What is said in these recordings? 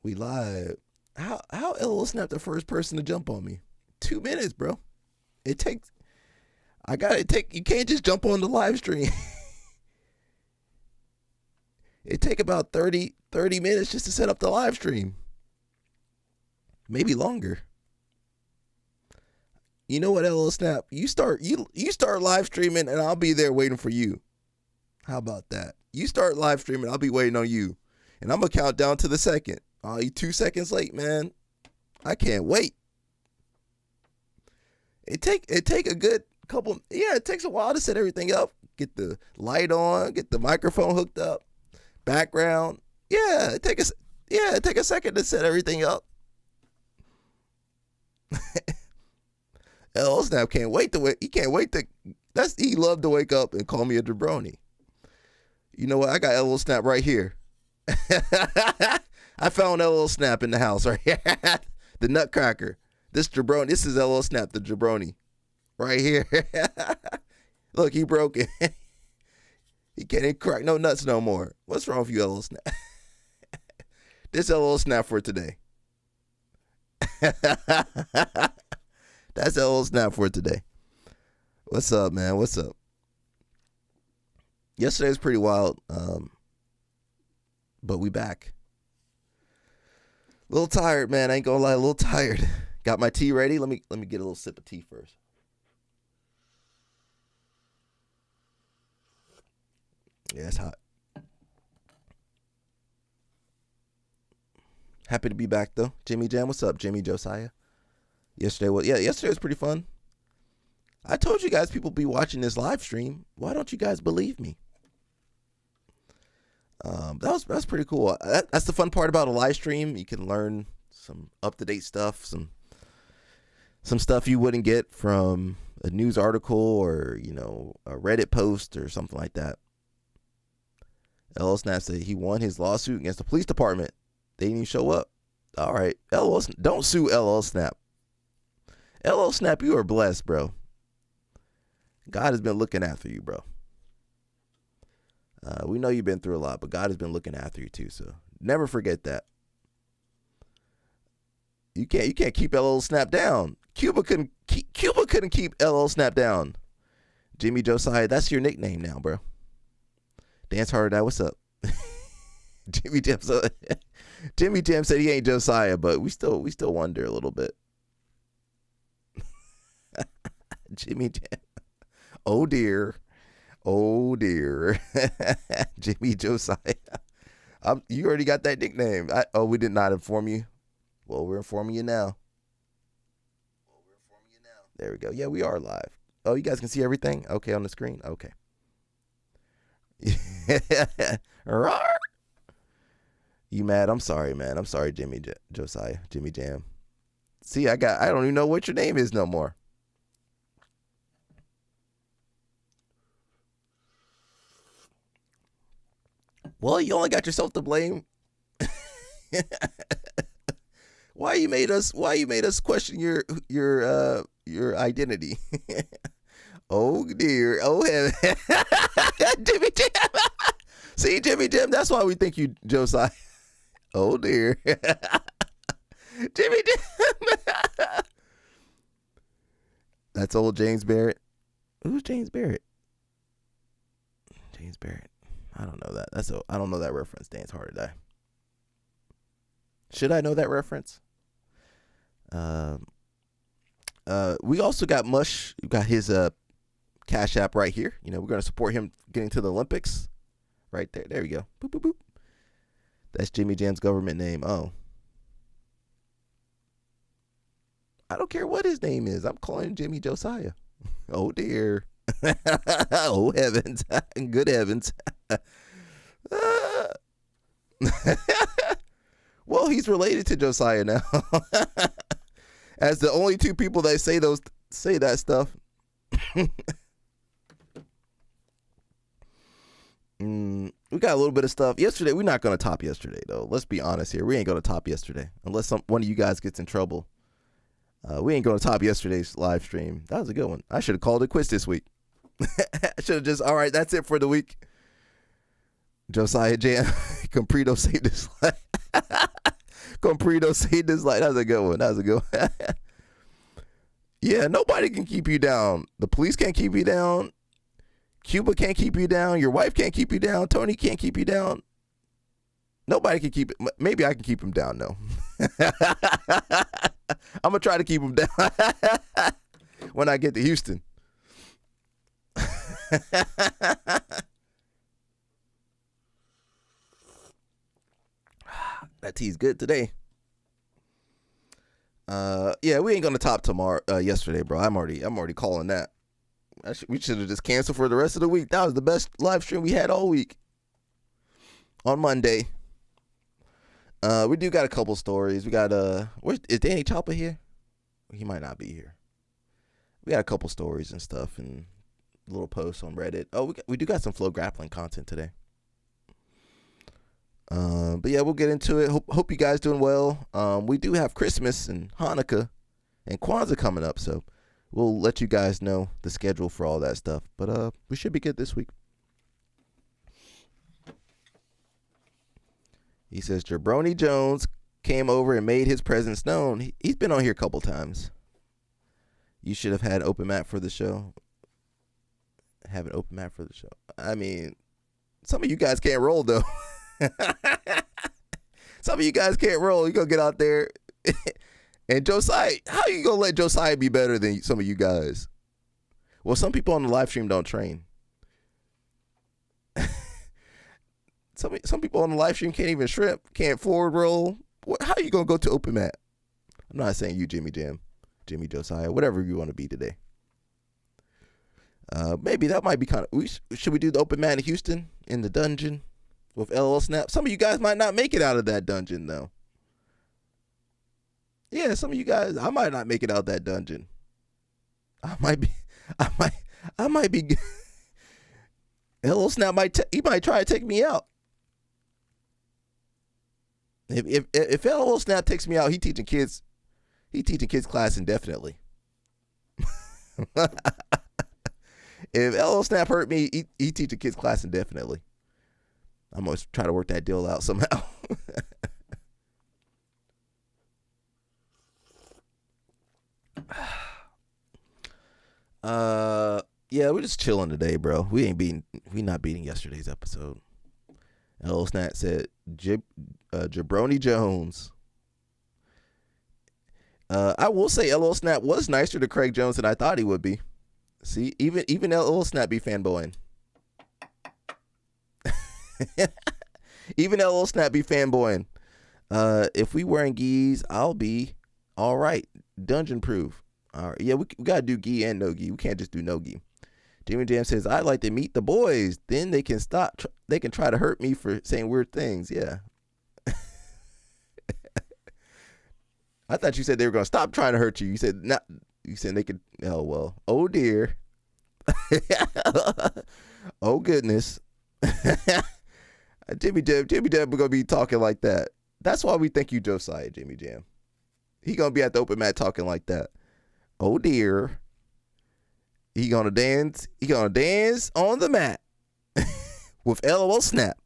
We live. How LL Snap the first person to jump on me? 2 minutes, bro. It takes. I gotta take. You can't just jump on the live stream. It take about 30 minutes just to set up the live stream. Maybe longer. You know what, LL Snap? You start live streaming and I'll be there waiting for you. How about that? You start live streaming, I'll be waiting on you. And I'm gonna count down to the second. Oh, you 2 seconds late, man. I can't wait. It take a good couple. Yeah, it takes a while to set everything up. Get the light on, get the microphone hooked up, background. Yeah, it take a second to set everything up. LL Snap can't wait to wait. He can't wait to. He loved to wake up and call me a jabroni. You know what? I got LL Snap right here. I found LL Snap in the house right here. The Nutcracker. This jabroni. This is LL Snap, the jabroni, right here. Look, he broke it. He can't crack no nuts no more. What's wrong with you, LL Snap? This LL Snap for today. That's LL Snap for today. What's up, man? What's up? Yesterday was pretty wild, but we back. A little tired, man. I ain't gonna lie, a little tired. Got my tea ready. Let me get a little sip of tea first. Yeah, it's hot. Happy to be back though. Jimmy Jam, what's up, Jimmy Josiah? Yesterday was pretty fun. I told you guys people be watching this live stream. Why don't you guys believe me? That was pretty cool. That's the fun part about a live stream. You can learn some up-to-date stuff, some stuff you wouldn't get from a news article or, a Reddit post or something like that. LL Snap said he won his lawsuit against the police department. They didn't even show up. All right. Don't sue LL Snap. LL Snap, you are blessed, bro. God has been looking after you, bro. We know you've been through a lot, but God has been looking after you too. So never forget that. You can't keep LL Snap down. Cuba couldn't keep LL Snap down. Jimmy Josiah, that's your nickname now, bro. Dance Harder Die, what's up? Jimmy Jam said he ain't Josiah, but we still wonder a little bit. Jimmy Jam. Oh dear. Jimmy Josiah. You already got that nickname. We did not inform you. Well, we're informing you now. There we go. Yeah, we are live. Oh, you guys can see everything? Okay, on the screen? Okay. You mad? I'm sorry, man. I'm sorry, Jimmy Josiah. Jimmy Jam. See, I don't even know what your name is no more. Well, you only got yourself to blame. Why you made us question your identity? Oh dear. Oh heaven. Jimmy Jam. See, Jimmy Jam, that's why we think you Josiah. Oh dear. Jimmy Jam. That's old James Barrett. Who's James Barrett? James Barrett. I don't know that. I don't know that reference. Dance Hard to Die. Should I know that reference? We also got Mush. We got his Cash App right here. We're going to support him getting to the Olympics. Right there. There we go. Boop, boop, boop. That's Jimmy Jam's government name. Oh. I don't care what his name is. I'm calling him Jimmy Josiah. Oh, dear. Oh, heavens. Good heavens. Well, he's related to Josiah now. As the only two people that say that stuff. We got a little bit of stuff. Yesterday, we're not going to top yesterday, though. Let's be honest here. We ain't going to top yesterday. Unless one of you guys gets in trouble. We ain't going to top yesterday's live stream. That was a good one. I should have called it quits this week. I should have just, all right, that's it for the week. Josiah Jam. Comprito saved his life. Comprito say this like that's a good one. That's a good one. Yeah, nobody can keep you down. The police can't keep you down. Cuba can't keep you down. Your wife can't keep you down. Tony can't keep you down. Nobody can keep it. Maybe I can keep him down, though. I'm going to try to keep him down when I get to Houston. That tea's good today. Yeah, we ain't gonna top tomorrow. Yesterday, bro. I'm already calling that. We should have just canceled for the rest of the week. That was the best live stream we had all week. On Monday. We do got a couple stories. We got is Danny Choppa here? He might not be here. We got a couple stories and stuff and little posts on Reddit. Oh, we do got some Flow Grappling content today. But yeah, we'll get into it. Hope you guys doing well. We do have Christmas and Hanukkah and Kwanzaa coming up, so we'll let you guys know the schedule for all that stuff. But we should be good this week. He says Jabroni Jones came over and made his presence known. He's been on here a couple times. You should have had open mat for the show. Have an open mat for the show. I mean, some of you guys can't roll though. Some of you guys can't roll. You gonna get out there and Josiah. How you gonna let Josiah be better than some of you guys? Well, some people on the live stream don't train. Some people on the live stream can't even shrimp, can't forward roll. How are you gonna go to open mat? I'm not saying you, Jimmy Jam, Jimmy Josiah, whatever you want to be today. Maybe that might be kind of. Should we do the open mat in Houston in the dungeon with LL Snap? Some of you guys might not make it out of that dungeon though. Yeah, some of you guys, I might not make it out that dungeon. I might be. LL Snap he might try to take me out. If LL Snap takes me out, he teaching kids class indefinitely. If LL Snap hurt me, he teaching kids class indefinitely. I'm gonna try to work that deal out somehow. Yeah, we're just chilling today, bro. We not beating yesterday's episode. LL Snap said Jabroni Jones. I will say LL Snap was nicer to Craig Jones than I thought he would be. See, even LL Snap be fanboying. Even LL Snap be fanboying. If we wearing gis, I'll be all right. Dungeon proof. All right. Yeah, we gotta do gi and no gi. We can't just do no gi. Jimmy Jam says, I'd like to meet the boys. Then they can stop. They can try to hurt me for saying weird things. Yeah. I thought you said they were going to stop trying to hurt you. You said not. You said they could. Oh, well. Oh, dear. Oh, goodness. Jimmy Jam, we're going to be talking like that. That's why we thank you, Josiah, Jimmy Jam. He going to be at the open mat talking like that. Oh, dear. He gonna dance on the mat with LOL Snap.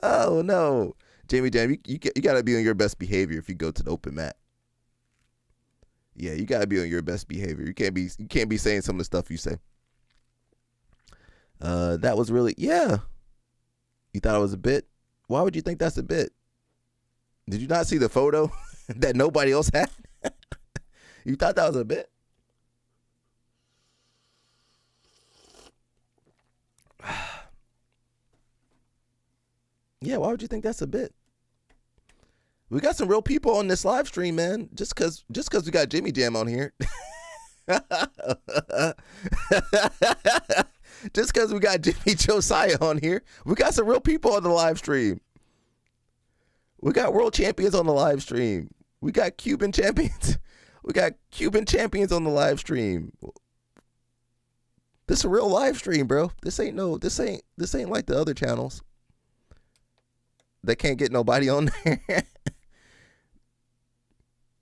Oh no, Jimmy Jam, you gotta be on your best behavior if you go to the open mat. Yeah, you gotta be on your best behavior. You can't be saying some of the stuff you say. That was really, yeah. You thought it was a bit? Why would you think that's a bit? Did you not see the photo that nobody else had? You thought that was a bit? Yeah, why would you think that's a bit? We got some real people on this live stream, man. Just cause we got Jimmy Jam on here. Just cause we got Jimmy Josiah on here. We got some real people on the live stream. We got world champions on the live stream. We got Cuban champions. We got Cuban champions on the live stream. This is a real live stream, bro. This ain't like the other channels. They can't get nobody on there.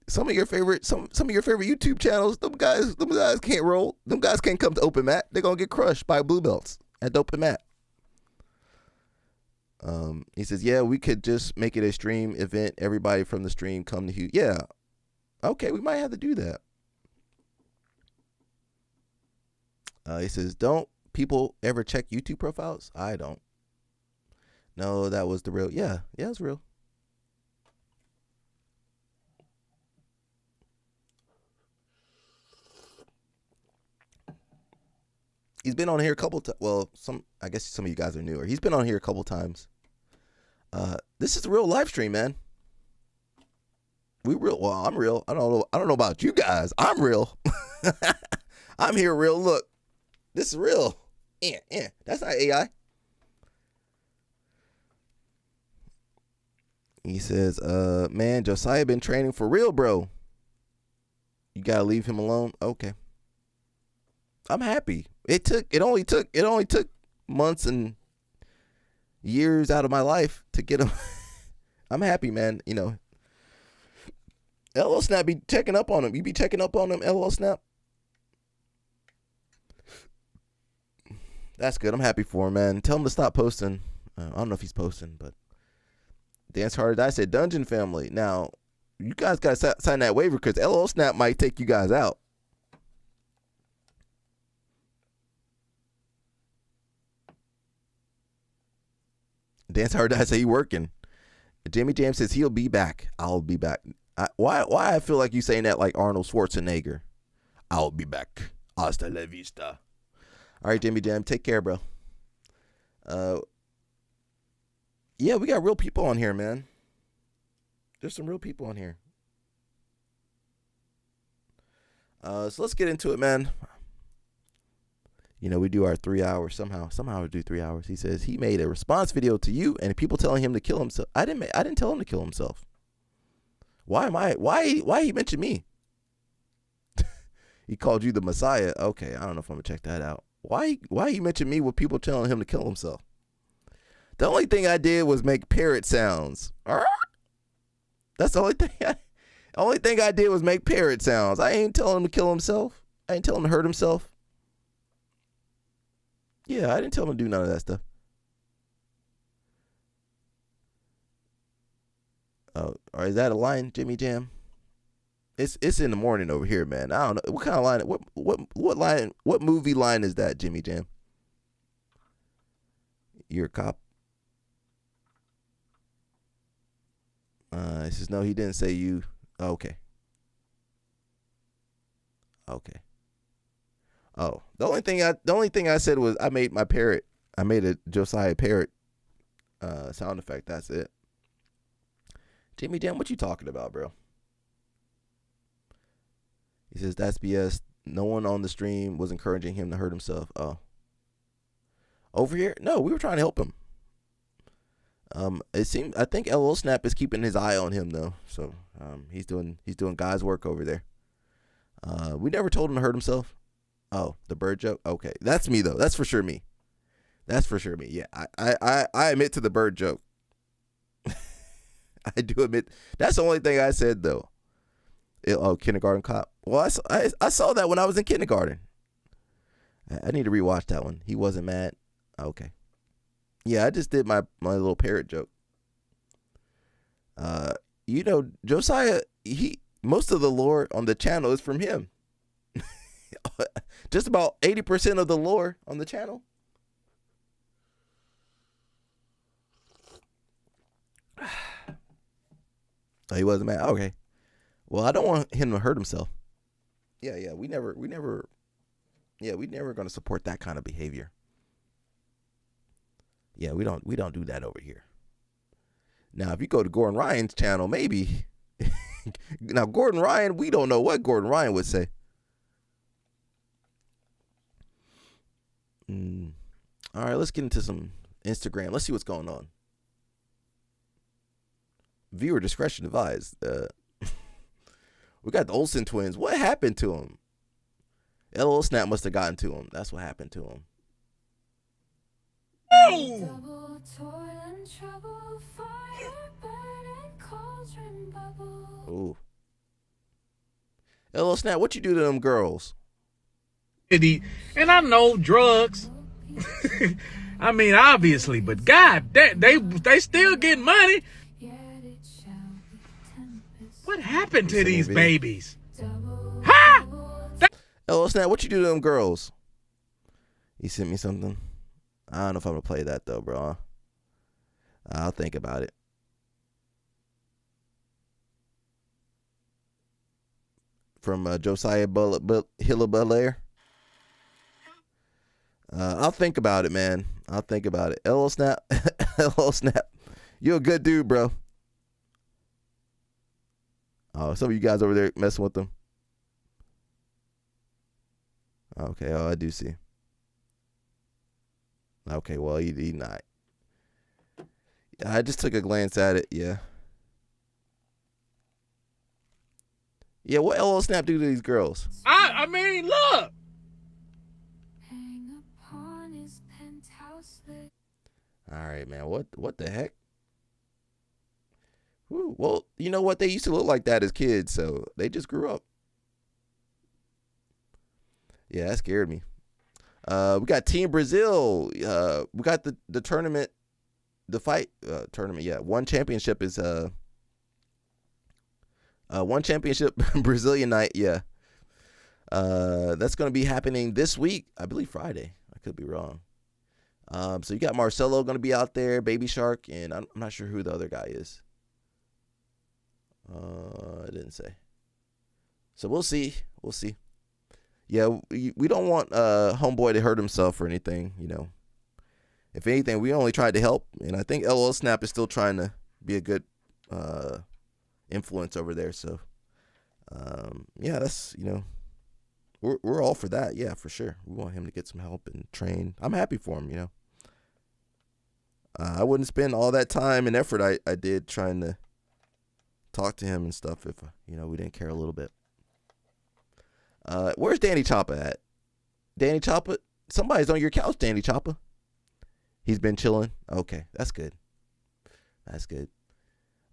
Some of your favorite YouTube channels, them guys can't roll. Them guys can't come to open mat. They're gonna get crushed by blue belts at the open mat. He says, yeah, we could just make it a stream event. Everybody from the stream come to Houston. Yeah. Okay, we might have to do that. He says, don't people ever check YouTube profiles? I don't. No, that was the real. Yeah, it's real. He's been on here a couple times. Well, I guess some of you guys are newer. He's been on here a couple times. This is a real live stream, man. We real. Well, I'm real. I don't know about you guys. I'm real. I'm here real. Look, this is real. Yeah. That's not AI. He says, man, Josiah been training for real, bro. You gotta leave him alone. Okay. I'm happy. It only took months and years out of my life to get him. I'm happy, man. You know, LL Snap be checking up on him. You be checking up on him, LL Snap? That's good. I'm happy for him, man. Tell him to stop posting. I don't know if he's posting, but Dance Harder. I said Dungeon Family. Now, you guys got to sign that waiver because LL Snap might take you guys out. Dance Hard I say he working. Jimmy Jam says he'll be back. I'll be back. Why I feel like you saying that like Arnold Schwarzenegger? I'll be back. Hasta la vista. All right, Jimmy Jam, take care, bro. Yeah, we got real people on here, man. There's some real people on here. So let's get into it, man. You know, we do our 3 hours somehow we do 3 hours. He says he made a response video to you and people telling him to kill himself. I didn't tell him to kill himself. Why he mentioned me? He called you the Messiah. Okay, I don't know if I'm gonna check that out. Why he mentioned me with people telling him to kill himself? The only thing I did was make parrot sounds. That's the only thing I did was make parrot sounds. I ain't telling him to kill himself. I ain't telling him to hurt himself. Yeah, I didn't tell him to do none of that stuff. Oh, or is that a line, Jimmy Jam? It's in the morning over here, man. I don't know what kind of line. What line? What movie line is that, Jimmy Jam? You're a cop. He says no. He didn't say you. Okay. Oh, the only thing I said was I made my parrot. I made a Josiah parrot sound effect. That's it. Jimmy Jam, what you talking about, bro? He says that's BS. No one on the stream was encouraging him to hurt himself. Oh, over here? No, we were trying to help him. It seemed I think LL Snap is keeping his eye on him though, so he's doing God's work over there. We never told him to hurt himself. Oh, the bird joke. Okay, that's me though. That's for sure me. Yeah, I admit to the bird joke. I do admit that's the only thing I said though. Kindergarten Cop. Well, I saw that when I was in kindergarten. I need to rewatch that one. He wasn't mad. Okay. Yeah, I just did my little parrot joke. You know, Josiah, most of the lore on the channel is from him. Just about 80% of the lore on the channel. Oh, he wasn't mad. Okay. Well, I don't want him to hurt himself. Yeah. We never going to support that kind of behavior. Yeah, we don't do that over here. Now, if you go to Gordon Ryan's channel, maybe. Now, Gordon Ryan, we don't know what Gordon Ryan would say. All right, let's get into some Instagram. Let's see what's going on. Viewer discretion advised. We got the Olsen twins. What happened to them? LL Snap must have gotten to them. That's what happened to them. Ooh. LL Snap, what you do to them girls? And I know drugs. I mean, obviously, but God, they still getting money. What happened to these babies? Ha! Oh, Snap, what you do to them girls? He sent me something. I don't know if I'm gonna play that though, bro. I'll think about it. From Josiah Hilla Belair. I'll think about it, man. I'll think about it. LO Snap. LO Snap. You're a good dude, bro. Oh, some of you guys over there messing with them. Okay, oh, I do see. Okay, well, he not. I just took a glance at it, yeah. Yeah, what LO Snap do to these girls? I mean, look. All right, man. What the heck? Woo, well, you know what? They used to look like that as kids, so they just grew up. Yeah, that scared me. We got Team Brazil. We got the tournament, the fight tournament. Yeah, one championship is one championship Brazilian night. Yeah, that's gonna be happening this week. I believe Friday. I could be wrong. So you got Marcelo gonna be out there, Baby Shark, and I'm not sure who the other guy is. I didn't say. So we'll see. We'll see. Yeah, we don't want homeboy to hurt himself or anything, you know. If anything, we only tried to help, and I think LOL Snap is still trying to be a good influence over there. So, yeah, that's, you know, we're all for that. Yeah, for sure. We want him to get some help and train. I'm happy for him, you know. I wouldn't spend all that time and effort I did trying to talk to him and stuff if, you know, we didn't care a little bit. Where's Danny Choppa at? Danny Choppa? Somebody's on your couch, Danny Choppa. He's been chilling. Okay, that's good. That's good.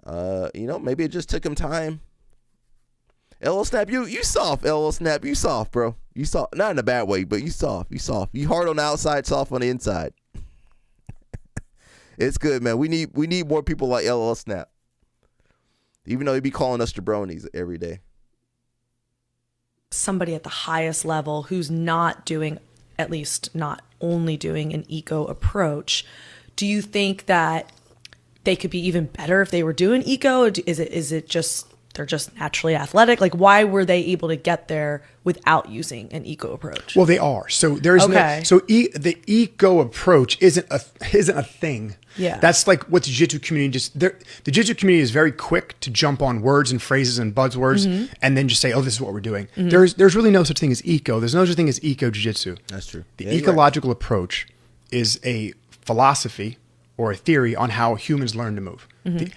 You know, maybe it just took him time. LO Snap, you soft. LO Snap, you soft, bro. You soft. Not in a bad way, but you soft. You soft. You hard on the outside, soft on the inside. It's good, man. We need more people like LO Snap. Even though he be calling us jabronis every day. Somebody at the highest level who's not doing, at least not only doing, an eco approach, do you think that they could be even better if they were doing eco? Is it just they're just naturally athletic? Like, why were they able to get there without using an eco approach? Well, they are. So there's the eco approach isn't a thing. Yeah, that's like what the jiu-jitsu community the jiu-jitsu community is very quick to jump on words and phrases and buzzwords and then just say, "Oh, this is what we're doing." There's really no such thing as eco. There's no such thing as eco jiu-jitsu. That's true. The ecological approach is a philosophy or a theory on how humans learn to move,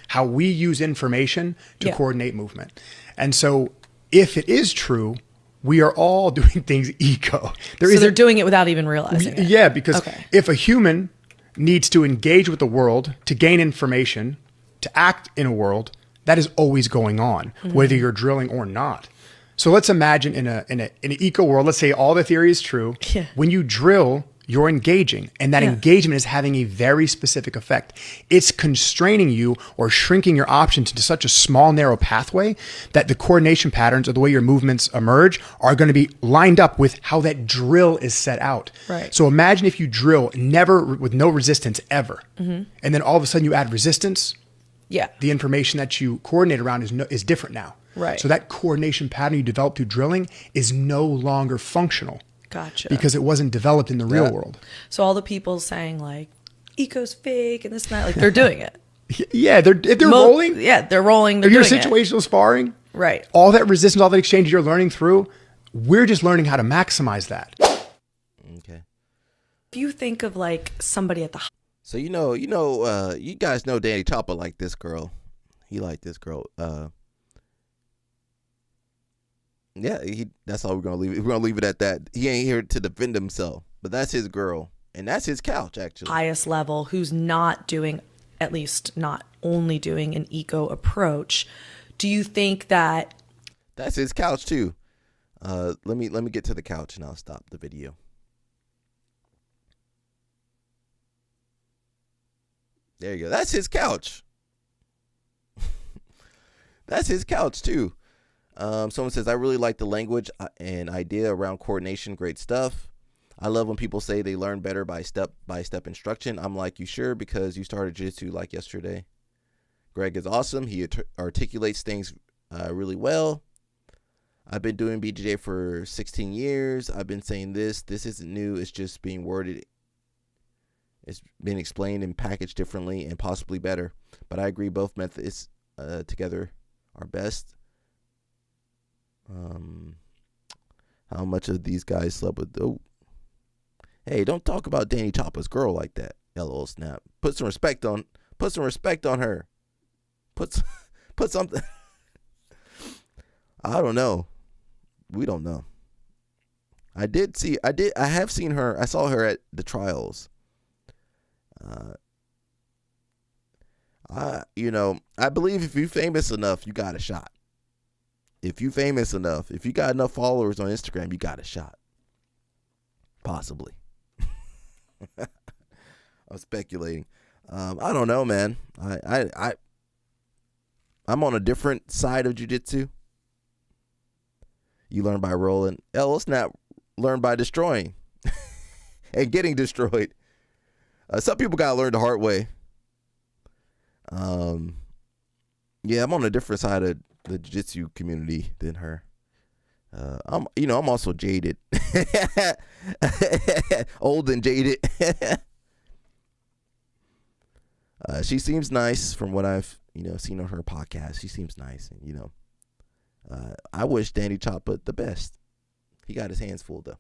how we use information to coordinate movement. And so if it is true, we are all doing things eco. They're doing it without even realizing it. Yeah, because if a human needs to engage with the world to gain information, to act in a world, that is always going on, whether you're drilling or not. So let's imagine in an eco world, let's say all the theory is true. Yeah. When you drill, you're engaging, and that engagement is having a very specific effect. It's constraining you or shrinking your options into such a small, narrow pathway that the coordination patterns or the way your movements emerge are going to be lined up with how that drill is set out. Right. So imagine if you drill with no resistance ever, and then all of a sudden you add resistance. Yeah. The information that you coordinate around is different now. Right. So that coordination pattern you develop through drilling is no longer functional. Gotcha. Because it wasn't developed in the real world. So all the people saying like eco's fake and this and that, like they're doing it. Yeah, if they're rolling. Yeah, they're rolling. They're if you're doing situational sparring, right? All that resistance, all that exchange you're learning through, we're just learning how to maximize that. Okay. If you think of like somebody at the so you guys know Danny Choppa like this girl. He liked this girl. Yeah, that's all we're gonna leave it. We're gonna leave it at that. He ain't here to defend himself, but that's his girl, and that's his couch actually. Highest level, who's not doing, at least not only doing, an eco approach. Do you think that that's his couch too? Let me get to the couch and I'll stop the video. There you go. That's his couch. That's his couch too. Someone says, I really like the language and idea around coordination. Great stuff. I love when people say they learn better by step instruction. I'm like, you sure? Because you started jiu-jitsu like yesterday. Greg is awesome. He articulates things really well. I've been doing BJJ for 16 years. I've been saying this. This isn't new. It's just being worded. It's been explained and packaged differently and possibly better. But I agree both methods together are best. How much of these guys slept with? Oh, hey, don't talk about Danny Choppa's girl like that. LOL snap. Put some respect on her. Put something. I don't know. We don't know. I have seen her. I saw her at the trials. I believe if you're famous enough, you got a shot. If you famous enough, if you got enough followers on Instagram, you got a shot. Possibly. I'm speculating. I don't know, man. I'm on a different side of jiu-jitsu. You learn by rolling. Let's not learn by destroying and getting destroyed. Some people gotta learn the hard way. Yeah, I'm on a different side of the jiu-jitsu community than her. I'm also jaded. Old and jaded. She seems nice from what I've, seen on her podcast. She seems nice. And, I wish Danny Choppa the best. He got his hands full, though.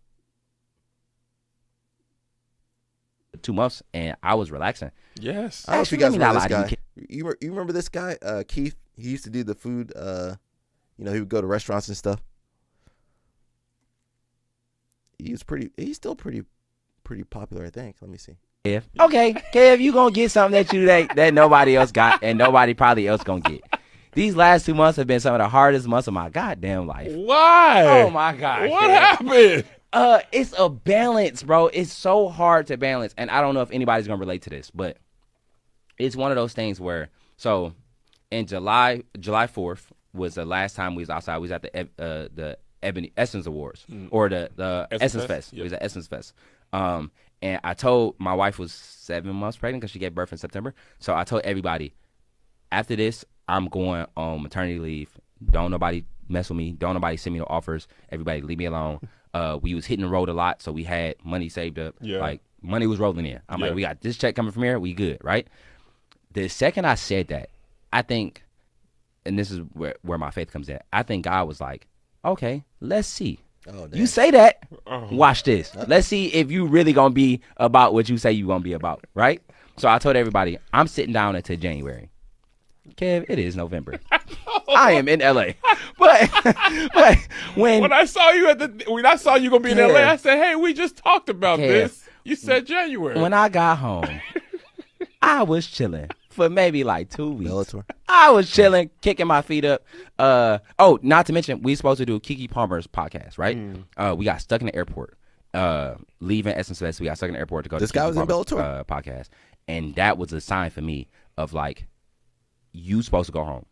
2 months, and I was relaxing. Yes. I don't know if you guys remember this guy. You remember this guy, Keith? He used to do the food. He would go to restaurants and stuff. He's still pretty popular, I think. Let me see. Kev. Okay, Kev, you gonna get something that nobody else got, and nobody probably else gonna get. These last 2 months have been some of the hardest months of my goddamn life. Why? Oh my God. What Kev. happened? It's a balance, bro. It's so hard to balance, and I don't know if anybody's gonna relate to this, but it's one of those things where, so in July 4th was the last time we was outside. We was at the Ebony Essence Awards or the Essence Fest. Yep. It was at Essence Fest. And I told my wife was 7 months pregnant because she gave birth in September. So I told everybody, after this, I'm going on maternity leave. Don't nobody mess with me. Don't nobody send me no offers. Everybody leave me alone. We was hitting the road a lot, so we had money saved up. Yeah. Like, money was rolling in. I'm like, we got this check coming from here. We good, right? The second I said that, I think, and this is where my faith comes in, I think God was like, okay, let's see. Oh, you say that, watch this. Let's see if you really going to be about what you say you going to be about, right? So I told everybody, I'm sitting down until January. Kev, it is November. I am in LA. But when I saw you gonna be in LA, I said, hey, we just talked about this. You said January. When I got home, I was chilling for maybe like 2 weeks. Bellator. I was chilling, kicking my feet up. Not to mention, we supposed to do Kiki Palmer's podcast, right? We got stuck in the airport. Leaving Essence Fest, we got stuck in the airport to go to this guy was in Bellator podcast. And that was a sign for me of like, you supposed to go home.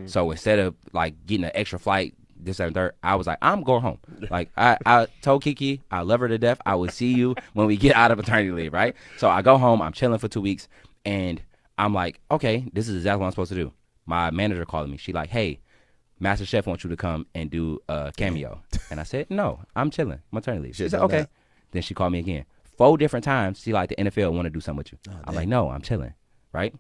So instead of like getting an extra flight, this and third, I was like, I'm going home. Like I told Kiki, I love her to death. I will see you when we get out of maternity leave, right? So I go home, I'm chilling for 2 weeks, and I'm like, okay, this is exactly what I'm supposed to do. My manager called me. She like, hey, Master Chef wants you to come and do a cameo. And I said, no, I'm chilling, maternity leave. She said, okay. That. Then she called me again. 4 different times, she like, the NFL want to do something with you. I'm like, no, I'm chilling, right?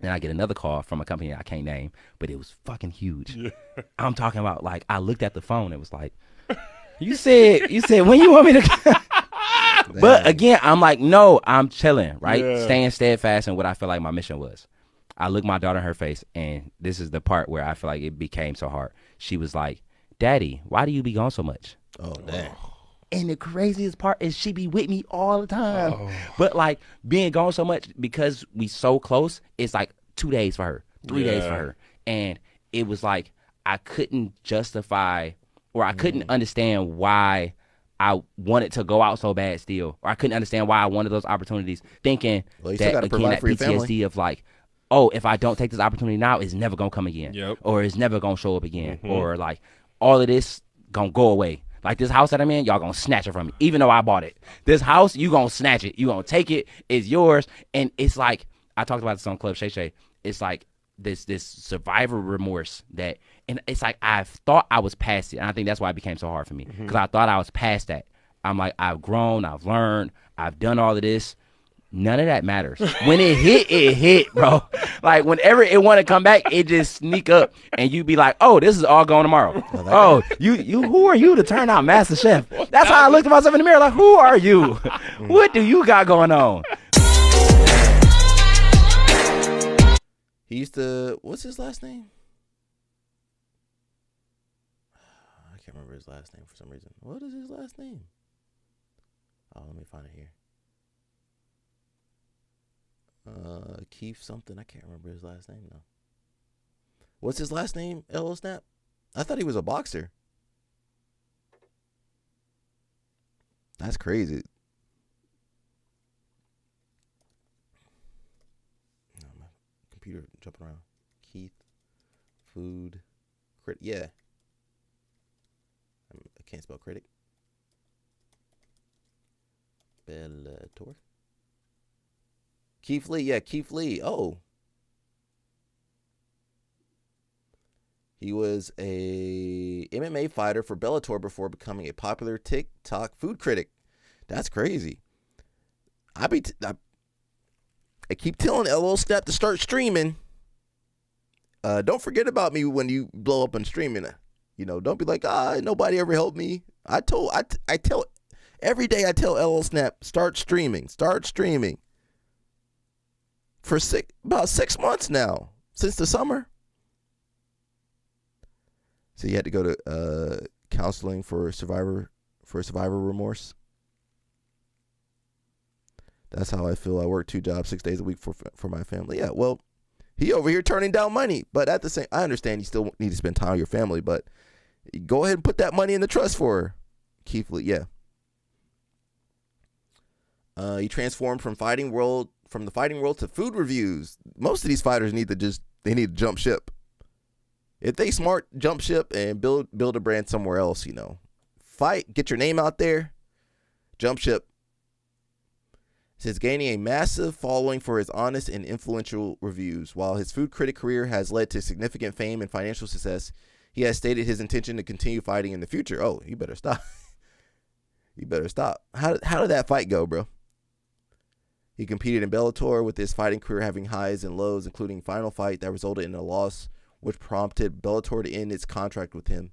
Then I get another call from a company I can't name, but it was fucking huge. Yeah. I'm talking about, like, I looked at the phone. It was like, you said when you want me to But again, I'm like, no, I'm chilling, right? Yeah. Staying steadfast in what I feel like my mission was. I looked my daughter in her face, and this is the part where I feel like it became so hard. She was like, Daddy, why do you be gone so much? Oh, damn. And the craziest part is she be with me all the time. Oh. But like being gone so much because we so close, it's like 2 days for her, 3 days for her. And it was like I couldn't justify or I couldn't understand why I wanted to go out so bad still, or I couldn't understand why I wanted those opportunities, thinking Well, you still that gotta again, provide that for your family. PTSD of like, oh, if I don't take this opportunity now, it's never gonna come again, Yep. or it's never gonna show up again, or like all of this gonna go away. Like this house that I'm in, y'all gonna snatch it from me, even though I bought it. This house, you gonna snatch it, you gonna take it, it's yours, and it's like I talked about this on Club Shay Shay. It's like this survivor remorse that, and it's like I thought I was past it, and I think that's why it became so hard for me because I thought I was past that. I'm like, I've grown, I've learned, I've done all of this. None of that matters. When it hit, bro. Like whenever it want to come back, it just sneak up, and you be like, "Oh, this is all going tomorrow." Oh, you, who are you to turn out Master Chef? That's how I looked at myself in the mirror. Like, who are you? What do you got going on? He used to. What's his last name? I can't remember his last name for some reason. What is his last name? Oh, let me find it here. Keith something. I can't remember his last name though. What's his last name? LO Snap? I thought he was a boxer. That's crazy. No, my computer jumping around. Keith Food Critic. Yeah. I can't spell critic. Bellator. Keith Lee, yeah, Keith Lee. Oh. He was a MMA fighter for Bellator before becoming a popular TikTok food critic. That's crazy. I keep telling LO Snap to start streaming. Don't forget about me when you blow up on streaming. You know, don't be like, nobody ever helped me. I tell every day I tell LO Snap, start streaming. For about 6 months now, since the summer. So you had to go to counseling for survivor remorse. That's how I feel. I work 2 jobs, 6 days a week for my family. Yeah, well, he over here turning down money, but at the same, I understand you still need to spend time with your family, but go ahead and put that money in the trust for her. Keith Lee, yeah. He transformed from the fighting world to food reviews. Most of these fighters need to jump ship. If they smart, jump ship and build a brand somewhere else, you know. Fight, get your name out there, jump ship. It says gaining a massive following for his honest and influential reviews. While his food critic career has led to significant fame and financial success, he has stated his intention to continue fighting in the future. Oh, you better stop. You better stop. How did that fight go, bro? He competed in Bellator with his fighting career having highs and lows, including a final fight that resulted in a loss, which prompted Bellator to end its contract with him.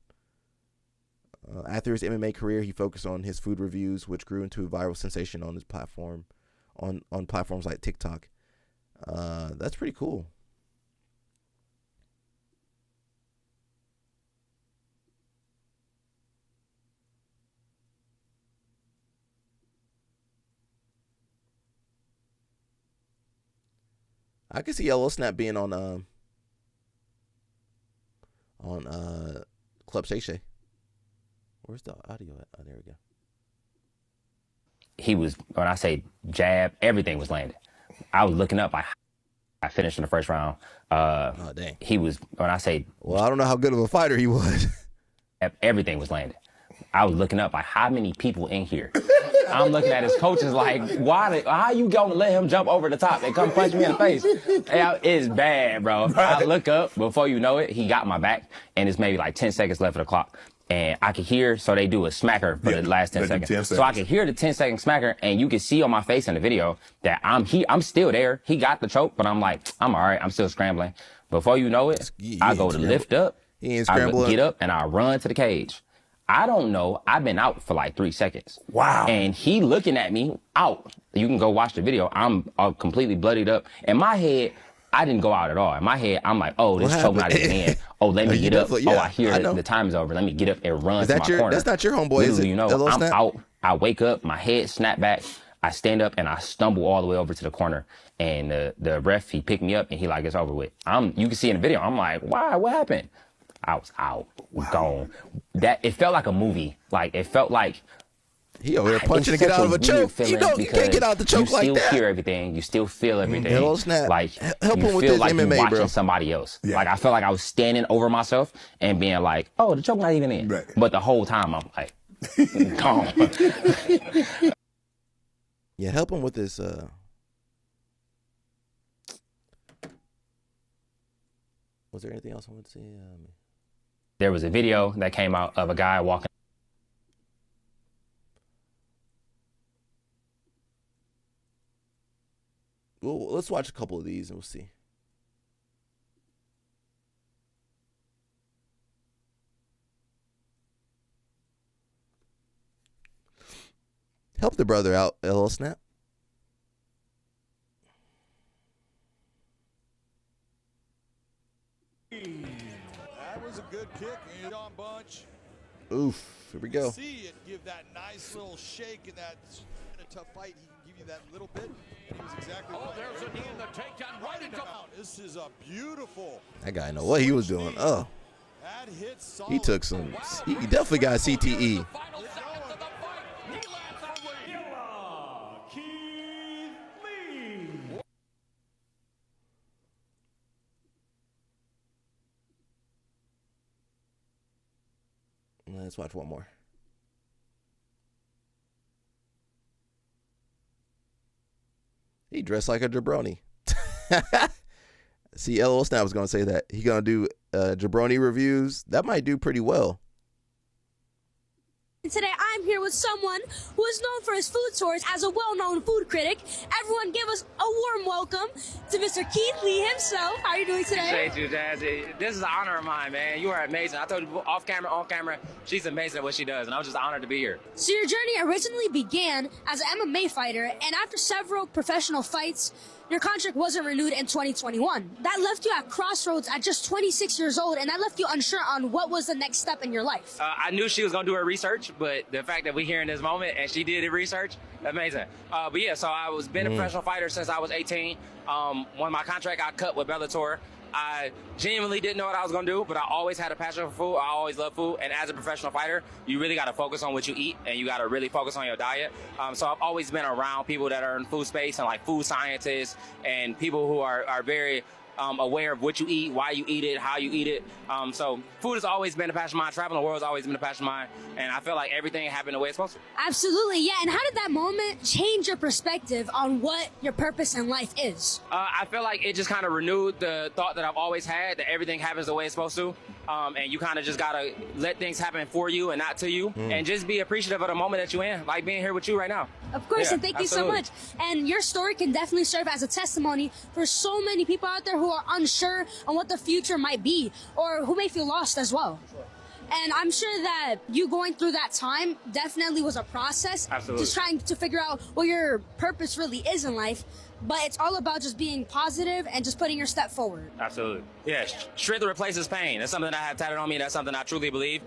After his MMA career, he focused on his food reviews, which grew into a viral sensation on his platform, on platforms like TikTok. That's pretty cool. I can see Yellow Snap being on Club Shay Shay. Where's the audio at? Oh, there we go. He was, when I say jab, everything was landed. I was looking up. I finished in the first round. Oh, dang. He was, when I say, well, I don't know how good of a fighter he was. Everything was landed. I was looking up, like, how many people in here? I'm looking at his coaches like, how you going to let him jump over the top and come punch me in the face? It's bad, bro. I look up, before you know it, he got my back, and it's maybe like 10 seconds left of the clock. And I could hear, so they do a smacker for the last 10 seconds. So I could hear the 10-second smacker, and you can see on my face in the video that I'm still there. He got the choke, but I'm like, I'm all right. I'm still scrambling. Before you know it, I go to lift up, I get up, and I run to the cage. I don't know. I've been out for like 3 seconds. Wow. And he looking at me out. You can go watch the video. I'm completely bloodied up. In my head, I didn't go out at all. In my head, I'm like, oh, this choke not even in. Oh, let me get up. Yeah, oh, I hear the time is over. Let me get up and run to my corner. That's not your homeboy, is it? You know, I'm out. I wake up, my head snap back. I stand up and I stumble all the way over to the corner. And the ref, he picked me up and he like, it's over with. You can see in the video, I'm like, why? What happened? I was out, gone. It felt like a movie. Like, it felt like He over there punching to it's get such out of a choke. weird You feeling know, you can't get out the choke like You that. still hear everything. You still feel everything. Hello, snap. Like, Help you him with feel this like MMA, you're watching bro. somebody else. Yeah. Like, I felt like I was standing over myself and being like, oh, the choke not even in. Right. But the whole time, I'm like, calm. Yeah, help him with this. Was there anything else I wanted to see? There was a video that came out of a guy walking. Well, let's watch a couple of these and we'll see. Help the brother out, LL Snap. That was a good kick, and on bunch. Oof, here we go. See it give that nice little shake, and that in a tough fight, he can give you that little bit. He was exactly right. There's a knee in the takedown right into This is a beautiful. That guy know what he was doing. Oh, That hit solid. he took some. He definitely got CTE. final seconds of the fight. He lands a lead. Let's watch one more. He dressed like a jabroni. See, LL Snap was gonna say that he gonna do jabroni reviews. That might do pretty well. Today I'm here with someone who is known for his food tours as a well-known food critic. Everyone give us a warm welcome to Mr. Keith Lee himself. How are you doing today? Appreciate you, Jazzy. This is an honor of mine, man. You are amazing. I told you off camera, on camera, she's amazing at what she does, and I was just honored to be here. So your journey originally began as an MMA fighter, and after several professional fights, your contract wasn't renewed in 2021. That left you at crossroads at just 26 years old, and that left you unsure on what was the next step in your life. I knew she was going to do her research, but the fact that we're here in this moment and she did the research, amazing. But yeah, so I was been a professional fighter since I was 18. When my contract got cut with Bellator, I genuinely didn't know what I was going to do, but I always had a passion for food. I always loved food. And as a professional fighter, you really got to focus on what you eat, and you got to really focus on your diet. So I've always been around people that are in food space and like food scientists and people who are very aware of what you eat, why you eat it, how you eat it. So food has always been a passion of mine. Traveling the world has always been a passion of mine. And I feel like everything happened the way it's supposed to. Absolutely, yeah. And how did that moment change your perspective on what your purpose in life is? I feel like it just kind of renewed the thought that I've always had, that everything happens the way it's supposed to. And you kind of just got to let things happen for you and not to you. And just be appreciative of the moment that you're in, like being here with you right now. Of course, Yeah, and thank you so absolutely. much. And your story can definitely serve as a testimony for so many people out there who are unsure on what the future might be, or who may feel lost as well. And I'm sure that you going through that time definitely was a process. Absolutely. Just trying to figure out what your purpose really is in life. But it's all about just being positive and just putting your step forward. Absolutely. Yeah, strength replaces pain. That's something that I have tatted on me. That's something I truly believe.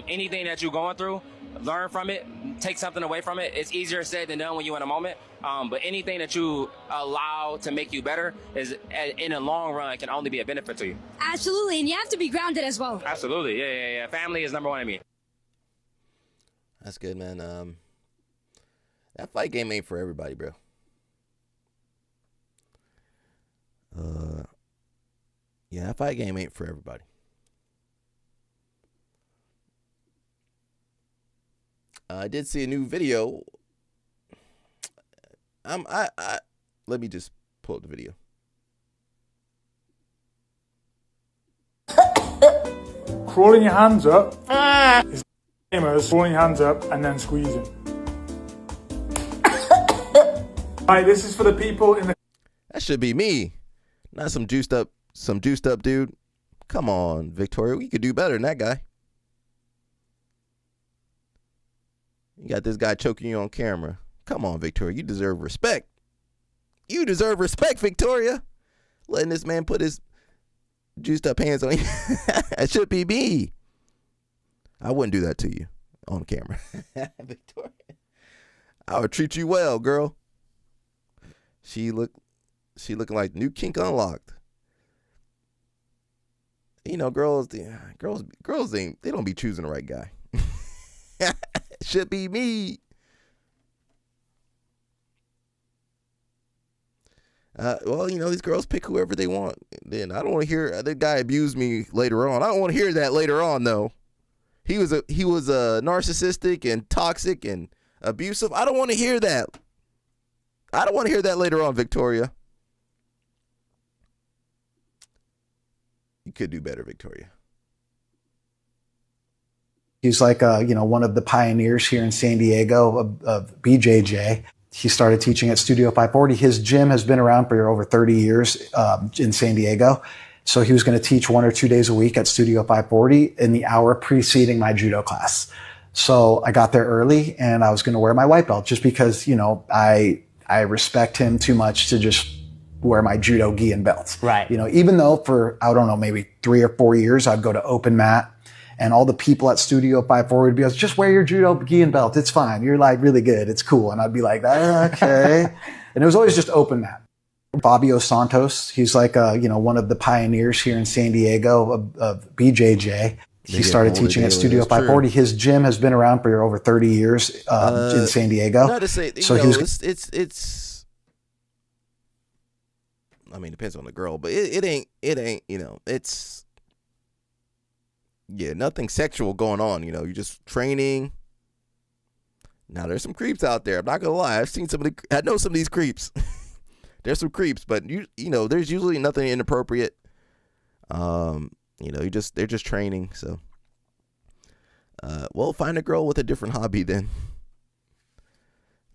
Anything that you're going through, learn from it, take something away from it. It's easier said than done when you're in a moment. But anything that you allow to make you better is, in the long run, can only be a benefit to you. Absolutely, and you have to be grounded as well. Absolutely. Yeah. Family is number one to me. That's good, man. That fight game ain't for everybody, bro. Yeah, that fight game ain't for everybody. I did see a new video. Let me just pull up the video. Crawling your hands up is the same as crawling your hands up and then squeezing. Right, this is for the people in the. That should be me, not some juiced up dude. Come on, Victoria, we could do better than that guy. You got this guy choking you on camera. Come on, Victoria, you deserve respect. You deserve respect, Victoria. Letting this man put his juiced up hands on you. That should be me. I wouldn't do that to you on camera. Victoria, I would treat you well, girl. She looking like new kink unlocked. You know, girls ain't, they don't be choosing the right guy. Should be me. Well, these girls pick whoever they want. Then I don't want to hear the guy abuse me later on. I don't want to hear that later on, though. He was narcissistic and toxic and abusive. I don't want to hear that. I don't want to hear that later on, Victoria. You could do better, Victoria. He's like, one of the pioneers here in San Diego of BJJ. He started teaching at Studio 540. His gym has been around for over 30 years in San Diego. So he was going to teach 1 or 2 days a week at Studio 540 in the hour preceding my judo class. So I got there early and I was going to wear my white belt just because, I respect him too much to just wear my judo gi and belt. Right. Even though for, I don't know, maybe 3 or 4 years, I'd go to open mat. And all the people at Studio 540 would be like, just wear your judo gi and belt. It's fine. You're like really good. It's cool. And I'd be like, okay. And it was always just open mat. Fabio Santos, he's like, one of the pioneers here in San Diego of BJJ. He started teaching at Studio 540. His gym has been around for over 30 years in San Diego. Not to say, so it's. I mean, it depends on the girl, but it ain't. It's. Yeah, nothing sexual going on. You're just training. Now there's some creeps out there. I'm not gonna lie. I know some of these creeps. There's some creeps, but there's usually nothing inappropriate. They're just training. So, well, find a girl with a different hobby then,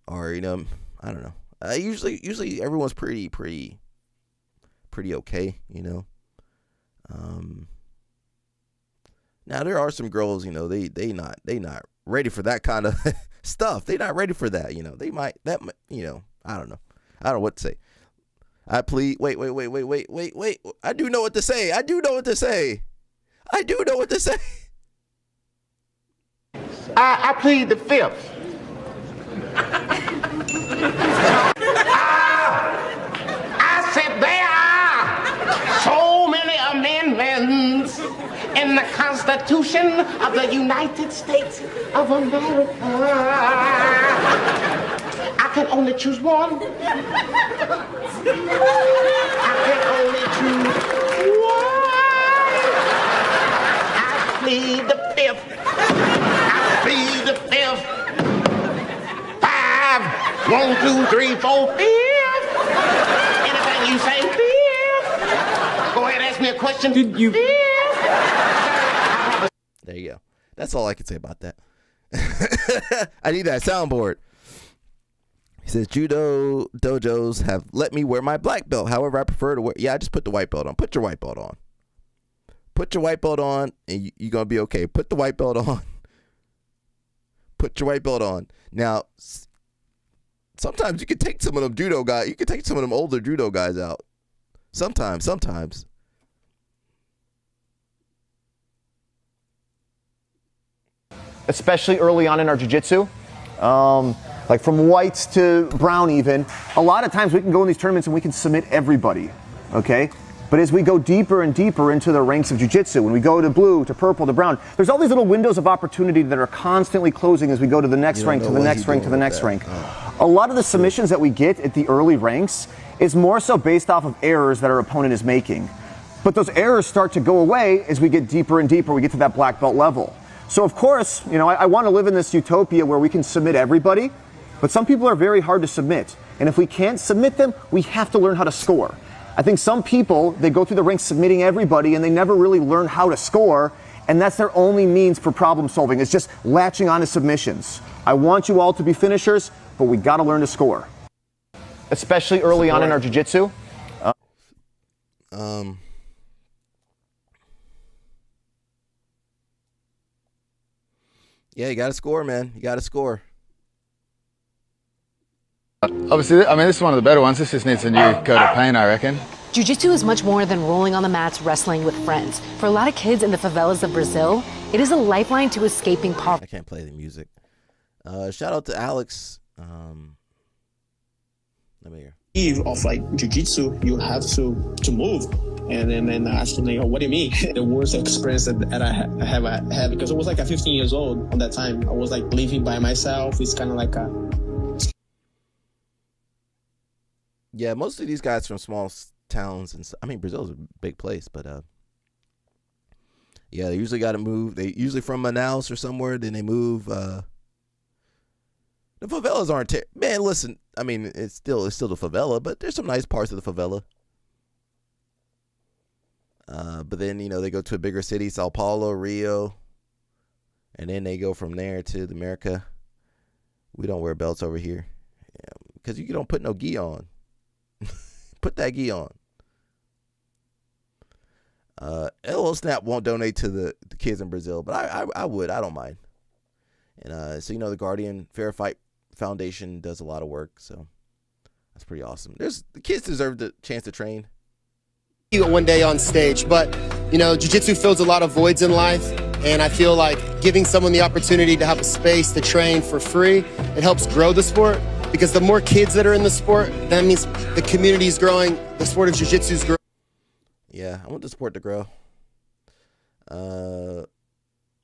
or I don't know. Usually everyone's pretty okay. Now there are some girls, they not ready for that kind of stuff. They not ready for that. They might I don't know. I don't know what to say. I plead. Wait. I do know what to say. I do know what to say. I plead the fifth. I said there are so many amendments in the Constitution of the United States of America. I can only choose one. I plead the fifth. I plead the fifth. 5, 1, 2, 3, 4, 5. Anything you say, fifth. Go ahead, ask me a question. Did you? There you go. That's all I can say about that. I need that soundboard. He says, judo dojos have let me wear my black belt. However, I prefer to wear. Yeah, I just put the white belt on. Put your white belt on. Put your white belt on, and you're going to be okay. Put the white belt on. Put your white belt on. Now, sometimes you can take some of them judo guys. You can take some of them older judo guys out. Sometimes. Especially early on in our jiu-jitsu. Like from whites to brown even, a lot of times we can go in these tournaments and we can submit everybody, okay? But as we go deeper and deeper into the ranks of jiu-jitsu, when we go to blue, to purple, to brown, there's all these little windows of opportunity that are constantly closing as we go to the next rank, to the next rank, to the next rank. A lot of the submissions that we get at the early ranks is more so based off of errors that our opponent is making. But those errors start to go away as we get deeper and deeper, we get to that black belt level. So of course, I want to live in this utopia where we can submit everybody, but some people are very hard to submit. And if we can't submit them, we have to learn how to score. I think some people, they go through the ranks submitting everybody and they never really learn how to score. And that's their only means for problem solving, is just latching on to submissions. I want you all to be finishers, but we got to learn to score. Especially early on in our jiu-jitsu. Yeah, you got to score, man. You got to score. Obviously, this is one of the better ones. This just needs a new coat of paint, I reckon. Jiu-jitsu is much more than rolling on the mats wrestling with friends. For a lot of kids in the favelas of Brazil, it is a lifeline to escaping poverty. I can't play the music. Shout out to Alex. Let me hear. Of like jiu-jitsu, you have to move. And then I asked him, what do you mean? The worst experience that I have, because I was like 15 years old on that time. I was like living by myself. It's kind of like Yeah, most of these guys from small towns, and I mean, Brazil's a big place, but yeah, they usually got to move. They usually from Manaus or somewhere, then they move. The favelas aren't man. Listen, I mean, it's still the favela, but there's some nice parts of the favela. But then they go to a bigger city, Sao Paulo, Rio, and then they go from there to the America. We don't wear belts over here because you don't put no gi on. Put that gi on. LO Snap won't donate to the kids in Brazil, but I would. I don't mind. And so the Guardian Fair Fight Foundation does a lot of work, so that's pretty awesome. The kids deserve the chance to train. One day on stage, but jiu-jitsu fills a lot of voids in life, and I feel like giving someone the opportunity to have a space to train for free, it helps grow the sport, because the more kids that are in the sport, that means the community is growing, the sport of jiu-jitsu is growing. Yeah, I want the sport to grow. No,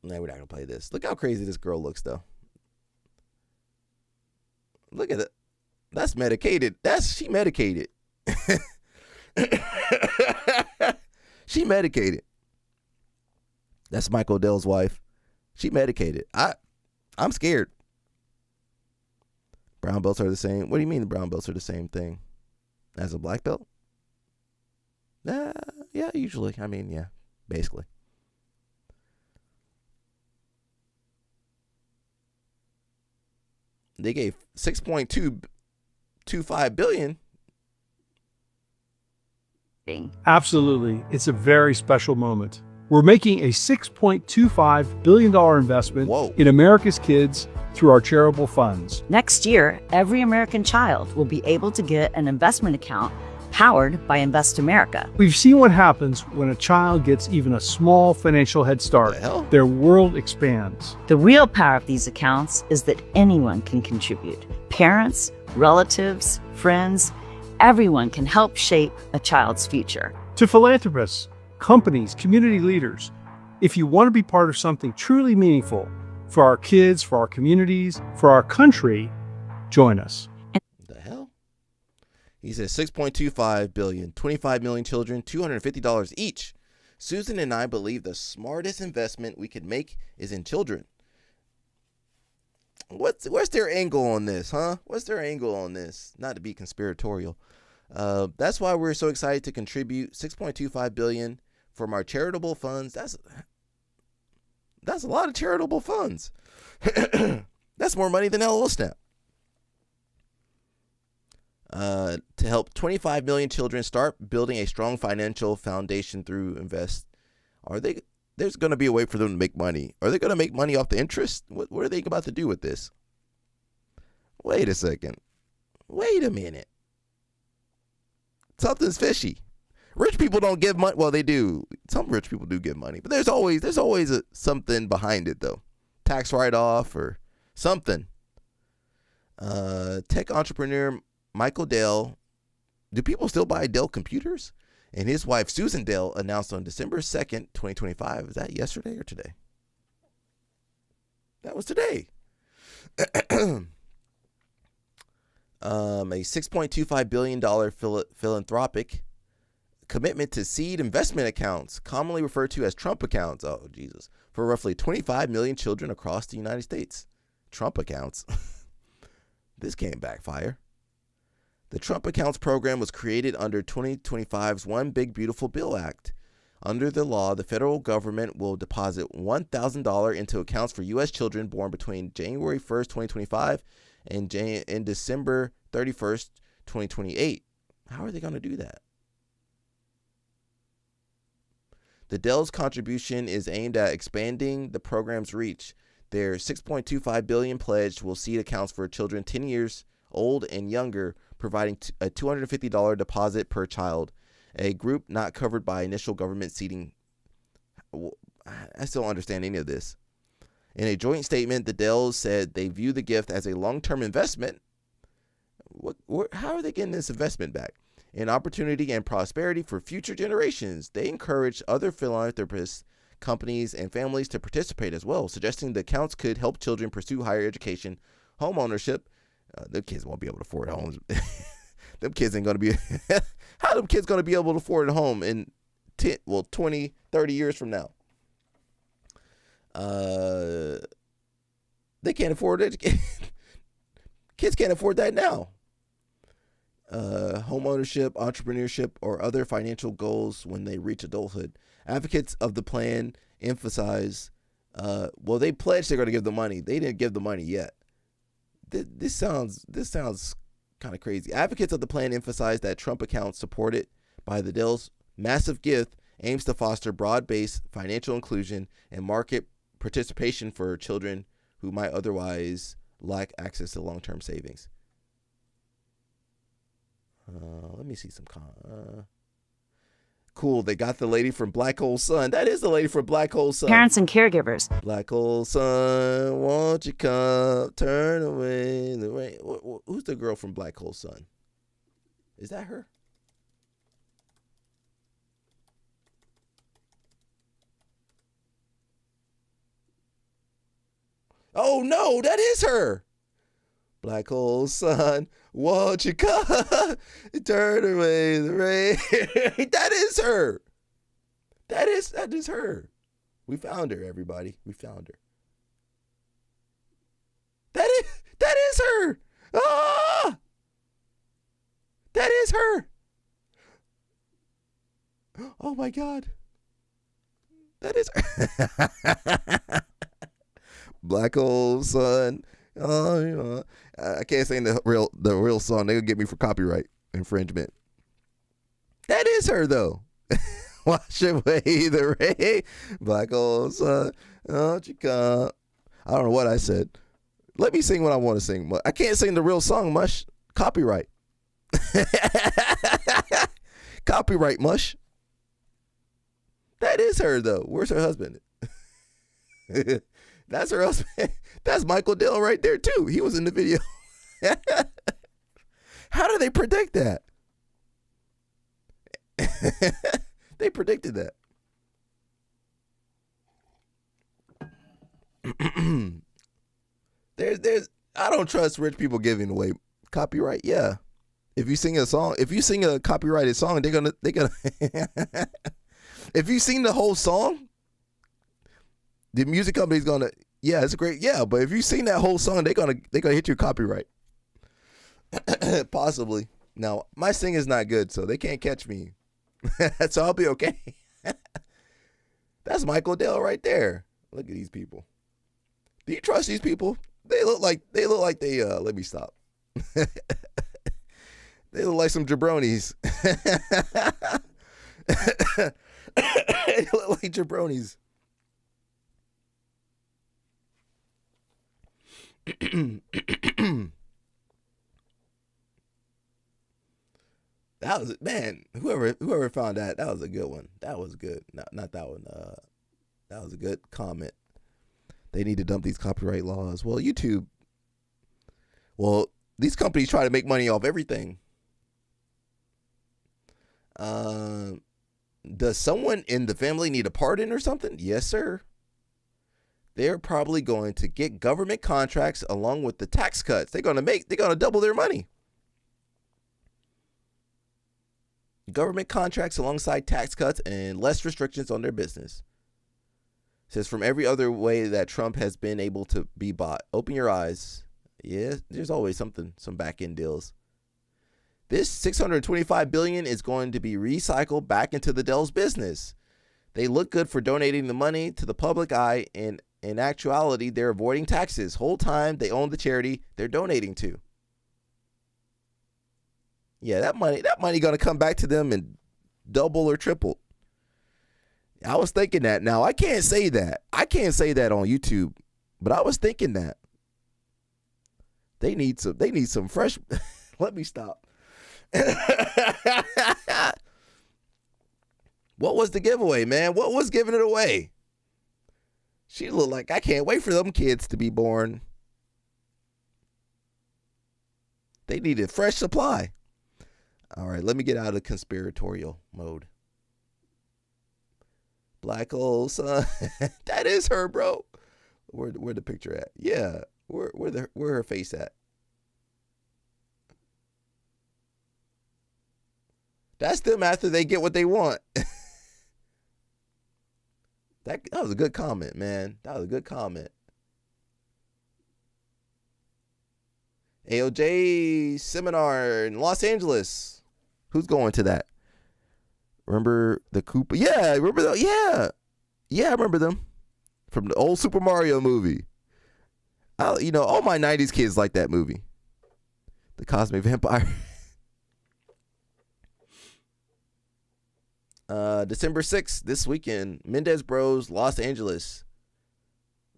we're not gonna play this. Look how crazy this girl looks, though. Look at it. That's medicated. She medicated. She medicated. That's Michael Dell's wife. She medicated. I'm scared. Brown belts are the same. What do you mean the brown belts are the same thing as a black belt? Yeah, usually. I mean, yeah, basically. They gave $6.225 billion. Absolutely. It's a very special moment. We're making a $6.25 billion investment in America's kids through our charitable funds. Next year, every American child will be able to get an investment account powered by Invest America. We've seen what happens when a child gets even a small financial head start. Their world expands. The real power of these accounts is that anyone can contribute. Parents, relatives, friends, everyone can help shape a child's future. To philanthropists, companies, community leaders, if you want to be part of something truly meaningful for our kids, for our communities, for our country, join us. The hell? He says $6.25 billion, 25 million children, $250 each. Susan and I believe the smartest investment we could make is in children. What's their angle on this, huh? What's their angle on this? Not to be conspiratorial. That's why we're so excited to contribute $6.25 billion from our charitable funds. That's a lot of charitable funds. That's more money than LO Snap. To help 25 million children start building a strong financial foundation through Invest. There's going to be a way for them to make money. Are they going to make money off the interest? What are they about to do with this? Wait a second. Wait a minute. Something's fishy. Rich people don't give money. Well, they do. Some rich people do give money, but there's always something behind it, though. Tax write-off or something. Tech entrepreneur Michael Dell. Do people still buy Dell computers? And his wife, Susan Dell, announced on December 2nd, 2025. Is that yesterday or today? That was today. A $6.25 billion philanthropic commitment to seed investment accounts, commonly referred to as Trump accounts. Oh, Jesus. For roughly 25 million children across the United States. Trump accounts. This can't backfire. The Trump Accounts program was created under 2025's One Big Beautiful Bill Act. Under the law, the federal government will deposit $1,000 into accounts for U.S. children born between January 1st, 2025 and December 31st, 2028. How are they going to do that? The Dell's contribution is aimed at expanding the program's reach. Their $6.25 billion pledge will seed accounts for children 10 years old and younger, providing a $250 deposit per child, a group not covered by initial government seeding. I still don't understand any of this. In a joint statement, the Dells said they view the gift as a long-term investment. How are they getting this investment back? An opportunity and prosperity for future generations. They encourage other philanthropists, companies, and families to participate as well, suggesting the accounts could help children pursue higher education, home ownership. The kids won't be able to afford homes. them kids ain't gonna be. How them kids gonna be able to afford a home in 20, 30 years from now? They can't afford it. Kids can't afford that now. Home ownership, entrepreneurship, or other financial goals when they reach adulthood. Advocates of the plan emphasize, they pledged they're going to give the money. They didn't give the money yet. This sounds kind of crazy. Advocates of the plan emphasize that Trump accounts supported by the Dell's massive gift aims to foster broad-based financial inclusion and market participation for children who might otherwise lack access to long-term savings. Let me see some. Cool. They got the lady from Black Hole Sun. That is the lady from Black Hole Sun. Parents and caregivers. Black Hole Sun, won't you come? Turn away the rain. Who's the girl from Black Hole Sun? Is that her? Oh no, that is her. Black Hole Sun, won't you come? Turn away the rain. That is her. That is her. We found her, everybody. We found her. That is her. Ah! That is her. Oh my God. That is her. Black Hole Sun. Oh, I can't sing the real song. They'll get me for copyright infringement. That is her though. Wash away the rain. Black Hole Sun. Won't you come? I don't know what I said. Let me sing what I want to sing. I can't sing the real song, Mush. Copyright. Copyright, Mush. That is her though. Where's her husband? That's her husband. That's Michael Dell right there too. He was in the video. How do they predict that? They predicted that. There's I don't trust rich people giving away copyright. Yeah. If you sing a copyrighted song, they're gonna if you sing the whole song, the music company's gonna, yeah, it's great. Yeah, but if you sing that whole song, they're gonna hit your copyright. Possibly. Now, my singing's not good, so they can't catch me. So I'll be okay. That's Michael Dell right there. Look at these people. Do you trust these people? They look like they let me stop. They look like some jabronis. They look like jabronis. That was, man, whoever found that was a good one. That was good. Not that one. That was a good comment. They need to dump these copyright laws. Well, YouTube. Well, these companies try to make money off everything. Does someone in the family need a pardon or something? Yes, sir. They're probably going to get government contracts along with the tax cuts. They're going to double their money. Government contracts alongside tax cuts and less restrictions on their business. It says from every other way that Trump has been able to be bought. Open your eyes. Yeah, there's always some back end deals. This $625 billion is going to be recycled back into the Dell's business. They look good for donating the money to the public eye, and in actuality, they're avoiding taxes. Whole time they own the charity they're donating to. Yeah, that money gonna come back to them and double or triple. I was thinking that. Now I can't say that. I can't say that on YouTube, but I was thinking that. They need some fresh. Let me stop. What was the giveaway, man? What was giving it away? She looked like, I can't wait for them kids to be born. They need a fresh supply. All right, let me get out of conspiratorial mode. Black Hole Sun. That is her, bro. Where the picture at? Yeah. Where her face at? That's them after they get what they want. That was a good comment, man. That was a good comment. AOJ seminar in Los Angeles. Who's going to that? Remember the Koopa? Yeah, remember that? Yeah. Yeah, I remember them. From the old Super Mario movie. All my 90s kids like that movie. The Cosmic Vampire. December 6th, this weekend, Mendez Bros, Los Angeles.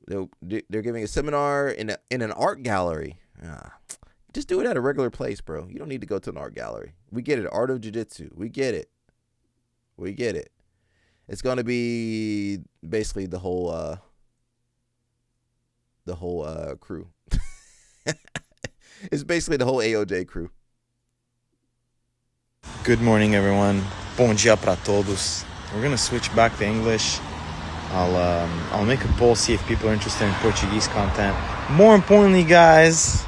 They're giving a seminar in an art gallery. Just do it at a regular place, bro. You don't need to go to an art gallery. We get it. Art of Jiu-Jitsu. We get it. We get it. It's going to be basically the whole crew. It's basically the whole AOJ crew. Good morning, everyone. Bom dia para todos. We're gonna switch back to English. I'll make a poll, see if people are interested in Portuguese content. More importantly, guys,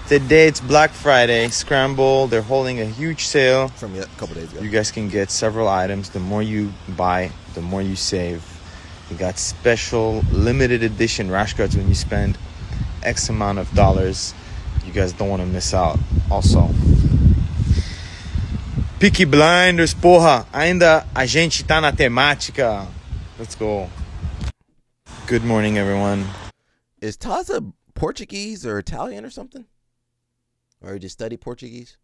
today it's Black Friday. Scramble. They're holding a huge sale. From a couple days ago. You guys can get several items. The more you buy, the more you save. You got special limited edition rash guards when you spend X amount of dollars. You guys don't want to miss out. Also, Peaky Blinders, porra. Ainda a gente tá na temática. Let's go. Good morning, everyone. Is Taza Portuguese or Italian or something? Or he just studied Portuguese?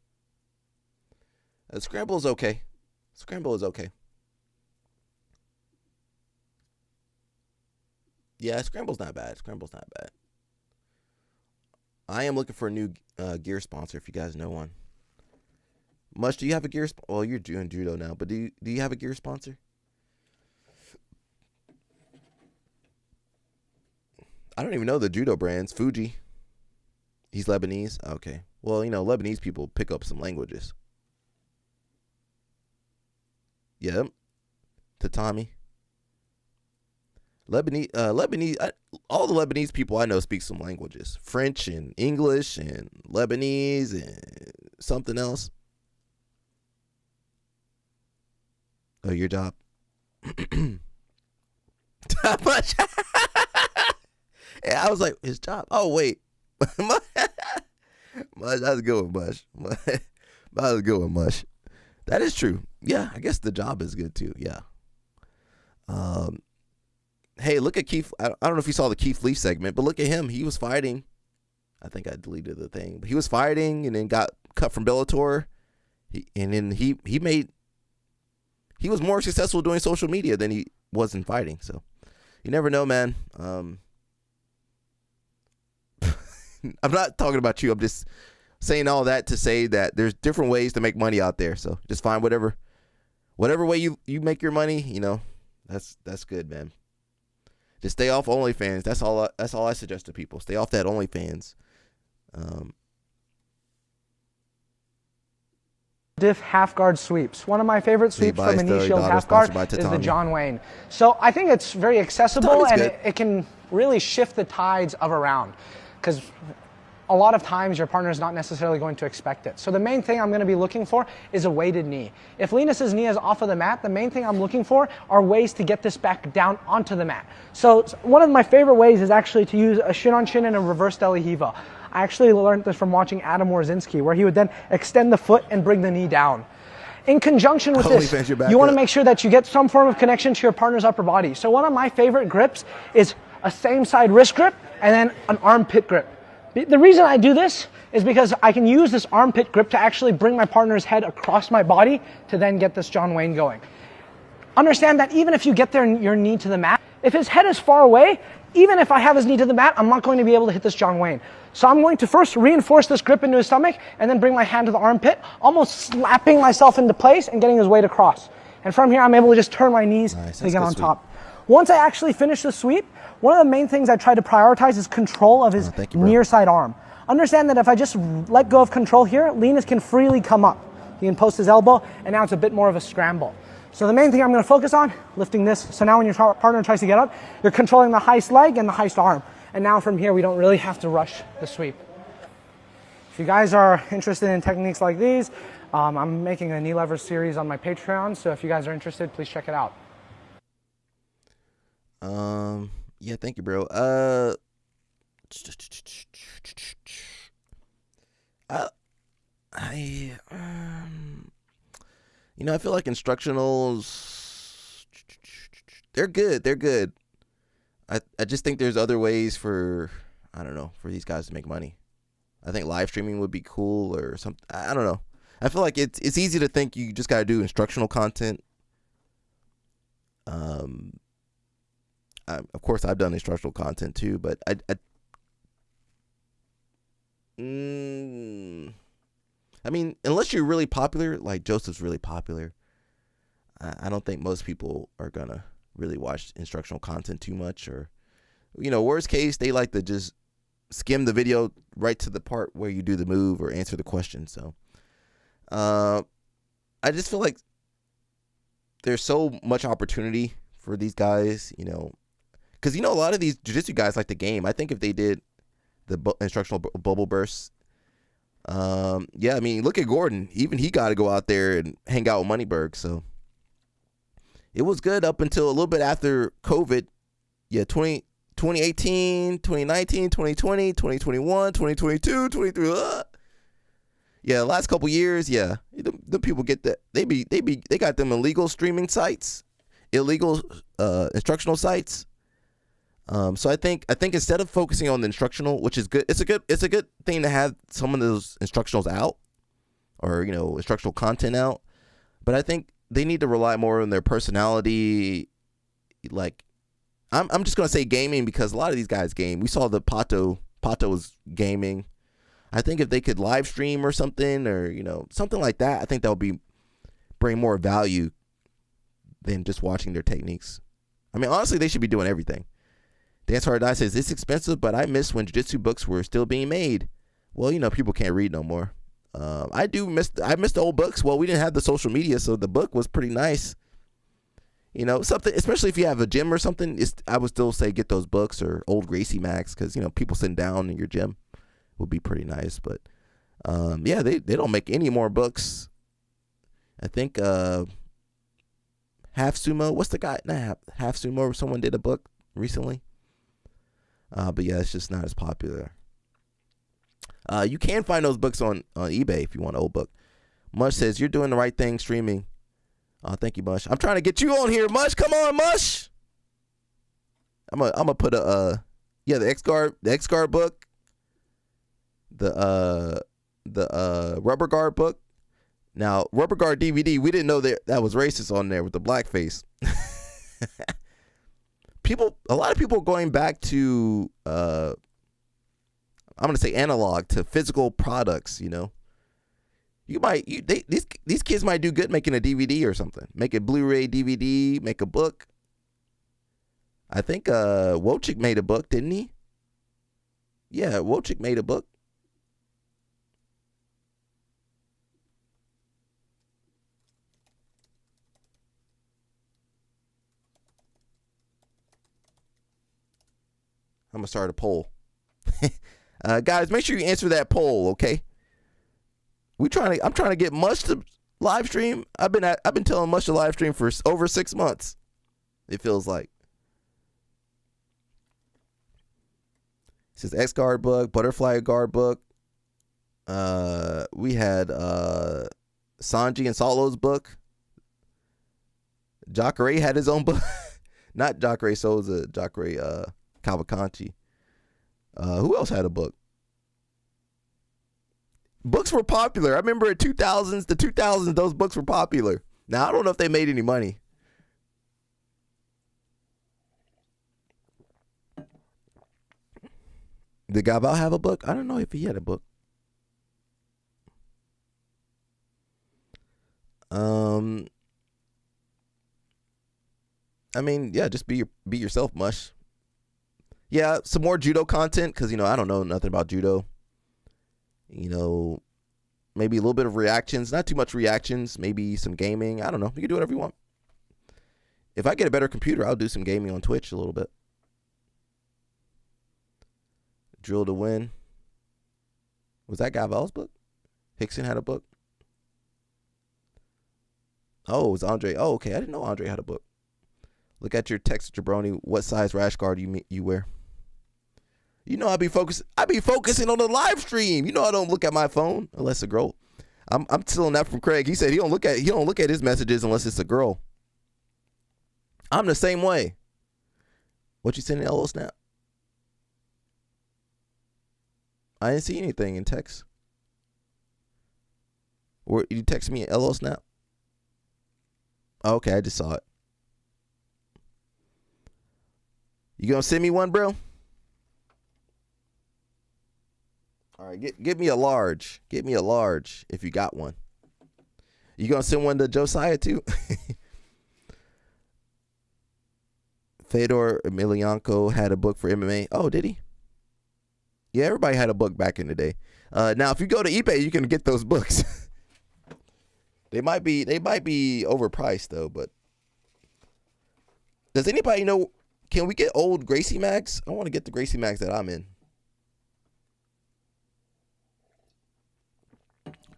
Scramble is okay. Scramble is okay. Yeah, Scramble's not bad. Scramble's not bad. I am looking for a new gear sponsor if you guys know one. Mush, do you have a gear sponsor? Well, you're doing judo now, but do you have a gear sponsor? I don't even know the judo brands. Fuji. He's Lebanese? Okay. Well, Lebanese people pick up some languages. Yep. Tatami. Lebanese, all the Lebanese people I know speak some languages. French and English and Lebanese and something else. Oh, your job. How much? Yeah, I was like, his job. Oh, wait. Mush, that's a good one, Mush. That was a good one, Mush. That is true. Yeah, I guess the job is good too. Yeah. Hey, look at Keith. I don't know if you saw the Keith Lee segment, but look at him. He was fighting. I think I deleted the thing, but he was fighting and then got cut from Bellator. He was more successful doing social media than he was in fighting. So you never know, man. I'm not talking about you. I'm just saying all that to say that there's different ways to make money out there. So just find whatever way you make your money. That's good, man. Just stay off OnlyFans. That's all I suggest to people. Stay off that OnlyFans. Diff half guard sweeps. One of my favorite sweeps from a knee shield half guard is the John Wayne. So I think it's very accessible and it can really shift the tides of a round because a lot of times your partner is not necessarily going to expect it. So the main thing I'm going to be looking for is a weighted knee. If Linus's knee is off of the mat, the main thing I'm looking for are ways to get this back down onto the mat. So one of my favorite ways is actually to use a shin on shin and a reverse deli heave. I actually learned this from watching Adam Warzinski, where he would then extend the foot and bring the knee down. In conjunction with this, you want to make sure that you get some form of connection to your partner's upper body. So one of my favorite grips is a same side wrist grip and then an armpit grip. The reason I do this is because I can use this armpit grip to actually bring my partner's head across my body to then get this John Wayne going. Understand that even if you get your knee to the mat, if his head is far away, even if I have his knee to the mat, I'm not going to be able to hit this John Wayne. So I'm going to first reinforce this grip into his stomach and then bring my hand to the armpit, almost slapping myself into place and getting his weight across. And from here, I'm able to just turn my knees to get on top. Once I actually finish the sweep, one of the main things I try to prioritize is control of his near side arm. Understand that if I just let go of control here, Linus can freely come up. He can post his elbow, and now it's a bit more of a scramble. So the main thing I'm going to focus on, lifting this. So now when your partner tries to get up, you're controlling the highest leg and the highest arm. And now from here, we don't really have to rush the sweep. If you guys are interested in techniques like these, I'm making a knee lever series on my Patreon, so if you guys are interested, please check it out. Yeah, thank you, bro. I feel like instructionals, they're good. They're good. I just think there's other ways for these guys to make money. I think live streaming would be cool or something. I don't know. I feel like it's easy to think you just got to do instructional content. Of course, I've done instructional content too, but I mean, unless you're really popular, like Joseph's really popular, I don't think most people are gonna really watch instructional content too much. Or, worst case, they like to just skim the video right to the part where you do the move or answer the question. So, I just feel like there's so much opportunity for these guys, because a lot of these jiu-jitsu guys like the game. I think if they did the instructional bubble bursts, yeah, I mean, look at Gordon. Even he got to go out there and hang out with Moneyberg. So it was good up until a little bit after COVID. Yeah, 2018, 2019, 2020, 2021, 2022, 23. Yeah, the last couple years, yeah, the people get that. They got them illegal streaming sites, illegal instructional sites. So I think instead of focusing on the instructional, which is good, it's a good thing to have some of those instructionals out, or instructional content out. But I think they need to rely more on their personality. Like, I'm just gonna say gaming, because a lot of these guys game. We saw the Pato was gaming. I think if they could live stream or something, or something like that, I think that would bring more value than just watching their techniques. I mean, honestly, they should be doing everything. Dance Hard Die says, it's expensive, but I miss when jiu-jitsu books were still being made. Well, people can't read no more. I miss the old books. Well, we didn't have the social media, so the book was pretty nice. Something, especially if you have a gym or something, I would still say get those books or old Gracie Max, because, people sitting down in your gym would be pretty nice. But, yeah, they don't make any more books. I think Half Sumo, what's the guy? Not Half Sumo, someone did a book recently. But yeah, it's just not as popular. You can find those books on eBay if you want an old book. Mush says, you're doing the right thing streaming. Thank you, Mush. I'm trying to get you on here, Mush. Come on, Mush. I'm gonna put the X Guard book, the Rubber Guard book. Now, Rubber Guard DVD, we didn't know that was racist on there with the blackface. A lot of people going back to, I'm going to say analog, to physical products, these kids might do good making a DVD or something. Make a Blu-ray DVD, make a book. I think Wojcik made a book, didn't he? Yeah, Wojcik made a book. I'm gonna start a poll. Guys, make sure you answer that poll, okay? I'm trying to get Mush to live stream. I've been telling Mush to live stream for over 6 months. It feels like. It says X Guard book, Butterfly Guard book. We had Sanji and Solo's book. Jacare had his own book. Not Jacare Souza, Jacare Cavalcanti. Who else had a book? Books were popular. I remember in the 2000s, those books were popular. Now, I don't know if they made any money. Did Gaval have a book? I don't know if he had a book. I mean, yeah, just be yourself, Mush. Yeah, some more judo content, because, I don't know nothing about judo. Maybe a little bit of reactions. Not too much reactions. Maybe some gaming. I don't know. You can do whatever you want. If I get a better computer, I'll do some gaming on Twitch a little bit. Drill to Win. Was that Gaval's book? Hickson had a book. Oh, it's Andre. Oh, okay. I didn't know Andre had a book. Look at your text, Jabroni. What size rash guard you wear? You know I be focusing on the live stream. You know I don't look at my phone unless a girl. I'm stealing that from Craig. He said he don't look at his messages unless it's a girl. I'm the same way. What you sending LO Snap? I didn't see anything in text. Or you text me LO Snap? Okay, I just saw it. You gonna send me one, bro? All right, give me a large. Get me a large if you got one. You gonna send one to Josiah too? Fedor Emelianenko had a book for MMA. Oh, did he? Yeah, everybody had a book back in the day. Now, if you go to eBay, you can get those books. They might be overpriced though. But does anybody know? Can we get old Gracie mags? I want to get the Gracie mags that I'm in.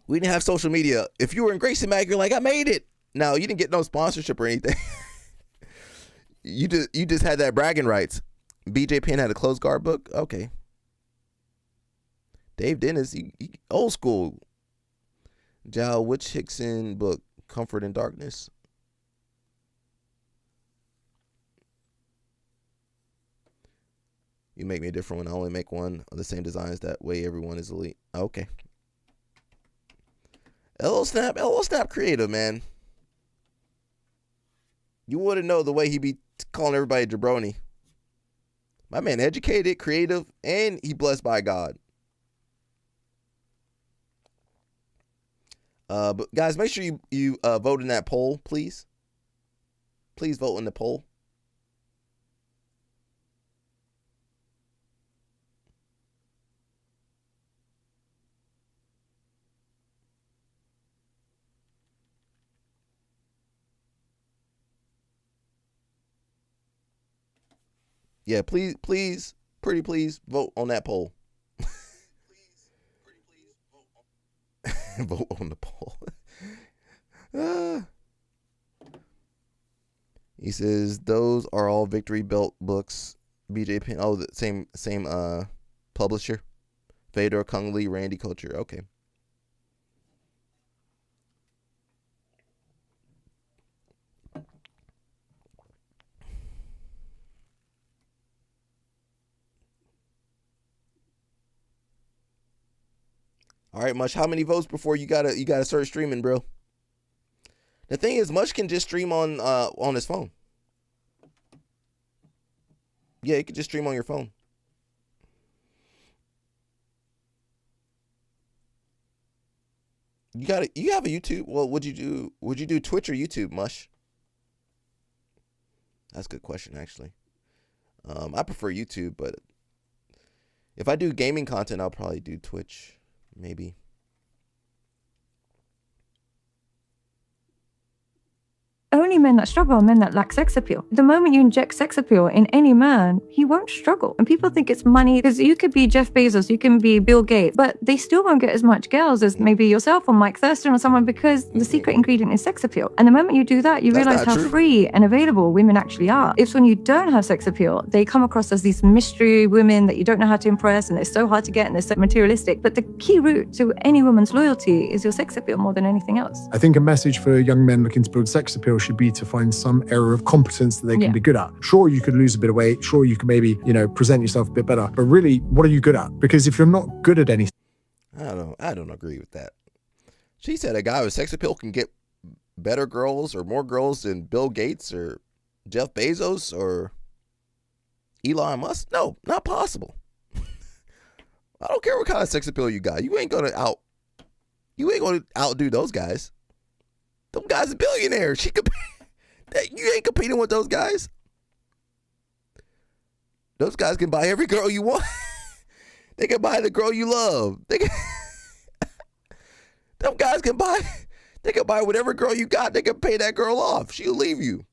We didn't have social media. If you were in Gracie mag, you're like, I made it. No, you didn't get no sponsorship or anything. You just had that bragging rights. BJ Penn had a closed guard book. Okay. Dave Dennis, he old school. Jal Witch Hickson book, Comfort in Darkness. You make me a different one. I only make one of the same designs. That way everyone is elite. Okay. LO Snap creative, man. You wouldn't know the way he be calling everybody jabroni. My man educated, creative, and he blessed by God. But guys, make sure you vote in that poll, please. Please vote in the poll. Yeah, please, pretty please vote on that poll. Vote on the poll. He says those are all Victory Belt books. BJ Penn. Oh, the same publisher. Fedor, Kung Lee, Randy Couture. Okay. All right, Mush. How many votes before you gotta start streaming, bro? The thing is, Mush can just stream on his phone. Yeah, you can just stream on your phone. You have a YouTube. Well, would you do Twitch or YouTube, Mush? That's a good question, actually. I prefer YouTube, but if I do gaming content, I'll probably do Twitch. Maybe. Only men that struggle are men that lack sex appeal. The moment you inject sex appeal in any man, he won't struggle. And people think it's money, because you could be Jeff Bezos, you can be Bill Gates, but they still won't get as much girls as maybe yourself or Mike Thurston or someone, because the secret ingredient is sex appeal. And the moment you do that, you realize how free and available women actually are. It's when you don't have sex appeal, they come across as these mystery women that you don't know how to impress, and they're so hard to get and they're so materialistic. But the key route to any woman's loyalty is your sex appeal more than anything else. I think a message for young men looking to build sex appeal should be to find some area of competence that they can be good at. Sure, you could lose a bit of weight. Sure, you can maybe, present yourself a bit better. But really, what are you good at? Because if you're not good at anything... I don't agree with that. She said a guy with sex appeal can get better girls or more girls than Bill Gates or Jeff Bezos or Elon Musk. No, not possible. I don't care what kind of sex appeal you got. You ain't gonna outdo those guys. Them guys are billionaires. You ain't competing with those guys. Those guys can buy every girl you want. They can buy the girl you love. Them guys can buy. They can buy whatever girl you got. They can pay that girl off. She'll leave you.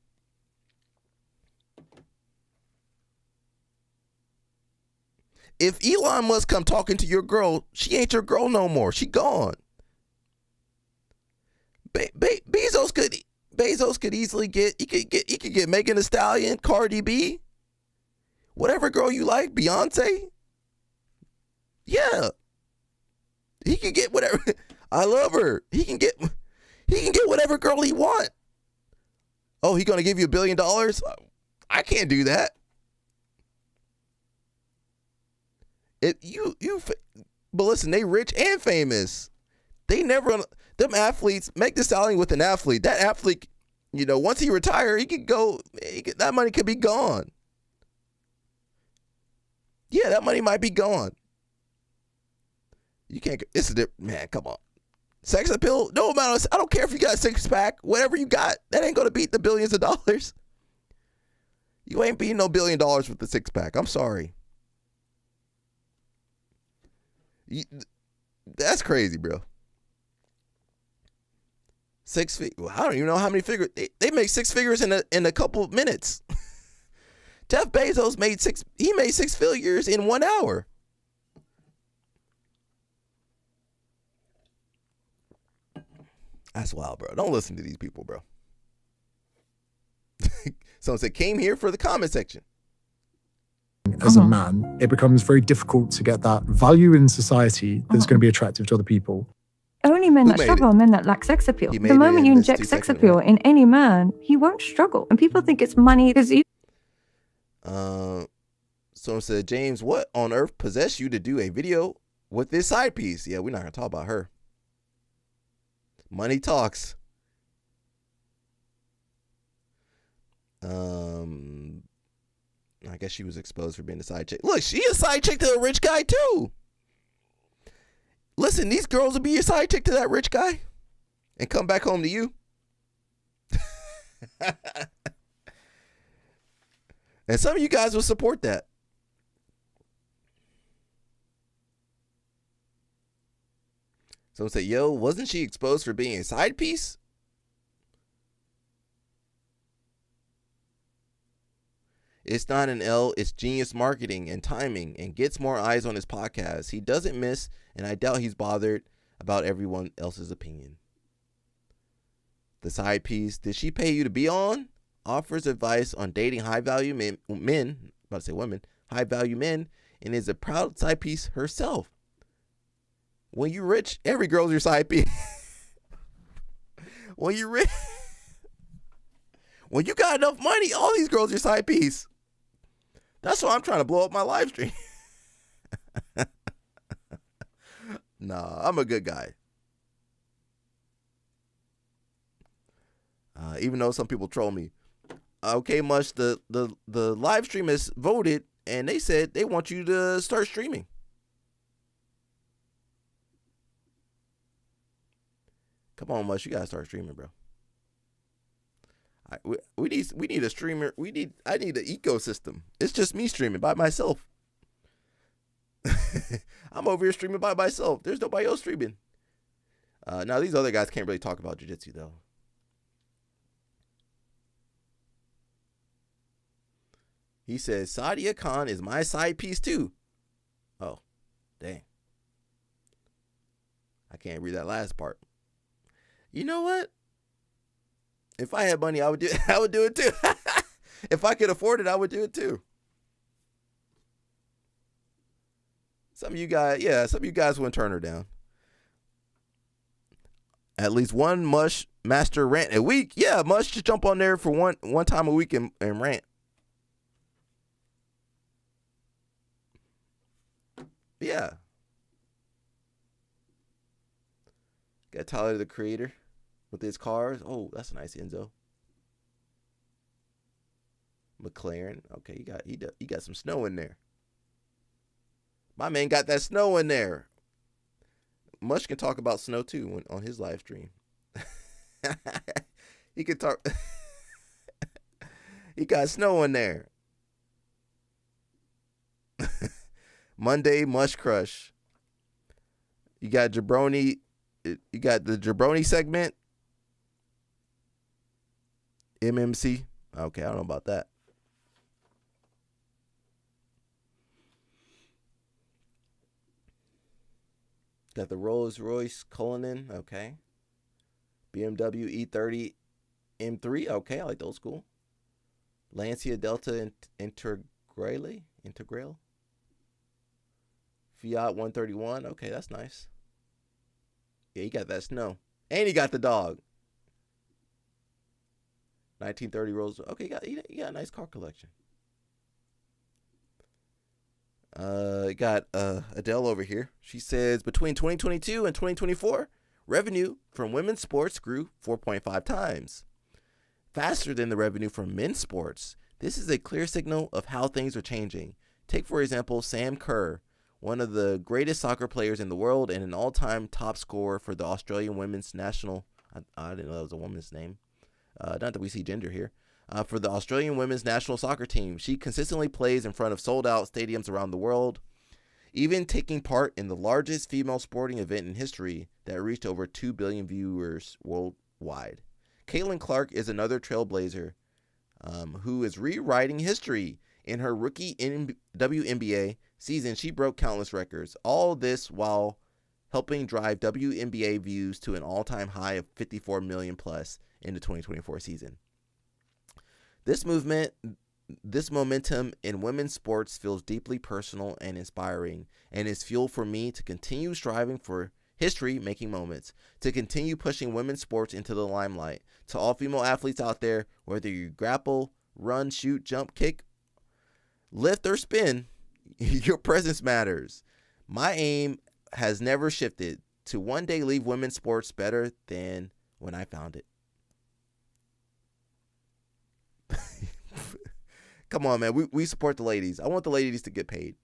If Elon Musk come talking to your girl, she ain't your girl no more. She gone. Bezos Bezos could easily get. He could get Megan Thee Stallion, Cardi B, whatever girl you like, Beyonce. Yeah, he can get whatever. I love her. He can get whatever girl he want. Oh, he gonna give you $1 billion? I can't do that. But listen, they rich and famous. They never, them athletes, Meg Thee Stallion with an athlete. That athlete, once he retire, he could go. That money could be gone. Yeah, that money might be gone. You can't. Man, come on. Sex appeal, no amount of. I don't care if you got a 6-pack, whatever you got, that ain't gonna beat the billions of dollars. You ain't beating no $1 billion with the 6-pack. I'm sorry. That's crazy, bro. 6 feet. Well, I don't even know how many figures. They make 6 figures in a couple of minutes. Jeff Bezos made 6 figures in 1 hour. That's wild, bro. Don't listen to these people, bro. Someone said, came here for the comment section. As a man, it becomes very difficult to get that value in society that's going to be attractive to other people. Only men that struggle are men that lack sex appeal. The moment you inject sex appeal in any man, he won't struggle. And people think it's money because you. Someone said, James, what on earth possessed you to do a video with this side piece? Yeah, we're not going to talk about her. Money talks. I guess she was exposed for being a side chick. Look, she a side chick to a rich guy too. Listen, these girls will be your side chick to that rich guy and come back home to you. And some of you guys will support that. Someone said, yo, wasn't she exposed for being a side piece? It's not an L, it's genius marketing and timing and gets more eyes on his podcast. He doesn't miss, and I doubt he's bothered about everyone else's opinion. The side piece, did she pay you to be on? Offers advice on dating high-value men, about to say women, high-value men, and is a proud side piece herself. When you rich, every girl's your side piece. When you rich, when you got enough money, all these girls are your side piece. That's why I'm trying to blow up my live stream. Nah, I'm a good guy. Even though some people troll me. Okay, Mush, the live stream is voted, and they said they want you to start streaming. Come on, Mush, you gotta start streaming, bro. We need a streamer. I need an ecosystem. It's just me streaming by myself. I'm over here streaming by myself. There's nobody else streaming. Now these other guys can't really talk about jiu-jitsu though. He says Sadia Khan is my side piece too. Oh, dang. I can't read that last part. You know what? If I had money, I would do it too. If I could afford it, I would do it too. Some of you guys wouldn't turn her down. At least one Mush master rant a week. Yeah, Mush, just jump on there for one time a week and rant. Yeah. Got Tyler the Creator with his cars. Oh, that's a nice Enzo. McLaren. Okay, you got some snow in there. My man got that snow in there. Mush can talk about snow too on his live stream. He can talk. He got snow in there. Monday Mush Crush. You got Jabroni. You got the Jabroni segment. MMC. Okay, I don't know about that. Got the Rolls Royce Cullinan. Okay. BMW E30 M3. Okay, I like those. Cool. Lancia Delta Integrale. Fiat 131. Okay, that's nice. Yeah, he got that snow. And he got the dog. 1930 Rolls. Okay, he got a nice car collection. Got Adele over here. She says between 2022 and 2024, revenue from women's sports grew 4.5 times. Faster than the revenue from men's sports. This is a clear signal of how things are changing. Take, for example, Sam Kerr, one of the greatest soccer players in the world and an all-time top scorer for the Australian women's national. I didn't know that was a woman's name. Not that we see gender here. For the Australian women's national soccer team. She consistently plays in front of sold-out stadiums around the world, even taking part in the largest female sporting event in history that reached over 2 billion viewers worldwide. Caitlin Clark is another trailblazer who is rewriting history. In her rookie WNBA season, she broke countless records. All this while helping drive WNBA views to an all-time high of 54 million plus in the 2024 season. This momentum in women's sports feels deeply personal and inspiring, and is fuel for me to continue striving for history-making moments, to continue pushing women's sports into the limelight. To all female athletes out there, whether you grapple, run, shoot, jump, kick, lift, or spin, your presence matters. My aim has never shifted to one day leave women's sports better than when I found it. Come on, man. We support the ladies. I want the ladies to get paid.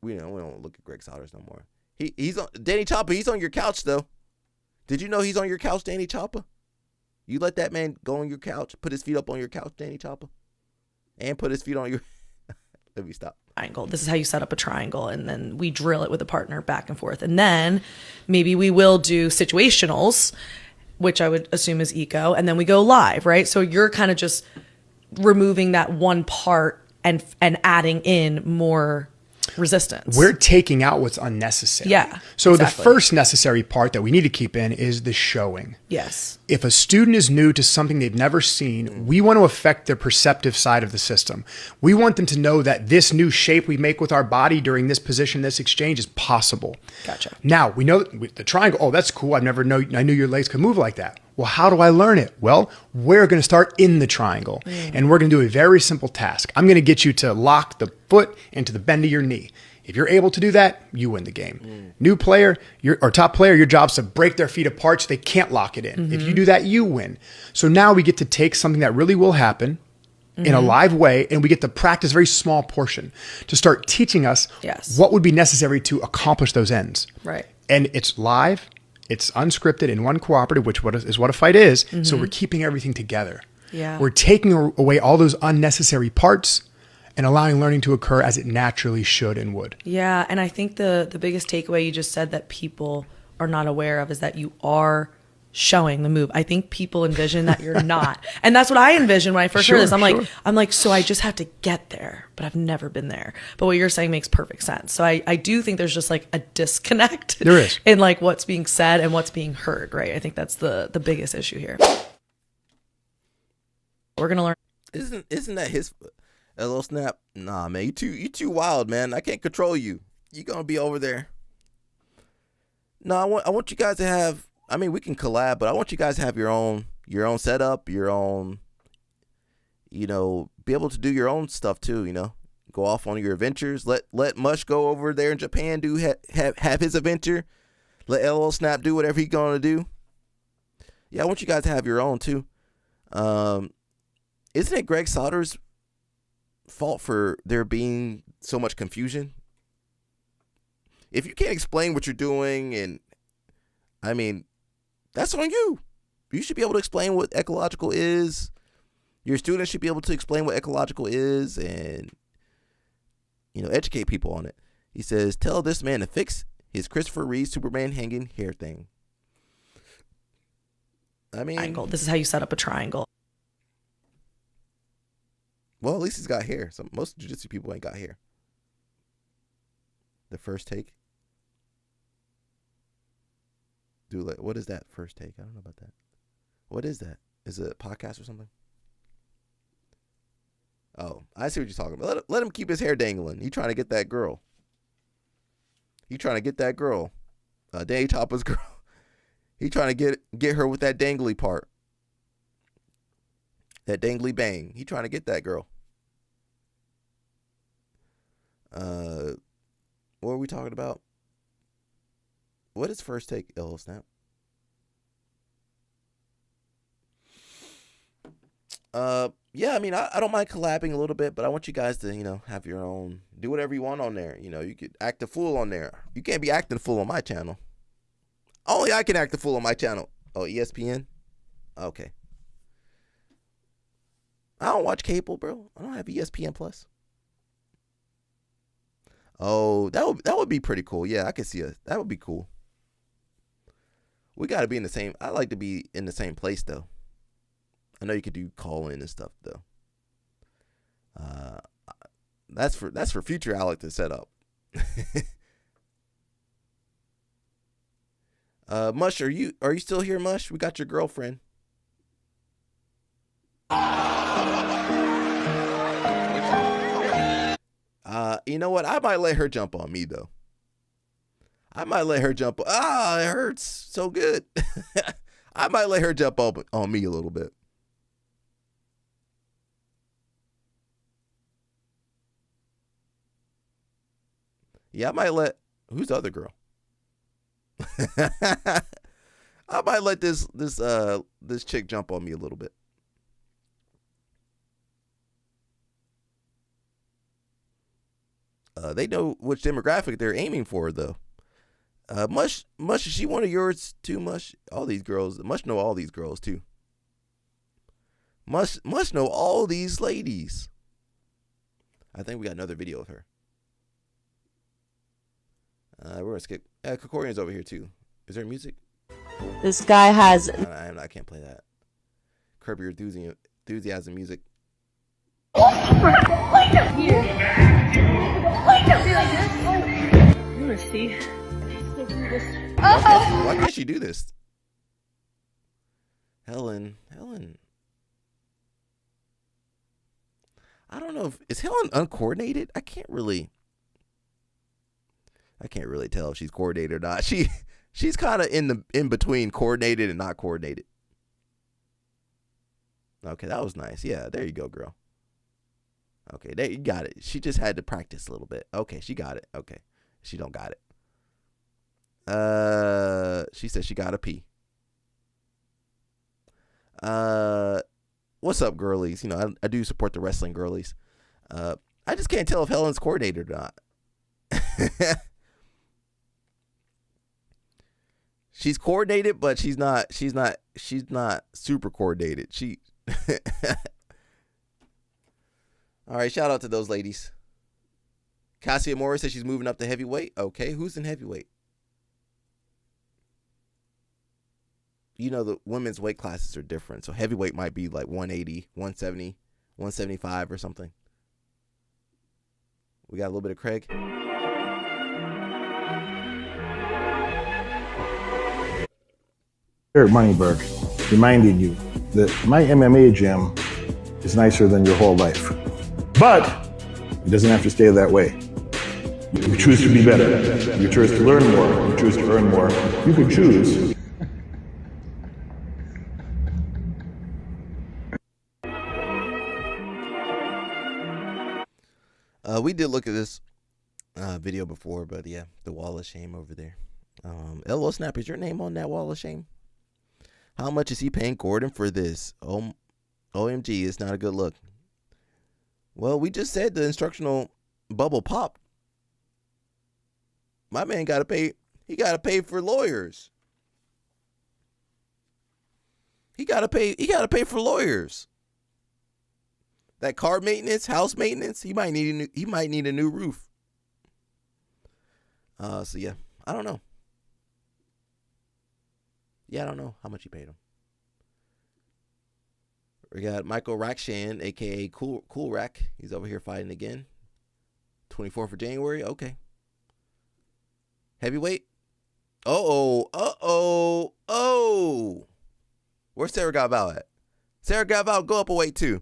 We don't look at Greg Souders no more. He's on Danny Choppa. He's on your couch though. Did you know he's on your couch, Danny Choppa? You let that man go on your couch, put his feet up on your couch, Danny Choppa, and put his feet on your. Let me stop. Triangle. This is how you set up a triangle, and then we drill it with a partner back and forth, and then maybe we will do situationals, which I would assume is eco, and then we go live, right? So you're kind of just removing that one part and adding in more resistance. We're taking out what's unnecessary. Yeah. So exactly. The first necessary part that we need to keep in is the showing. Yes. If a student is new to something they've never seen, we want to affect their perceptive side of the system. We want them to know that this new shape we make with our body during this position, this exchange is possible. Gotcha. Now, we know the triangle, oh, that's cool. I knew your legs could move like that. Well, how do I learn it? Well, we're going to start in the triangle, and we're going to do a very simple task. I'm going to get you to lock the foot into the bend of your knee. If you're able to do that, you win the game. New player, or top player, your job's to break their feet apart so they can't lock it in. If you do that, you win. So now we get to take something that really will happen in a live way, and we get to practice a very small portion to start teaching us what would be necessary to accomplish those ends. Right. And it's live. It's unscripted in one cooperative, which is what a fight is. So we're keeping everything together. Yeah. We're taking away all those unnecessary parts and allowing learning to occur as it naturally should and would. Yeah, and I think the biggest takeaway you just said that people are not aware of is that you are showing the move. I think people envision that you're not. And that's what I envisioned when I first heard this. I'm like, so I just have to get there, but I've never been there. But what you're saying makes perfect sense. So I do think there's just like a disconnect there is in like what's being said and what's being heard, right? I think that's the biggest issue here. We're going to learn. Isn't that his a little snap? Nah, man, you too wild, man. I can't control you. You're going to be over there. No, I want you guys to have, I mean, we can collab, but I want you guys to have your own setup, your own, be able to do your own stuff too, Go off on your adventures. Let Mush go over there in Japan, have his adventure. Let LL Snap do whatever he's going to do. Yeah, I want you guys to have your own too. Isn't it Greg Souders' fault for there being so much confusion? If you can't explain what you're doing, and I mean, that's on you. You should be able to explain what ecological is. Your students should be able to explain what ecological is and, educate people on it. He says, tell this man to fix his Christopher Reeve Superman hanging hair thing. I mean, triangle. This is how you set up a triangle. Well, at least he's got hair. Most jiu-jitsu people ain't got hair. The first take. What is that? First Take? I don't know about that. What is that? Is it a podcast or something? Oh, I see what you're talking about. Let him keep his hair dangling. He trying to get that girl. Danny Chopper's girl. He trying to get her with that dangly part. That dangly bang. He trying to get that girl. What are we talking about? What is First Take? Oh, snap. Yeah, I mean, I don't mind collabing a little bit, but I want you guys to, have your own, do whatever you want on there. You could act a fool on there. You can't be acting a fool on my channel. Only I can act a fool on my channel. Oh, ESPN? Okay. I don't watch cable, bro. I don't have ESPN Plus. Oh, that would be pretty cool. Yeah, I could see that would be cool. We got to be in the same. I like to be in the same place though. I know you could do call in and stuff though. That's for future Alec to set up. Mush, are you still here, Mush? We got your girlfriend. You know what? I might let her jump on me though. I might let her jump. It hurts so good. I might let her jump on me a little bit. Yeah, I might let. Who's the other girl? I might let this chick jump on me a little bit. They know which demographic they're aiming for, though. Mush, is she one of yours too, Mush? All these girls. Mush know all these girls, too. Mush know all these ladies. I think we got another video of her. We're going to skip. Kokorian's over here, too. Is there music? This guy has... I can't play that. Curb Your Enthusiasm music. Here. You want to see? Why can't she do this? Helen. I don't know is Helen uncoordinated? I can't really tell if she's coordinated or not. She's kind of in between coordinated and not coordinated. Okay, that was nice. Yeah, there you go, girl. Okay, there you got it. She just had to practice a little bit. Okay, she got it. Okay, she don't got it. She said she got a pee. What's up, girlies? I do support the wrestling girlies. I just can't tell if Helen's coordinated or not. She's coordinated, but she's not super coordinated. All right, shout out to those ladies. Cassia Morris says she's moving up to heavyweight. Okay, who's in heavyweight? The women's weight classes are different. So heavyweight might be like 180, 170, 175 or something. We got a little bit of Craig. Eric Moneyberg reminded you that my MMA gym is nicer than your whole life. But it doesn't have to stay that way. You choose to be better. You choose to learn more. You choose to earn more. You could choose. We did look at this video before, but yeah, the wall of shame over there. LO Snap, is your name on that wall of shame? How much is he paying Gordon for this? OMG, it's not a good look. Well, we just said the instructional bubble popped. My man got to pay. He got to pay for lawyers. He got to pay. He got to pay for lawyers. That car maintenance, house maintenance. He might need a new roof. So yeah, I don't know. Yeah, I don't know how much he paid him. We got Michael Rakshan, a.k.a. Cool Rack. He's over here fighting again. 24th of January. Okay. Heavyweight. Oh. Where's Sarah Galval at? Sarah Galval, go up a weight too.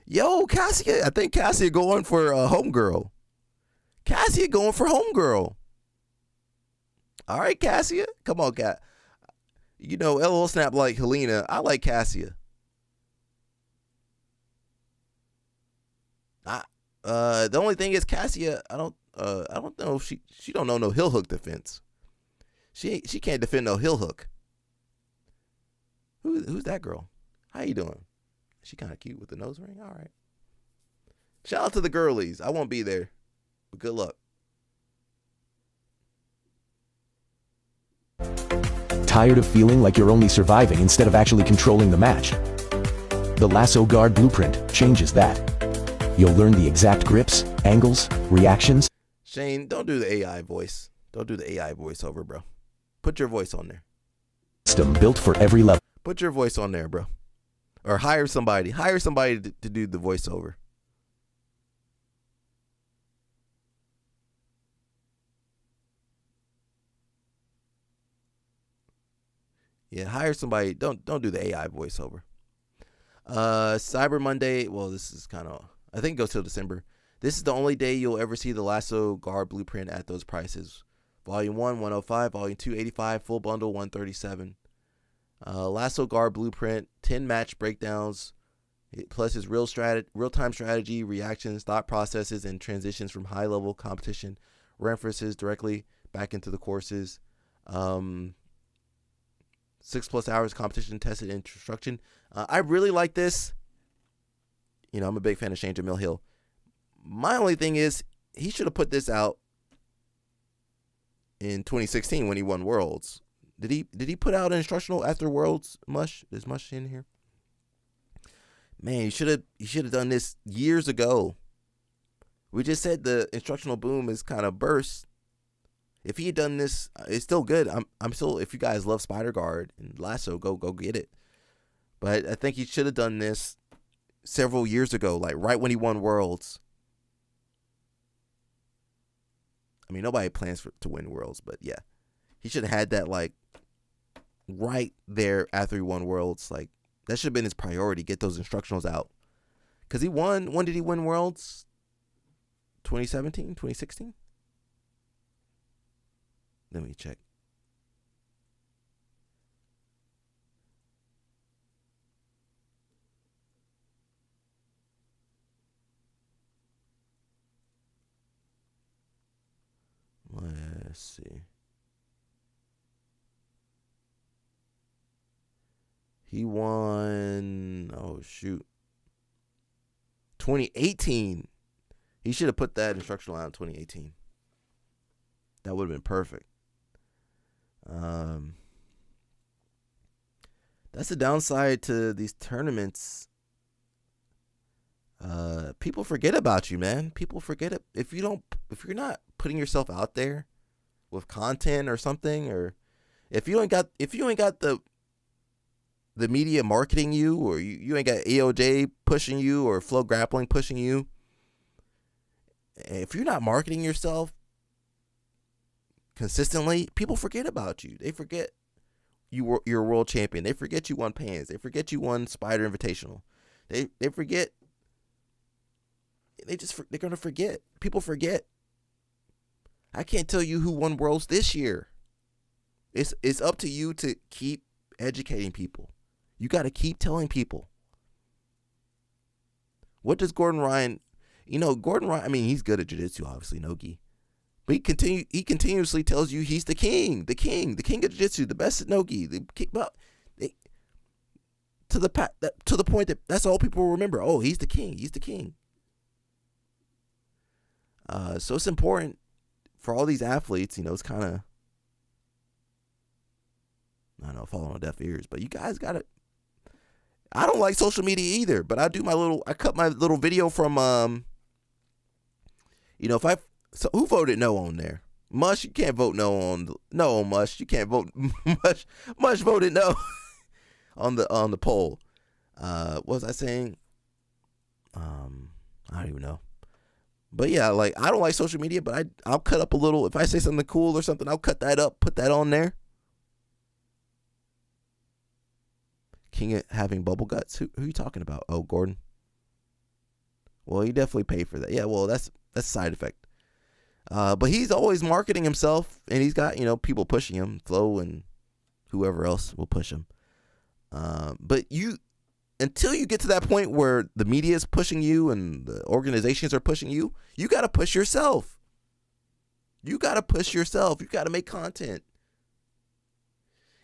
Yo, Cassia. I think Cassia going for homegirl. Cassia going for homegirl. All right, Cassia. Come on, Cat. You know, LOL Snap like Helena. I like Cassia. The only thing is Cassia, I don't know if she don't know no heel hook defense. She can't defend no heel hook. Who's that girl? How you doing? She kind of cute with the nose ring. All right. Shout out to the girlies. I won't be there, but good luck. Tired of feeling like you're only surviving instead of actually controlling the match? The Lasso Guard Blueprint changes that. You'll learn the exact grips, angles, reactions. Shane, don't do the AI voice. Don't do the AI voiceover, bro. Put your voice on there. System built for every level. Put your voice on there, bro. Or hire somebody. Hire somebody to do the voiceover. Yeah, hire somebody. Don't do the AI voiceover. Cyber Monday. Well, this is kind of, I think it goes till December. This is the only day you'll ever see the Lasso Guard Blueprint at those prices. Volume 1, 105. Volume 2, 85. Full bundle, 137. Lasso Guard Blueprint, 10 match breakdowns, plus his real-time strategy, reactions, thought processes, and transitions from high-level competition references directly back into the courses. 6+ hours competition tested instruction. I really like this. You know, I'm a big fan of Shane Jamil Hill. My only thing is he should have put this out in 2016 when he won Worlds. Did he put out an instructional after Worlds? Mush? Is Mush in here? Man, you should have done this years ago. We just said the instructional boom is kind of burst. If he had done this, it's still good. I'm still, if you guys love Spider Guard and Lasso, go get it. But I think he should have done this several years ago, like right when he won Worlds. I mean, nobody plans to win Worlds, but yeah. He should have had that like right there after he won Worlds. Like that should have been his priority, get those instructionals out. Because he won, when did he win Worlds? 2017, 2016? Let me check. Let's see. He won, 2018. He should have put that instructional out in 2018. That would have been perfect. That's the downside to these tournaments. People forget about you, man. People forget it. If you're not putting yourself out there with content or something, or if you ain't got the media marketing you, or you ain't got AOJ pushing you, or Flow Grappling pushing you, if you're not marketing yourself consistently, people forget about you. They forget you're a world champion. They forget you won Pans. They forget you won Spider Invitational. They forget. They're gonna forget. People forget. I can't tell you who won Worlds this year. It's up to you to keep educating people. You got to keep telling people. What does Gordon Ryan? Gordon Ryan. I mean, he's good at jiu-jitsu, obviously, Nogi. But he continuously tells you he's the king of jiu-jitsu, the best at Nogi. To the point that that's all people remember. Oh, he's the king. He's the king. So it's important for all these athletes. It's kind of, I don't know, falling on deaf ears. But you guys got to. I don't like social media either, but I cut my little video from so who voted no on there? Mush, you can't vote no on Mush. You can't vote Mush voted no on the poll. What was I saying? I don't even know. But yeah, like I don't like social media, but I'll cut up a little. If I say something cool or something, I'll cut that up, put that on there. King of having bubble guts. Who are you talking about? Oh, Gordon. Well, he definitely paid for that. Yeah, well, that's a side effect. But he's always marketing himself, and he's got, people pushing him. Flo and whoever else will push him. But until you get to that point where the media is pushing you and the organizations are pushing you, you got to push yourself. You got to push yourself. You got to make content.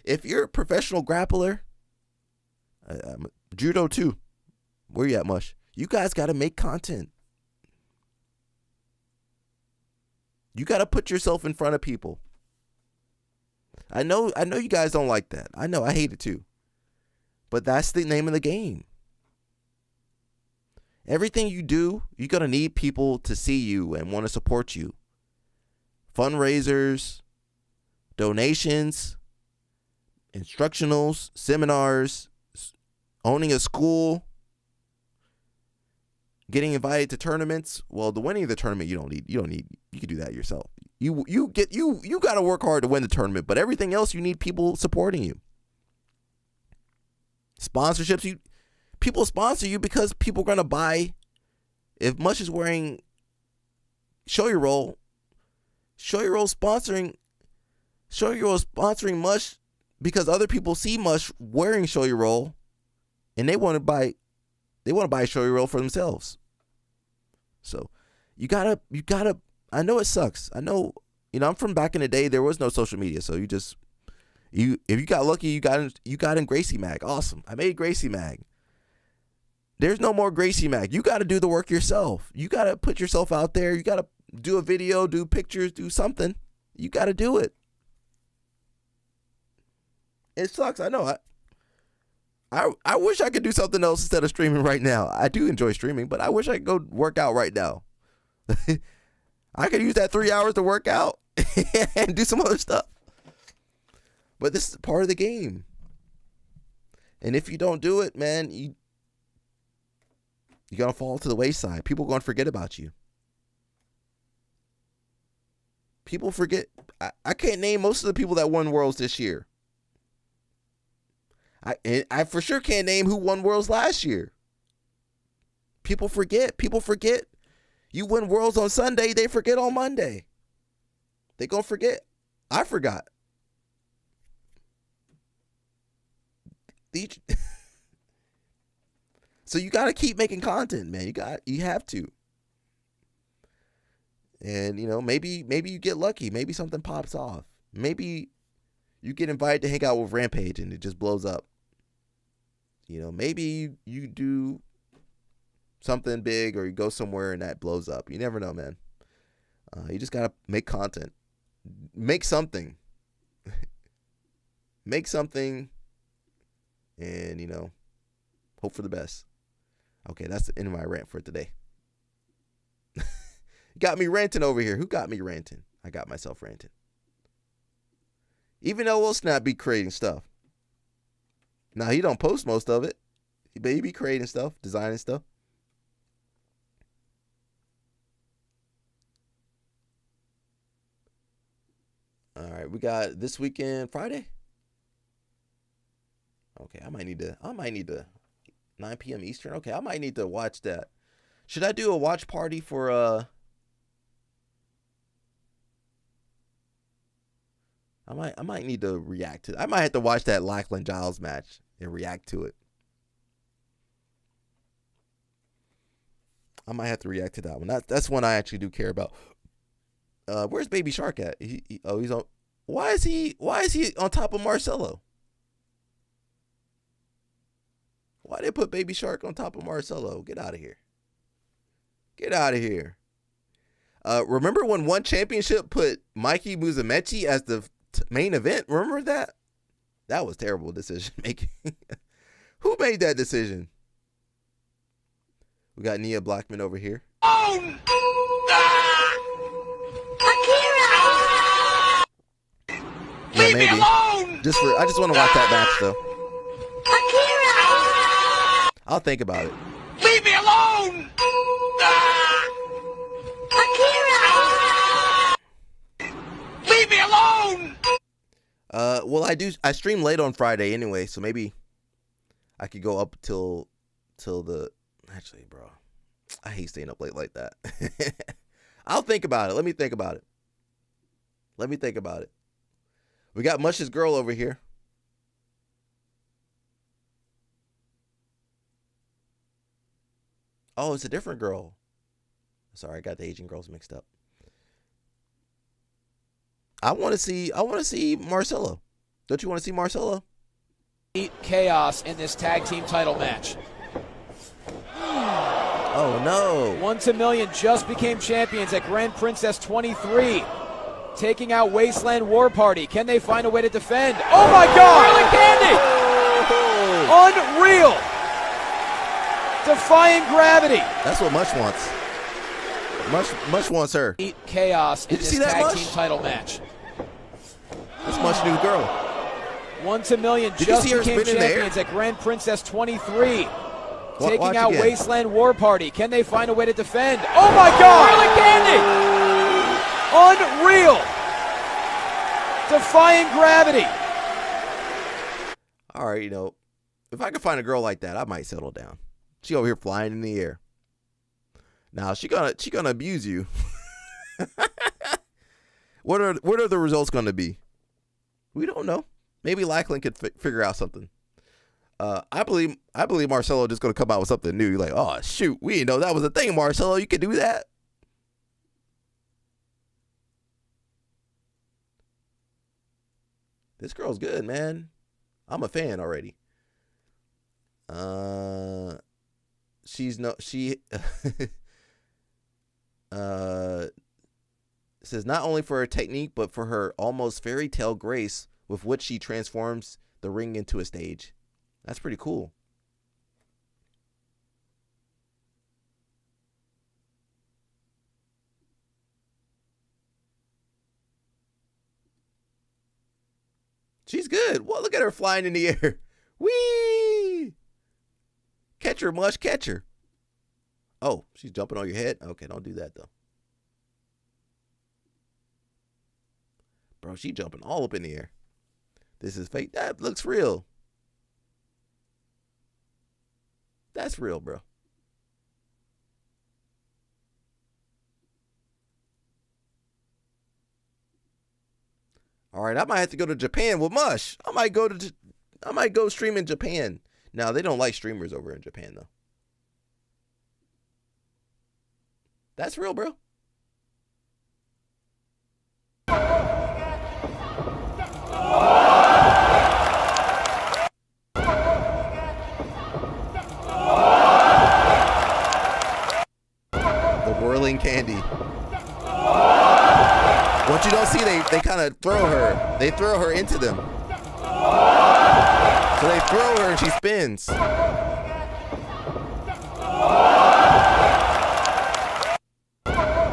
If you're a professional grappler, judo too. Where you at, Mush? You guys got to make content. You got to put yourself in front of people. I know you guys don't like that. I know I hate it too. But that's the name of the game. Everything you do, you're going to need people to see you and want to support you. Fundraisers, donations, instructionals, seminars, owning a school, getting invited to tournaments. Well, the winning of the tournament you don't need. You can do that yourself. You got to work hard to win the tournament, but everything else you need people supporting you. Sponsorships, people sponsor you because people are going to buy. If Mush is wearing Show Your Roll sponsoring Mush because other people see Mush wearing Show Your Roll and they want to buy Show Your Roll for themselves. So you gotta I know it sucks. I know, I'm from back in the day, there was no social media, so if you got lucky, you got in Gracie Mag. Awesome. I made Gracie Mag. There's no more Gracie Mag. You got to do the work yourself. You got to put yourself out there. You got to do a video, do pictures, do something. You got to do it. It sucks. I know. I wish I could do something else instead of streaming right now. I do enjoy streaming, but I wish I could go work out right now. I could use that 3 hours to work out and do some other stuff. But this is part of the game. And if you don't do it, man, you're going to fall to the wayside. People are going to forget about you. People forget. I can't name most of the people that won Worlds this year. I for sure can't name who won Worlds last year. People forget. You win Worlds on Sunday, they forget on Monday. They going to forget. I forgot. So you got to keep making content, man. You have to. And maybe you get lucky. Maybe something pops off. Maybe you get invited to hang out with Rampage and it just blows up. Maybe you do something big or you go somewhere and that blows up. You never know, man. You just got to make content. Make something. Make something. And, hope for the best. Okay, that's the end of my rant for today. Got me ranting over here. Who got me ranting? I got myself ranting. Even though Will Snap be creating stuff. Now, he don't post most of it. But he be creating stuff, designing stuff. All right, we got this weekend, Friday. Okay, I might need to 9 p.m. Eastern. Okay, I might need to watch that. Should I do a watch party for I might need to react to it. I might have to watch that Lachlan Giles match and react to it. I might have to react to that one. That's one I actually do care about. Where's Baby Shark at? He's on. Why is he on top of Marcelo? Why they put Baby Shark on top of Marcelo? Get out of here. Get out of here. Remember when One Championship put Mikey Musumeci as the main event? Remember that? That was terrible decision making. Who made that decision? We got Nia Blackman over here. Oh! Yeah, maybe. I just want to watch that match though. I'll think about it. Leave me alone! Leave me alone! Well, I stream late on Friday anyway, so maybe I could go up till the. Actually, bro, I hate staying up late like that. I'll think about it. Let me think about it. We got Mush's girl over here. Oh, it's a different girl. Sorry, I got the Asian girls mixed up. I want to see Marcelo. Don't you want to see Marcelo? Chaos in this tag team title match. Oh no. 1 to Million just became champions at Grand Princess 23. Taking out Wasteland War Party. Can they find a way to defend? Oh my God! Really, Candy! Unreal! Defying gravity. That's what Mush wants. Mush wants her. Chaos in Did you this see that, tag Mush? team title match. That's Mush's new girl. 1 to Million Did you just see her became spin in the air? champions at Grand Princess 23. Taking watch out again. Wasteland War Party. Can they find a way to defend? Oh my God! Really, Candy! Unreal! Defying gravity. All right, if I could find a girl like that, I might settle down. She over here flying in the air. Now she gonna abuse you. What are the results gonna be? We don't know. Maybe Lackland could figure out something. I believe Marcelo just gonna come out with something new. You're like, oh shoot, we didn't know that was a thing, Marcelo. You could do that. This girl's good, man. I'm a fan already. Says not only for her technique, but for her almost fairy tale grace with which she transforms the ring into a stage. That's pretty cool. She's good. Well, look at her flying in the air. Whee! Catch her, Mush, catch her. Oh, she's jumping on your head? Okay, don't do that, though. Bro, she jumping all up in the air. This is fake. That looks real. That's real, bro. All right, I might have to go to Japan with Mush. I might go stream in Japan. Now, they don't like streamers over in Japan, though. That's real, bro. The whirling candy. What you don't see, they kind of throw her. They throw her into them. So they throw her and she spins.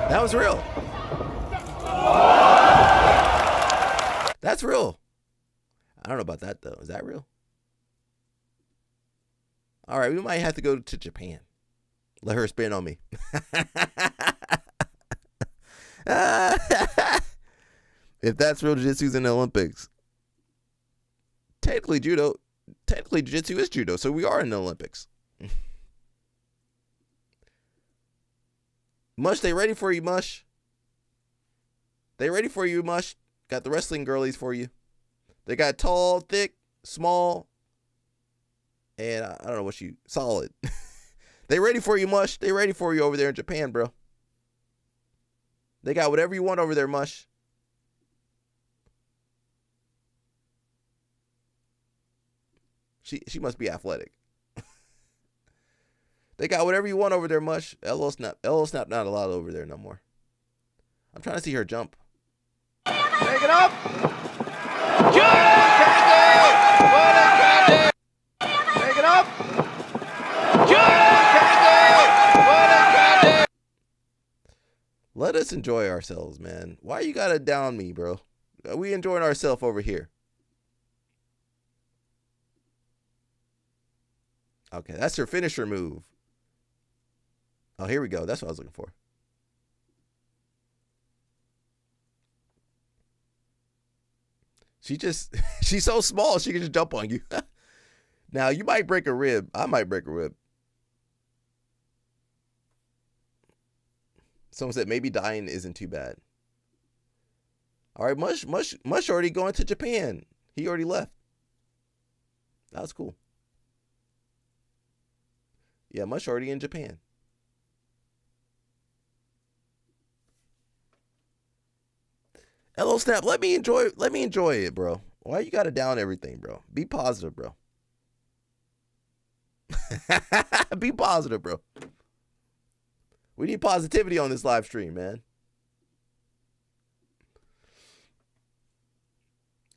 That was real. That's real. I don't know about that, though. Is that real? All right, we might have to go to Japan. Let her spin on me. If that's real, jiu-jitsu's in the Olympics. Technically, jiu-jitsu is judo, so we are in the Olympics. Mush, they ready for you, Mush? They ready for you, Mush? Got the wrestling girlies for you. They got tall, thick, small, and I don't know what solid. They ready for you, Mush. They ready for you over there in Japan, bro. They got whatever you want over there, Mush. She must be athletic. They got whatever you want over there, Mush. LO Snap not allowed over there no more. I'm trying to see her jump. Take it up. Take it up. Let us enjoy ourselves, man. Why you gotta down me, bro? We enjoying ourselves over here. Okay, that's her finisher move. Oh, here we go. That's what I was looking for. She's so small she can just jump on you. Now you might break a rib. I might break a rib. Someone said maybe dying isn't too bad. All right, Mush already going to Japan. He already left. That was cool. Yeah, Mush already in Japan. Hello, Snap. Let me enjoy it, bro. Why you gotta down everything, bro? Be positive, bro. Be positive, bro. We need positivity on this live stream, man.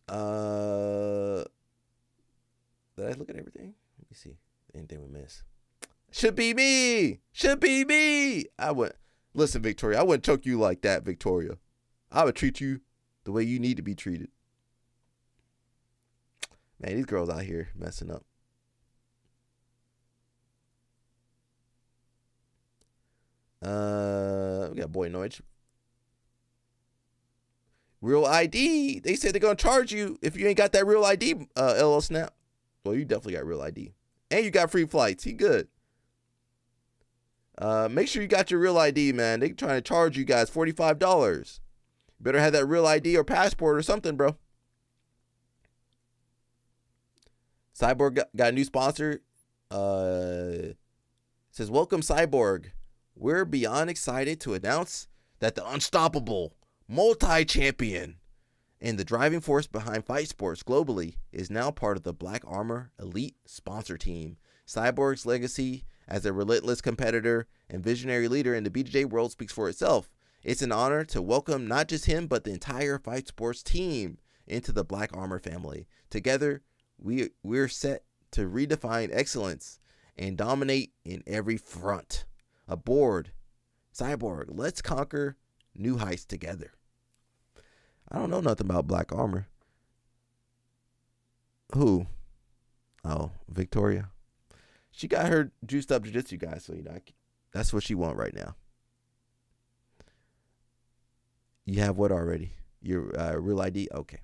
Did I look at everything? Let me see. Anything we miss? Should be me. Should be me. Listen, Victoria. I wouldn't choke you like that, Victoria. I would treat you the way you need to be treated. Man, these girls out here messing up. We got Boy Noich. Real ID. They said they're gonna charge you if you ain't got that real ID. LL Snap. Well, you definitely got real ID, and you got free flights. He good. Make sure you got your real ID, man. They trying to charge you guys $45. Better have that real ID or passport or something, bro. Cyborg got a new sponsor. It says, welcome, Cyborg. We're beyond excited to announce that the unstoppable multi-champion and the driving force behind fight sports globally is now part of the Black Armor Elite sponsor team. Cyborg's legacy as a relentless competitor and visionary leader in the BJJ world speaks for itself. It's an honor to welcome not just him, but the entire fight sports team into the Black Armor family. Together, we're set to redefine excellence and dominate in every front. Aboard Cyborg, let's conquer new heights together. I don't know nothing about Black Armor. Who? Oh, Victoria. She got her juiced up jiu-jitsu guys, so that's what she want right now. You have what already? Your real ID? Okay.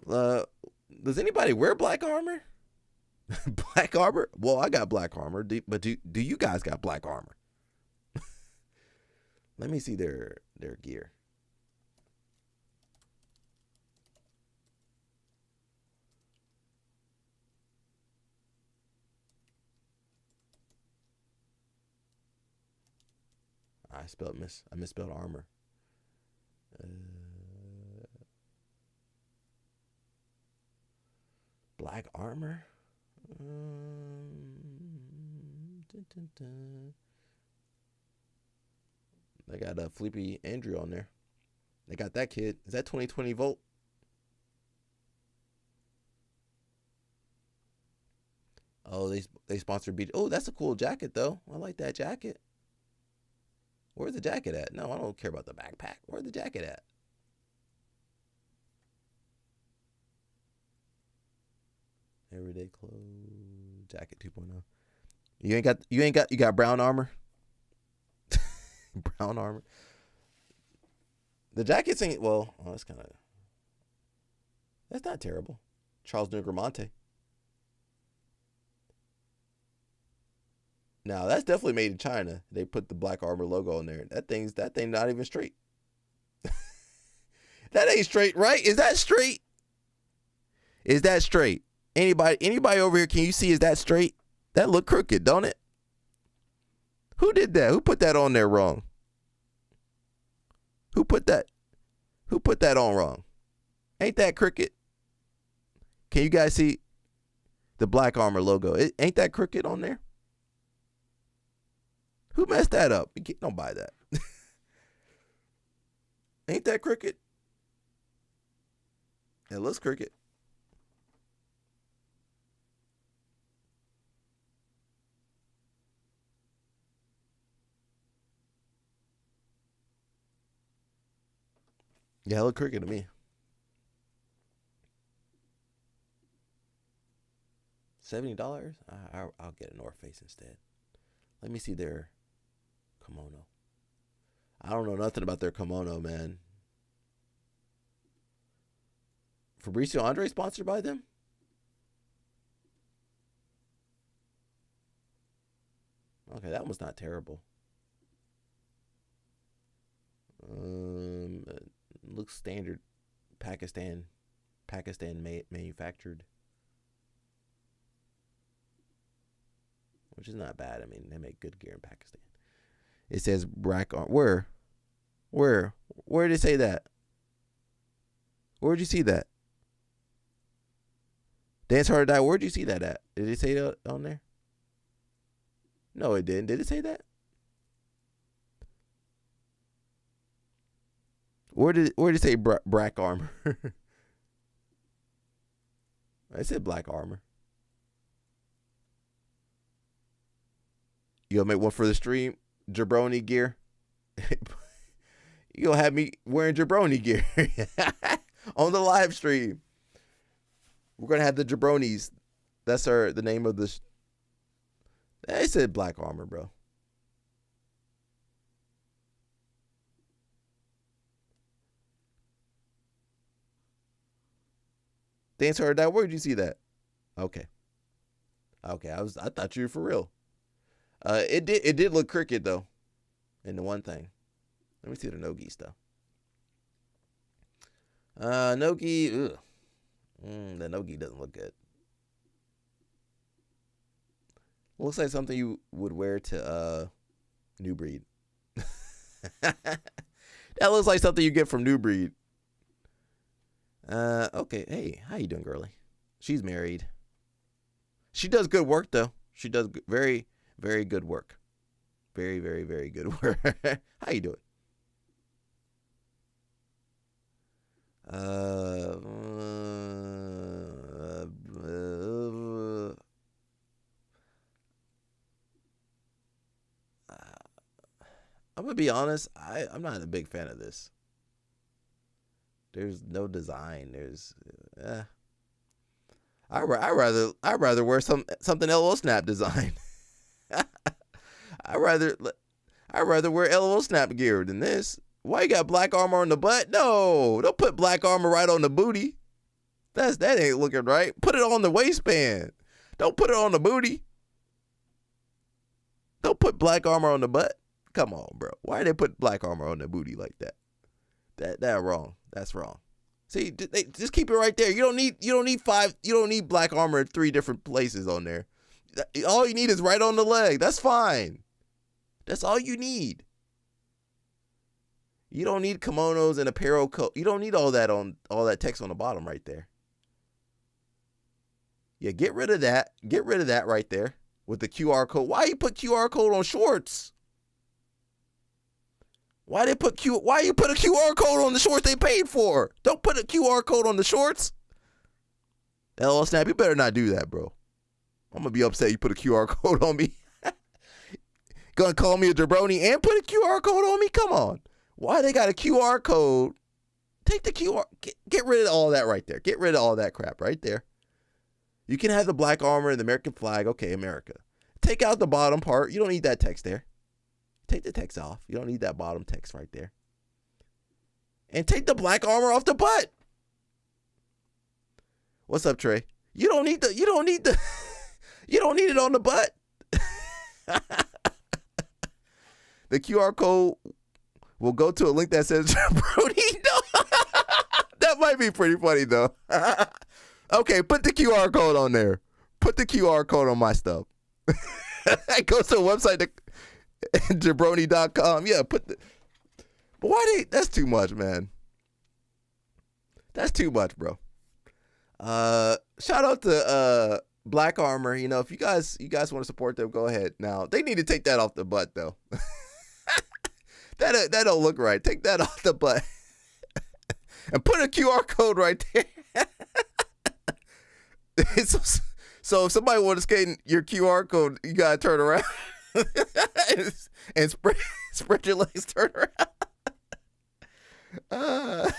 Does anybody wear Black Armor? Black Armor? Well, I got Black Armor, but do you guys got Black Armor? Let me see their gear. I misspelled armor. Black Armor. They got a Felipe Andrew on there. They got that kid. Is that 2020 Volt? Oh, they sponsored BJJ. Oh, that's a cool jacket though. I like that jacket. Where's the jacket at? No, I don't care about the backpack. Where's the jacket at? Everyday clothes, jacket 2.0. You got brown armor? Brown armor. The jackets ain't, well, oh, that's not terrible. Charles Negromonte. Now that's definitely made in China. They put the Black Armor logo on there. That thing not even straight. That ain't straight, right? Is that straight? Is that straight? Anybody over here, can you see, is that straight? That look crooked, don't it? Who did that? Who put that on there wrong? Who put that on wrong? Ain't that crooked? Can you guys see the Black Armor logo? Ain't that crooked on there? Who messed that up? Don't buy that. Ain't that crooked? It looks crooked. Yeah, it looked crooked to me. $70? I'll get a North Face instead. Let me see their kimono. I don't know nothing about their kimono, man. Fabricio Andre sponsored by them? Okay, that one's not terrible. Looks standard Pakistan manufactured, which is not bad. I mean, they make good gear in Pakistan. It says black arm. Where did it say that? Where'd you see that? Dance Hard to Die. Where'd you see that at? Did it say that on there? No, it didn't. Did it say that? Where did it say black armor? I said black armor. You gonna make one for the stream? Jabroni gear. You gonna have me wearing jabroni gear on the live stream. We're gonna have the jabronis. That's the name of the. They said black armor, bro. Dance Hard that. Where did you see that? Okay. I thought you were for real. It did look crooked though. In the one thing. Let me see the no-gi stuff. No-gi, ugh. The no-gi doesn't look good. Looks like something you would wear to New Breed. That looks like something you get from New Breed. Okay. Hey, how you doing, girlie? She's married. She does good work though. She does very, very good work. Very, very, very good work. How you doing? I'm gonna be honest. I'm not a big fan of this. There's no design. There's, I rather wear something LO Snap design. I rather wear LO Snap gear than this. Why you got black armor on the butt? No, don't put black armor right on the booty. That ain't looking right. Put it on the waistband. Don't put it on the booty. Don't put black armor on the butt. Come on, bro. Why they put black armor on the booty like that? That wrong. That's wrong. See, just keep it right there. You don't need black armor in 3 different places on there. All you need is right on the leg. That's fine. That's all you need. You don't need kimonos and apparel coat. You don't need all that text on the bottom right there. Yeah, get rid of that. Get rid of that right there with the QR code. Why you put QR code on shorts? Why you put a QR code on the shorts they paid for? Don't put a QR code on the shorts. LL Snap, you better not do that, bro. I'm gonna be upset you put a QR code on me. Gonna call me a jabroni and put a QR code on me? Come on. Why they got a QR code? Take the QR. Get rid of all that right there. Get rid of all that crap right there. You can have the black armor and the American flag. Okay, America. Take out the bottom part. You don't need that text there. Take the text off. You don't need that bottom text right there. And take the black armor off the butt. What's up, Trey? You don't need it on the butt. The QR code will go to a link that says Brody. No. That might be pretty funny though. Okay, put the QR code on there. Put the QR code on my stuff. It goes to a website that jabroni.com. Yeah, but why that's too much, man. That's too much, bro. Shout out to Black Armor. You know, if you guys want to support them, go ahead. Now, they need to take that off the butt though. That don't look right. Take that off the butt. And put a QR code right there. So if somebody want to scan your QR code, you gotta turn around and spread your legs, turn around.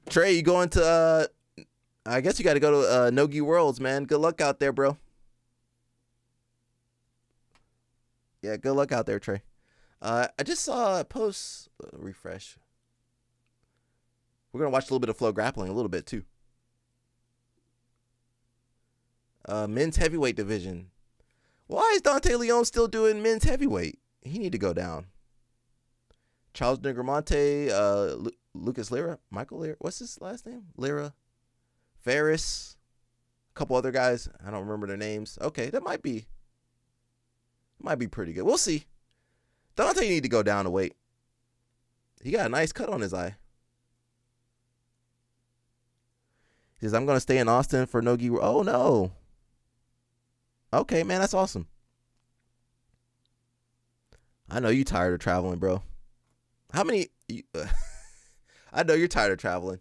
Trey, you going to I guess you got to go to Nogi Worlds, man. Good luck out there, bro. Yeah, good luck out there, Trey. I just saw a post. Refresh. We're gonna watch a little bit of Flow Grappling, a little bit too. Men's heavyweight division. Why is Dante Leon still doing men's heavyweight? He need to go down. Charles Negromonte, Lucas Lira, Michael Lira. What's his last name? Lira. Ferris. A couple other guys. I don't remember their names. Okay, that might be pretty good. We'll see. Dante need to go down a weight. He got a nice cut on his eye. He says, I'm going to stay in Austin for Nogi. Oh, no. Okay, man, that's awesome. I know you tired of traveling, bro. How many... I know you're tired of traveling.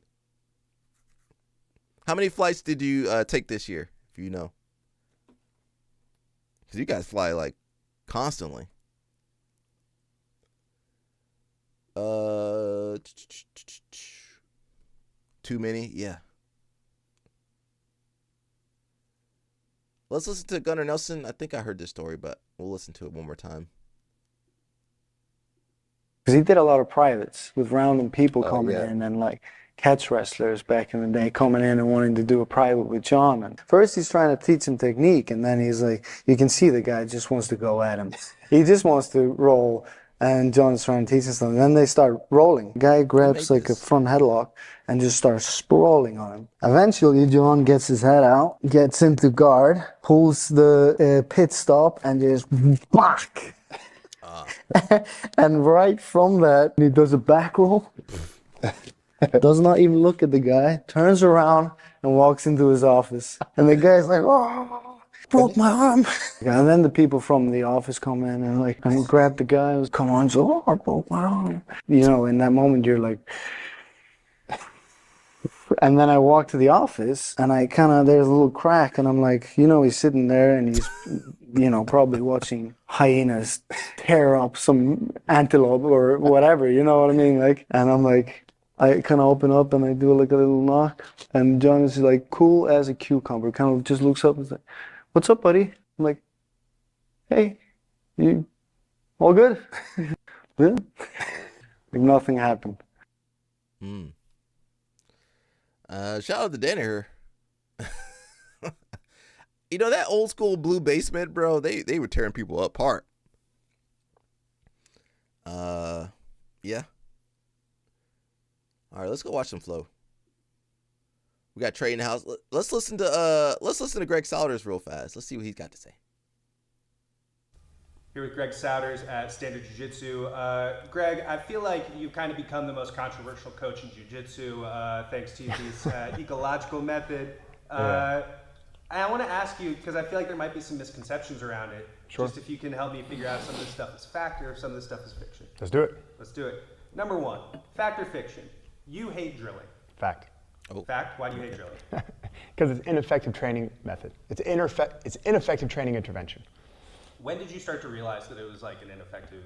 How many flights did you take this year, if you know? Because you guys fly, like, constantly. Too many? Yeah. Let's listen to Gunnar Nelson. I think I heard this story, but we'll listen to it one more time. Because he did a lot of privates with random people coming in, and like catch wrestlers back in the day coming in and wanting to do a private with John. And first he's trying to teach him technique, and then he's like, you can see the guy just wants to go at him. He just wants to roll, and John's trying to teach him something. Then they start rolling. The guy grabs like a front headlock and just starts sprawling on him. Eventually John gets his head out, gets into guard, pulls the pit stop, and just whack. And right from that, he does a back roll, does not even look at the guy, turns around and walks into his office. And the guy's like, oh, broke my arm. And then the people from the office come in and like, and grab the guy and come on, so, oh, I broke my arm. You know, in that moment, you're like... And then I walk to the office, and I there's a little crack, and I'm like, you know, he's sitting there, and he's, you know, probably watching hyenas tear up some antelope or whatever, you know what I mean? Like, and I'm like, I kind of open up, and I do like a little knock, and John is like cool as a cucumber, kind of just looks up and is like, what's up, buddy? I'm like, hey, you all good? Yeah. Like nothing happened. Shout out to Danaher. You know, that old school blue basement, bro, they were tearing people apart. Yeah. All right, let's go watch some Flow. We got Trey in the house. Let's listen to Greg Souders real fast. Let's see what he's got to say. Here with Greg Souders at Standard Jiu-Jitsu. Greg, I feel like you've kind of become the most controversial coach in Jiu-Jitsu thanks to this ecological method. I want to ask you, because I feel like there might be some misconceptions around it. Sure. Just if you can help me figure out some of this stuff is fact or if some of this stuff is fiction. Let's do it. Let's do it. Number one, fact or fiction? You hate drilling. Fact. Oh. Fact? Why do you hate drilling? Because it's ineffective training method. It's ineffective training intervention. When did you start to realize that it was like an ineffective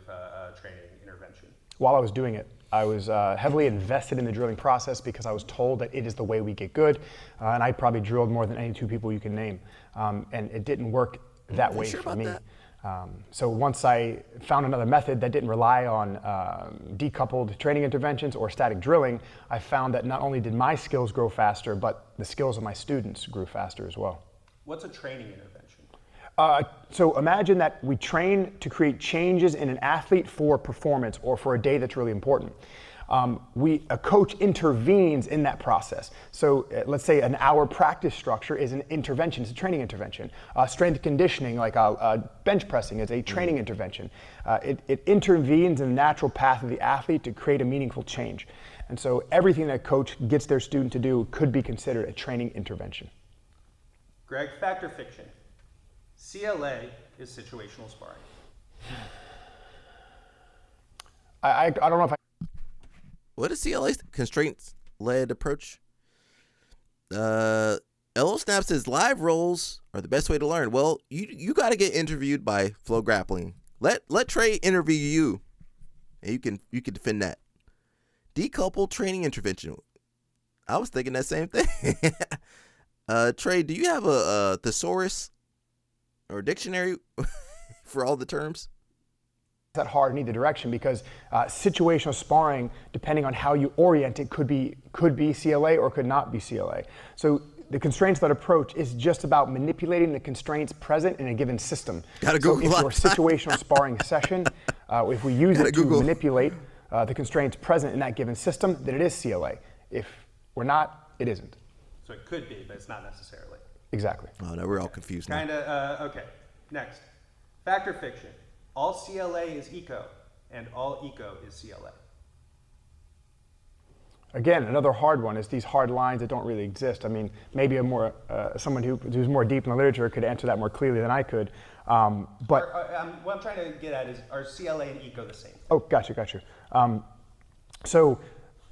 training intervention? While I was doing it, I was heavily invested in the drilling process because I was told that it is the way we get good. And I probably drilled more than any two people you can name. And it didn't work that way for me. So once I found another method that didn't rely on decoupled training interventions or static drilling, I found that not only did my skills grow faster, but the skills of my students grew faster as well. What's a training intervention? So imagine that we train to create changes in an athlete for performance or for a day that's really important. A coach intervenes in that process. So let's say an hour practice structure is an intervention, it's a training intervention. Strength conditioning, like bench pressing, is a training intervention. It intervenes in the natural path of the athlete to create a meaningful change. And so everything that a coach gets their student to do could be considered a training intervention. Greg, fact or fiction? CLA is situational sparring. I don't know if I... What is CLA? Constraints-led approach? LO Snap says live rolls are the best way to learn. Well, you got to get interviewed by Flow Grappling. Let Trey interview you, and you can defend that. Decoupled training intervention. I was thinking that same thing. Trey, do you have a thesaurus or a dictionary for all the terms? that hard in either direction because situational sparring, depending on how you orient it, could be CLA or could not be CLA. So the constraints-led approach is just about manipulating the constraints present in a given system. So if your situational sparring session, if we use it to manipulate the constraints present in that given system, then it is CLA. If we're not, it isn't. So it could be, but it's not necessarily. Exactly. Oh no, we're all confused now. Okay, next. Fact or fiction? All CLA is eco, and all eco is CLA. Again, another hard one is these hard lines that don't really exist. I mean, maybe someone who's more deep in the literature could answer that more clearly than I could. But what I'm trying to get at is, are CLA and eco the same? Oh, gotcha. So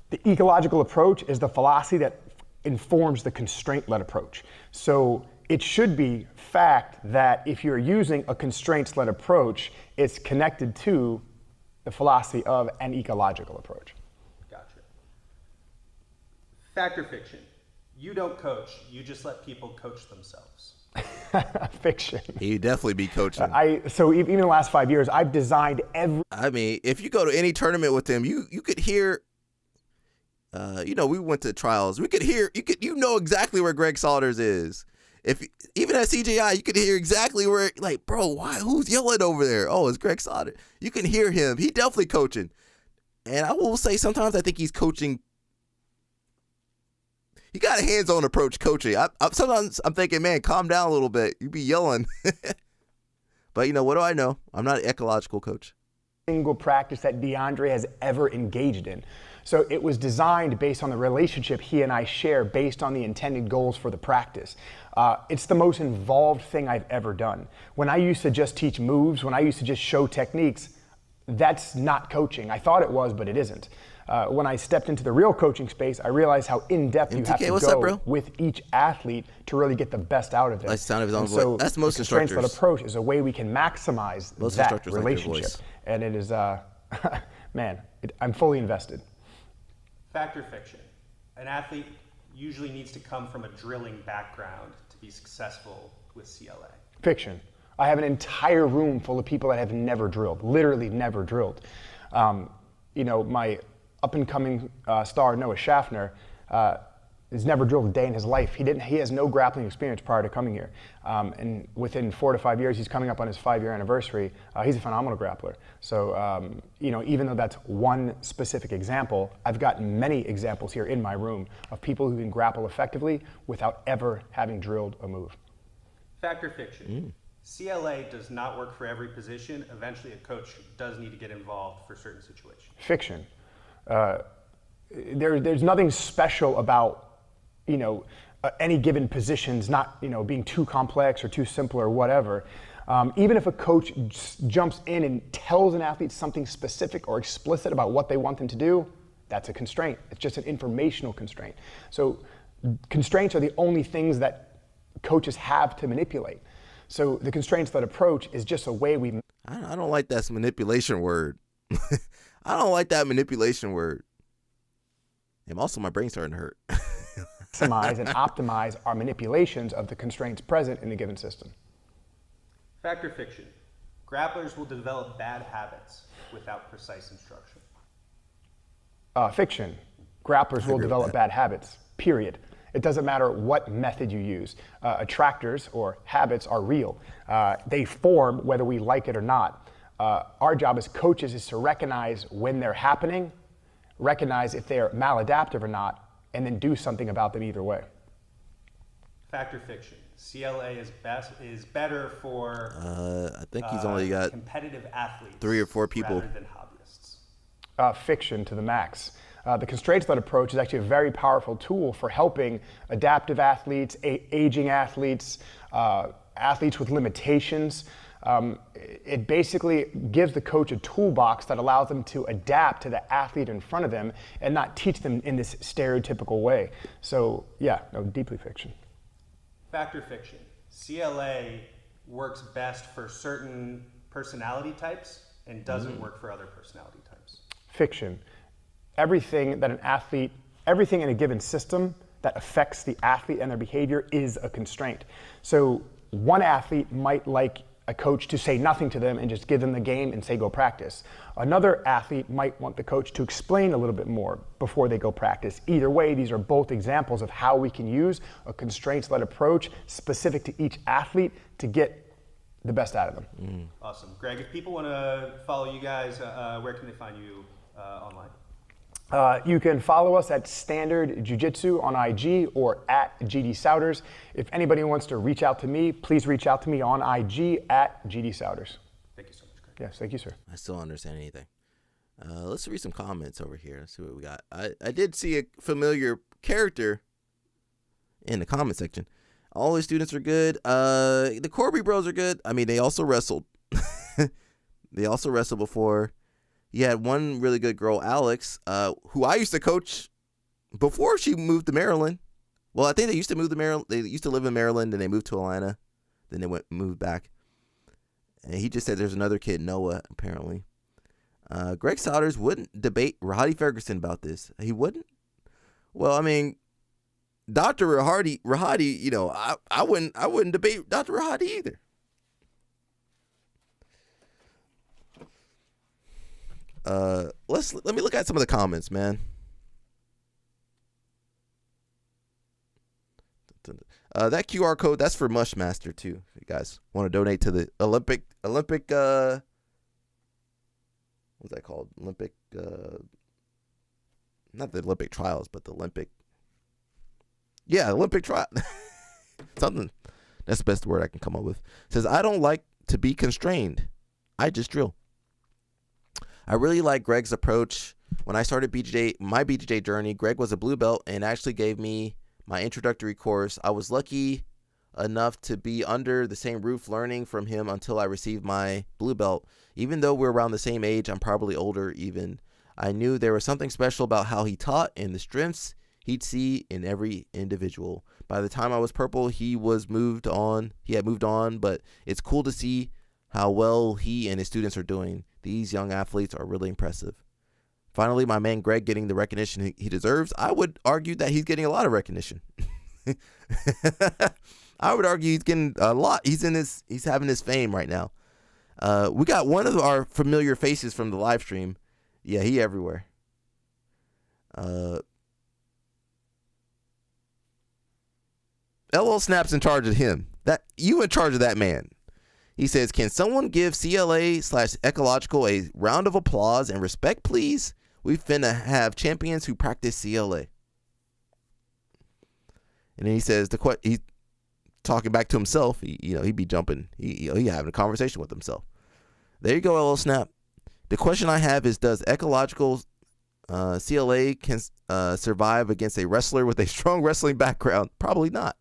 the ecological approach is the philosophy that informs the constraint-led approach. So it should be fact that if you're using a constraints-led approach, it's connected to the philosophy of an ecological approach. Gotcha. Fact or fiction? You don't coach, you just let people coach themselves. Fiction. He'd definitely be coaching. So even in the last 5 years, I've designed every... I mean, if you go to any tournament with him, you could hear... we went to trials. We could hear, you know exactly where Greg Saunders is. Even at CJI, you could hear exactly where, like, bro, who's yelling over there? Oh, it's Greg Saunders. You can hear him. He definitely coaching. And I will say sometimes I think he's coaching. He got a hands-on approach coaching. Sometimes I'm thinking, man, calm down a little bit. You be yelling. But what do I know? I'm not an ecological coach. Single practice that DeAndre has ever engaged in. So it was designed based on the relationship he and I share based on the intended goals for the practice. It's the most involved thing I've ever done. When I used to just teach moves, when I used to just show techniques, that's not coaching. I thought it was, but it isn't. When I stepped into the real coaching space, I realized how in-depth you have to go with each athlete to really get the best out of them. That's the sound of his own voice. So that's most the instructors. constraints-led approach is a way we can maximize that relationship. Like and it is, man, I'm fully invested. Fact or fiction? An athlete usually needs to come from a drilling background to be successful with CLA. Fiction. I have an entire room full of people that have never drilled, literally never drilled. My up-and-coming star, Noah Schaffner, has never drilled a day in his life. He has no grappling experience prior to coming here. And within 4 to 5 years, he's coming up on his 5-year anniversary. He's a phenomenal grappler. So, even though that's one specific example, I've gotten many examples here in my room of people who can grapple effectively without ever having drilled a move. Fact or fiction? CLA does not work for every position. Eventually, a coach does need to get involved for certain situations. Fiction. There's nothing special about any given positions not being too complex or too simple or whatever. Even if a coach jumps in and tells an athlete something specific or explicit about what they want them to do, that's a constraint. It's just an informational constraint. So constraints are the only things that coaches have to manipulate. So the constraints-led approach is just a way we... I don't like that manipulation word. I don't like that manipulation word. And also my brain's starting to hurt. Maximize and optimize our manipulations of the constraints present in a given system. Fact or fiction? Grapplers will develop bad habits without precise instruction. Fiction. Grapplers will develop bad habits, period. It doesn't matter what method you use. Attractors or habits are real. They form whether we like it or not. Our job as coaches is to recognize when they're happening, recognize if they're maladaptive or not, and then do something about them either way. Fact or fiction? CLA is better for I think he's only got competitive athletes 3 or 4 people. rather than hobbyists. Fiction to the max. The constraints-led approach is actually a very powerful tool for helping adaptive athletes, aging athletes, athletes with limitations. It basically gives the coach a toolbox that allows them to adapt to the athlete in front of them and not teach them in this stereotypical way. So yeah, no, deeply fiction. Fact or fiction? CLA works best for certain personality types and doesn't work for other personality types. Fiction. Everything in a given system that affects the athlete and their behavior is a constraint. So one athlete might like a coach to say nothing to them and just give them the game and say go practice. Another athlete might want the coach to explain a little bit more before they go practice. Either way, these are both examples of how we can use a constraints-led approach specific to each athlete to get the best out of them. Awesome. Greg, if people want to follow you guys, where can they find you online? You can follow us at Standard Jiu-Jitsu on IG or at GD Souders. If anybody wants to reach out to me, please reach out to me on IG at GD Souders. Thank you so much, Greg. Yes, thank you, sir. I still don't understand anything. Let's read some comments over here. Let's see what we got. I did see a familiar character in the comment section. All the students are good. The Corby bros are good. I mean, they also wrestled. They also wrestled before. You had one really good girl, Alex, who I used to coach before she moved to Maryland. Well, I think they used to move to Maryland. They used to live in Maryland, then they moved to Atlanta. Then they moved back. And he just said there's another kid, Noah, apparently. Greg Souders wouldn't debate Rahadi Ferguson about this. He wouldn't? Well, I mean, Dr. Rahadi, you know, I wouldn't debate Dr. Rahadi either. Let me look at some of the comments, man. That QR code, that's for Mushmaster too. If you guys want to donate to the Olympic what's that called? Olympic not the Olympic trials, but the Olympic trial. Something. That's the best word I can come up with. It says, I don't like to be constrained. I just drill. I really like Greg's approach. When I started my BJJ journey, Greg was a blue belt and actually gave me my introductory course. I was lucky enough to be under the same roof learning from him until I received my blue belt. Even though we're around the same age, I'm probably older even. I knew there was something special about how he taught and the strengths he'd see in every individual. By the time I was purple, he had moved on, but it's cool to see how well he and his students are doing. These young athletes are really impressive. Finally, my man Greg getting the recognition he deserves. I would argue that he's getting a lot of recognition. I would argue he's getting a lot. He's having his fame right now. We got one of our familiar faces from the live stream. Yeah, he everywhere. LL Snap's in charge of him. You in charge of that man. He says, can someone give CLA/Ecological a round of applause and respect, please? We finna have champions who practice CLA. And then he says, he's talking back to himself. He'd be jumping. He having a conversation with himself. There you go, LL Snap. The question I have is, does Ecological CLA can survive against a wrestler with a strong wrestling background? Probably not.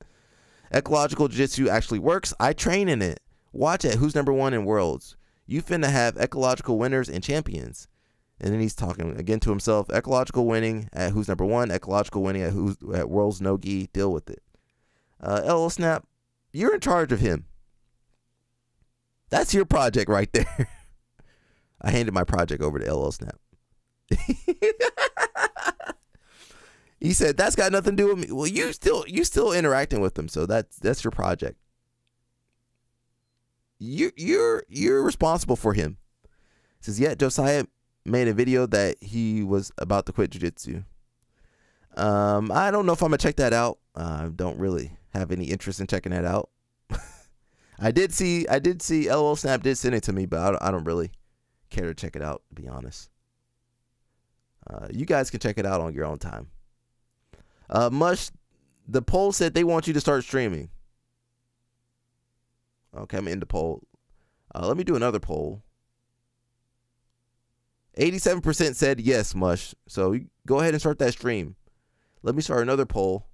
Ecological Jiu-Jitsu actually works. I train in it. Watch at Who's Number One in Worlds. You finna have ecological winners and champions. And then he's talking again to himself. Ecological winning at Who's Number One. Ecological winning at Worlds No Gi. Deal with it. LL Snap, you're in charge of him. That's your project right there. I handed my project over to LL Snap. He said, that's got nothing to do with me. Well, you still interacting with them, so that's your project. You're responsible for him. He says, yeah, Josiah made a video that he was about to quit jiu-jitsu. I don't know if I'm gonna check that out. I don't really have any interest in checking that out. I did see LOL Snap did send it to me, but I don't really care to check it out, to be honest. You guys can check it out on your own time. Mush, the poll said they want you to start streaming. Okay, I'm in the poll. Let me do another poll. 87% said yes, Mush. So go ahead and start that stream. Let me start another poll.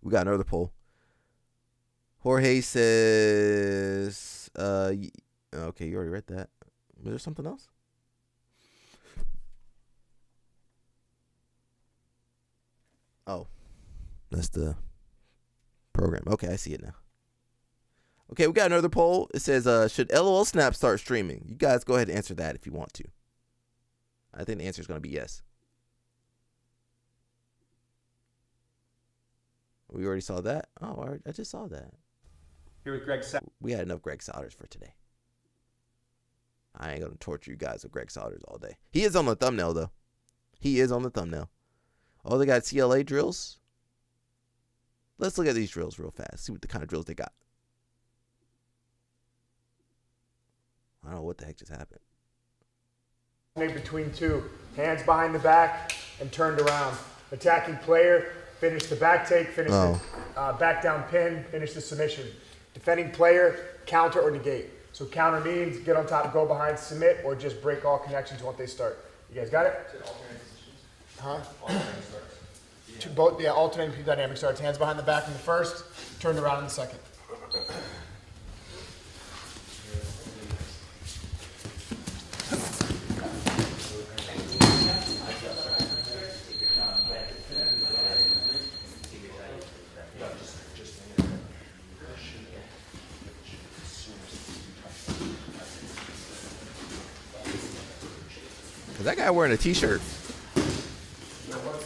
We got another poll. Jorge says, okay, you already read that. Was there something else? Oh, that's the program. Okay, I see it now. Okay, we got another poll. It says, should LOL Snap start streaming? You guys go ahead and answer that if you want to. I think the answer is going to be yes. We already saw that. Oh, I just saw that. Here with Greg. We had enough Greg Souders for today. I ain't going to torture you guys with Greg Souders all day. He is on the thumbnail, though. He is on the thumbnail. Oh, they got CLA drills. Let's look at these drills real fast. See what the kind of drills they got. I don't know what the heck just happened. Between two, hands behind the back and turned around. Attacking player, finish the back take, finish the back down pin, finish the submission. Defending player, counter or negate. So counter means get on top, go behind, submit, or just break all connections once they start. You guys got it? Huh? Both, yeah, alternating dynamic starts. Hands behind the back in the first, turned around in the second. Is that guy wearing a t-shirt?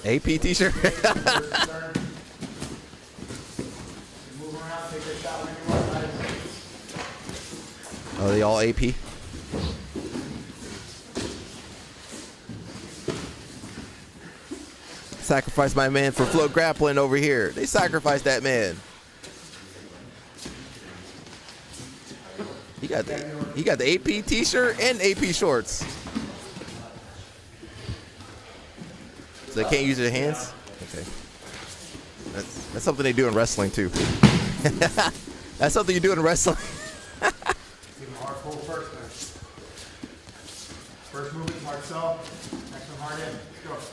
AP t-shirt? Oh, they all AP? Sacrifice my man for float grappling over here. They sacrificed that man. He got the AP t-shirt and AP shorts. So they can't use their hands? Okay. That's something they do in wrestling too. That's something you do in wrestling. Give him a hard pull first, man. First movement, hard sell. Next one, hard in. Let's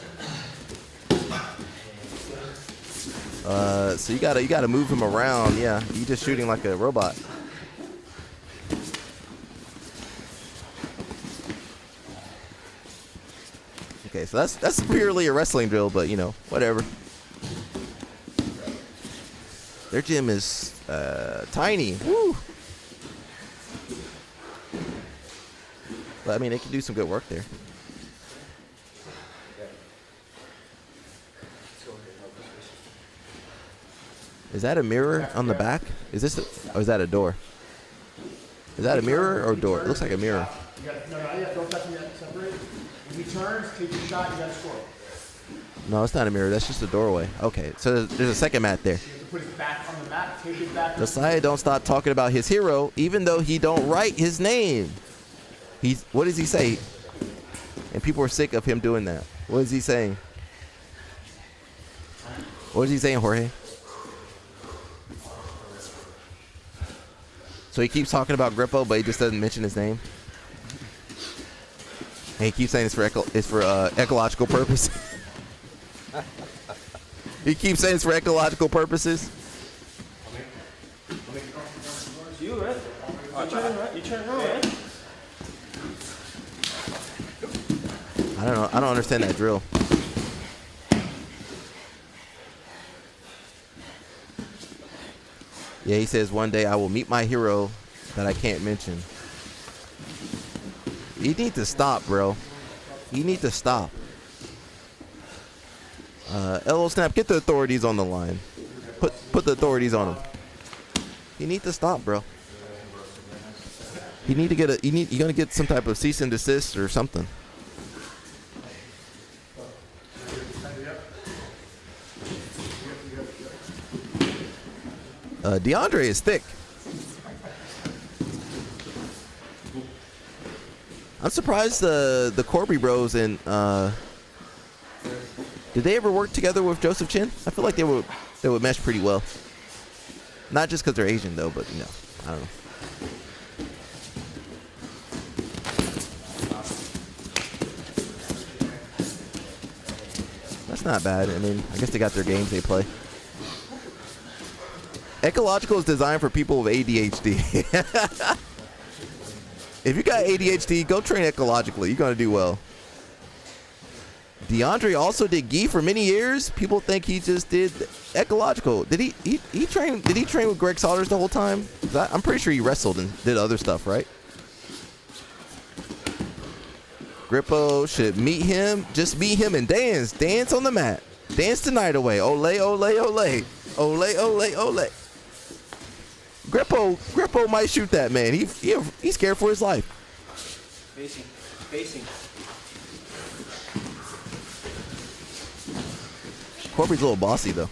go. So you gotta move him around. Yeah, you just shooting like a robot. Okay, so that's purely a wrestling drill, but you know, whatever. Their gym is tiny. Woo. But I mean, they can do some good work there. Is that a mirror on the back? Is this or is that a door? Is that a mirror or door? It looks like a mirror. Don't touch him yet. Separate. If he turns, take your shot, you gotta score. No, it's not a mirror. That's just a doorway. Okay, so there's a second mat there. Put his back on the mat, take his back. Josiah don't stop talking about his hero, even though he don't write his name. What does he say? And people are sick of him doing that. What is he saying? What is he saying, Jorge? So he keeps talking about Grippo, but he just doesn't mention his name. And he keeps saying it's for ecological purposes. He keeps saying it's for ecological purposes. You, right? You turn right? I don't know. I don't understand that drill. Yeah, he says one day I will meet my hero that I can't mention. You need to stop, bro. You need to stop. LO Snap, get the authorities on the line. Put the authorities on him. You need to stop, bro. You need to get you're gonna get some type of cease and desist or something. DeAndre is thick. I'm surprised the Corby bros and did they ever work together with Joseph Chin? I feel like they would mesh pretty well. Not just because they're Asian though, but you know, I don't know. That's not bad. I mean, I guess they got their games they play. Ecological is designed for people with ADHD. If you got ADHD, go train ecologically. You're gonna do well. DeAndre also did gi for many years. People think he just did ecological. Did he train? Did he train with Greg Souders the whole time? I'm pretty sure he wrestled and did other stuff, right? Grippo should meet him. Just meet him and dance. Dance on the mat. Dance the night away. Ole, ole, ole. Ole, ole, ole. Grippo might shoot that man. He's scared for his life. Facing. Corby's a little bossy though.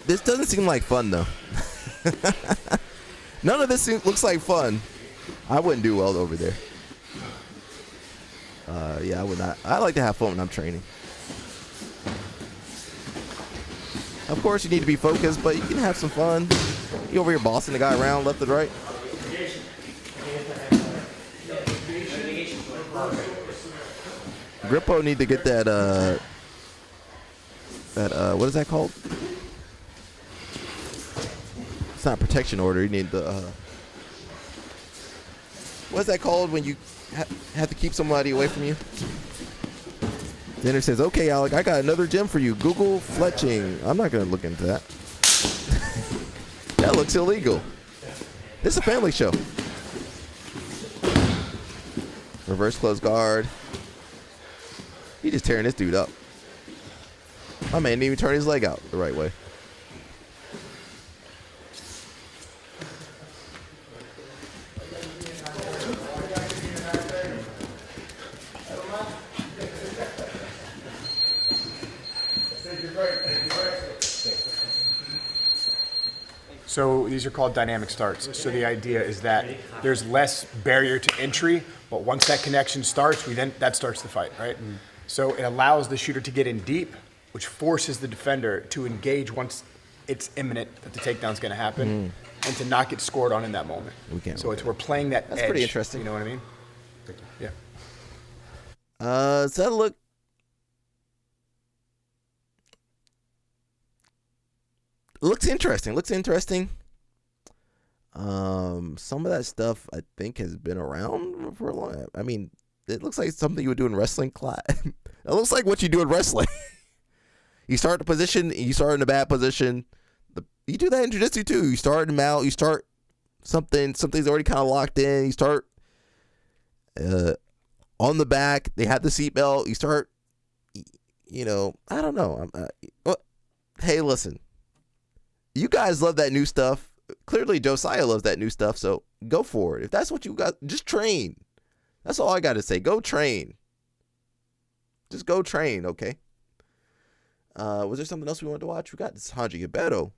This doesn't seem like fun though. None of this looks like fun. I wouldn't do well over there. Yeah, I would not. I like to have fun when I'm training. Of course, you need to be focused, but you can have some fun. You over here bossing the guy around left and right. Grippo need to get that what is that called? It's not protection order. You need the what's that called when you have to keep somebody away from you? Then it says, "Okay, Alec, I got another gem for you. Google fletching." I'm not gonna look into that. That looks illegal. This is a family show. Reverse close guard. He just tearing this dude up. My man didn't even turn his leg out the right way. So these are called dynamic starts. So the idea is that there's less barrier to entry, but once that connection starts, that starts the fight, right? So it allows the shooter to get in deep, which forces the defender to engage once it's imminent that the takedown's going to happen, and to not get scored on in that moment. We're playing that edge. That's pretty interesting. You know what I mean? Yeah. Does that look? Looks interesting. Some of that stuff I think has been around for a long time. I mean, it looks like something you would do in wrestling class. It looks like what you do in wrestling. You start the position, you start in a bad position. You do that in jiu-jitsu too. You start them out, you start something's already kind of locked in. You start on the back, they have the seatbelt. You start, I don't know. Hey, listen. You guys love that new stuff. Clearly, Josiah loves that new stuff, so go for it. If that's what you got, just train. That's all I got to say. Go train. Just go train, okay? Was there something else we wanted to watch? We got this Hanji Gebeto.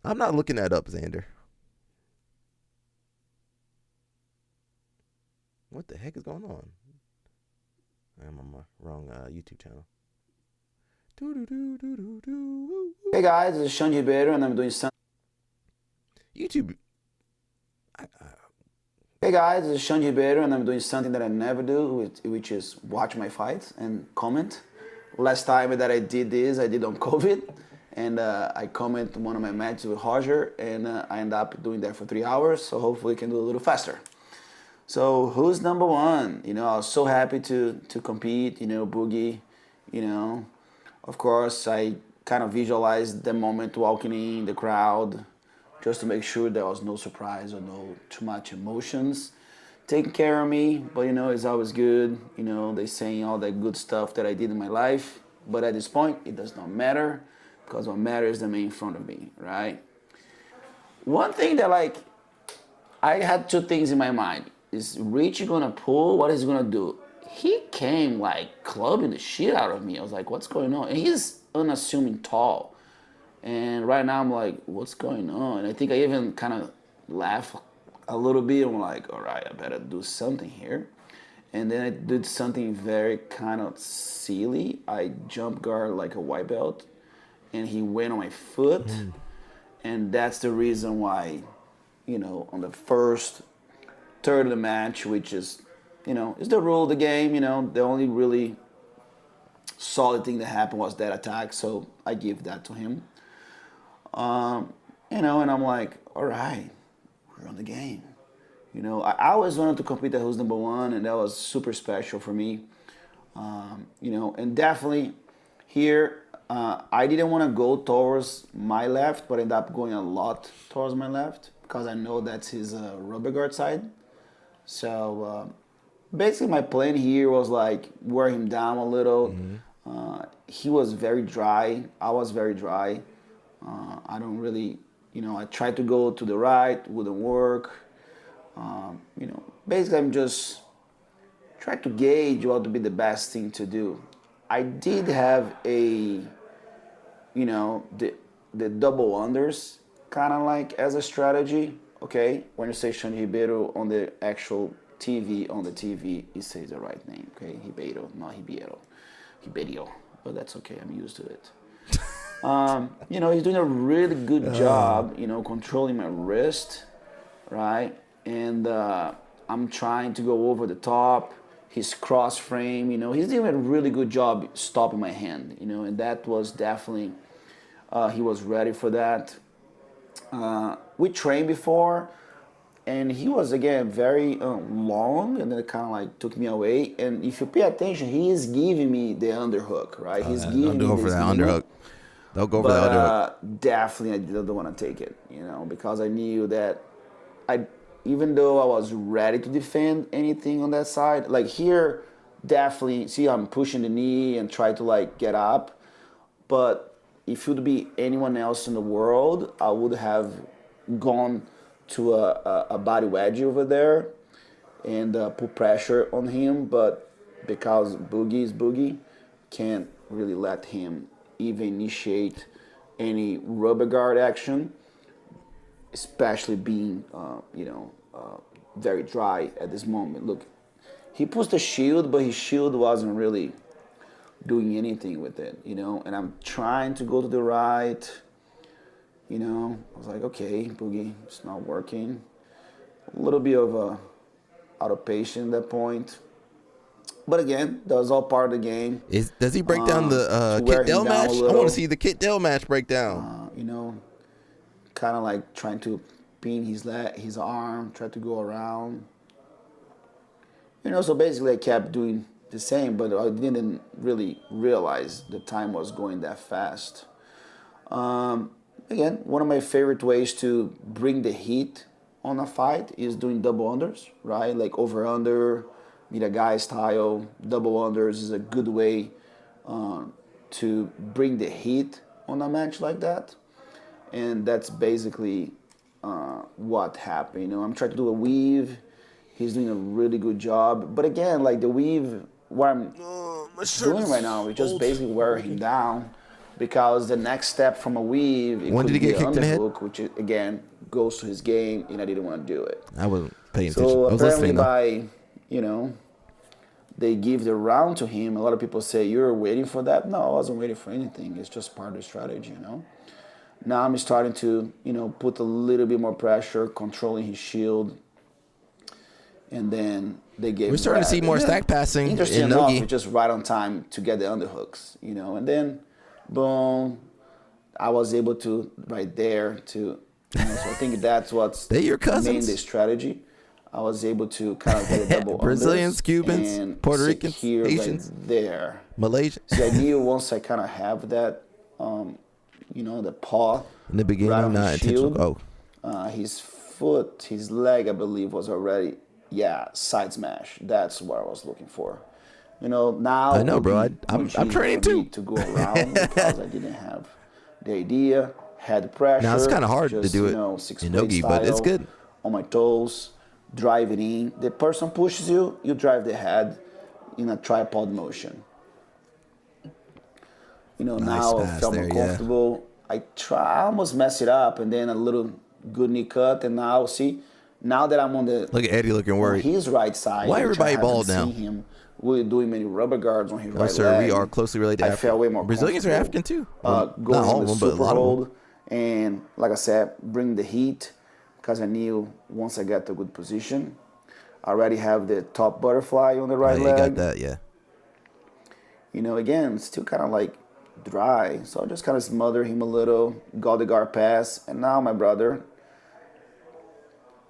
I'm not looking that up, Xander. What the heck is going on? I'm on my wrong YouTube channel. Hey guys, this is Sean Ribeiro and I'm doing something. YouTube. Hey guys, this is Sean Ribeiro and I'm doing something that I never do, which is watch my fights and comment. Last time that I did this, I did on COVID, and I comment one of my matches with Roger, and I end up doing that for 3 hours, so hopefully we can do a little faster. So who's number one? I was so happy to compete, Boogie, Of course, I kind of visualized the moment walking in the crowd, just to make sure there was no surprise or no too much emotions taking care of me. But it's always good. They saying all that good stuff that I did in my life. But at this point, it does not matter, because what matters is the man in front of me, right? One thing that I had two things in my mind. Is Richie gonna pull? What is he gonna do? He came clubbing the shit out of me. I was like, what's going on? And he's unassuming tall. And right now I'm like, what's going on? And I think I even kind of laughed a little bit. I'm like, all right, I better do something here. And then I did something very kind of silly. I jump guard like a white belt, and he went on my foot. And that's the reason why, on the first third of the match, which is, is the rule of the game, the only really solid thing that happened was that attack, so I give that to him. You know, and I'm like, all right, we're on the game. You know, I always wanted to compete at who's number one, and that was super special for me. You know, and definitely here, I didn't want to go towards my left, but ended up going a lot towards my left because I know that's his rubber guard side. So basically my plan here was like wear him down a little. He was very dry. I was very dry. I don't really, you know, I tried to go to the right, wouldn't work. You know, basically I'm just trying to gauge what would be the best thing to do. I did have a, you know, the double unders kind of like as a strategy. Okay, when you say Shani Ribeiro on the actual TV, on the TV, it says the right name. Okay, Ribeiro, not Ribeiro. Ribeiro, but that's okay. I'm used to it. You know, he's doing a really good job, you know, controlling my wrist, right? And I'm trying to go over the top. His cross frame, you know, he's doing a really good job stopping my hand, you know, and that was definitely, he was ready for that. We trained before, and he was, again, very long, and then it kind of like took me away. And if you pay attention, he is giving me the underhook, right? He's giving me don't go for that underhook. Don't go for that underhook. Definitely, I didn't want to take it, you know, because I knew that even though I was ready to defend anything on that side, like here, definitely, see, I'm pushing the knee and try to like get up. But if it would be anyone else in the world, I would have gone to a body wedge over there and put pressure on him. But because Boogie is Boogie, can't really let him even initiate any rubber guard action, especially being, you know, very dry at this moment. Look, he pushed the shield, but his shield wasn't really doing anything with it, you know, and I'm trying to go to the right, you know. I was like, okay, Boogie, it's not working. A little bit of out of patience at that point. But again, that was all part of the game. Does he break down the Kit Dell match? I want to see the Kit Dell match breakdown. You know, kind of like trying to pin his arm, try to go around. You know, so basically I kept doing the same, but I didn't really realize the time was going that fast. Again, one of my favorite ways to bring the heat on a fight is doing double unders, right? Like over under, meet a guy style. Double unders is a good way to bring the heat on a match like that. And that's basically what happened. You know, I'm trying to do a weave. He's doing a really good job. But again, like the weave, what I'm doing right now is just basically wearing him down, because the next step from a weave, When did he get kicked in the head? Which again goes to his game, and I didn't want to do it. I wasn't paying attention. So I was apparently listening, though. by, you know, they give the round to him. A lot of people say, you're waiting for that. No, I wasn't waiting for anything. It's just part of the strategy, you know. Now I'm starting to, you know, put a little bit more pressure, controlling his shield. And then they gave We're starting to see more stack passing Interesting in enough, Nogi. it's just right on time to get the underhooks, you know. And then, boom, I was able to, right there, to, you know, so I think that's what's They your cousins. main the strategy. I was able to kind of get a double Brazilians, unders Cubans, and Puerto Ricans, secure Asians, right there. Malaysian. So I knew once I kind of have that, you know, the paw In the beginning, right on not his intentional. shield, his foot, his leg, I believe, was already, side smash. That's what I was looking for. You know, now I know, would bro. be I'm much easier training for me too. to go around because I didn't have the idea, had the pressure. Now it's kind of hard to just, do you it know, six in blade Nogi, but it's style, good. On my toes, drive it in. The person pushes you, you drive the head in a tripod motion. You know, Nice now I pass felt there, more yeah. comfortable. I almost mess it up, and then a little good knee cut, and now see, now that I'm on the Look at Eddie looking worried. his right side, Why which I everybody haven't bald now? seen him really doing many rubber guards on his No, right sir. leg. We are closely related to I felt way more Brazilians are comfortable, African too. Well, going not all on of the them, but a super lot of them. hold, and like I said, bring the heat, because I knew once I got to a good position, I already have the top butterfly on the right Yeah, you leg. got that, yeah. You know, again, still kind of like dry. So I just kind of smothered him a little, got the guard pass, and now my brother,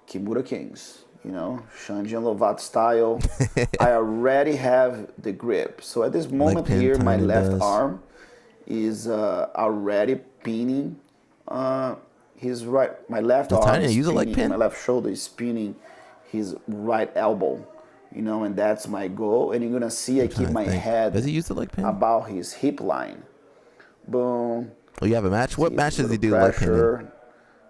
Kimura Kings, you know, Shanjian Lovato style. I already have the grip. So at this moment here, my left arm is already pinning his right. My left arm is pinning, and my left shoulder is pinning his right elbow. You know, and that's my goal. And you're gonna see I keep my head about his hip line. Boom. Oh, you have a match? What match does he do leg pin in?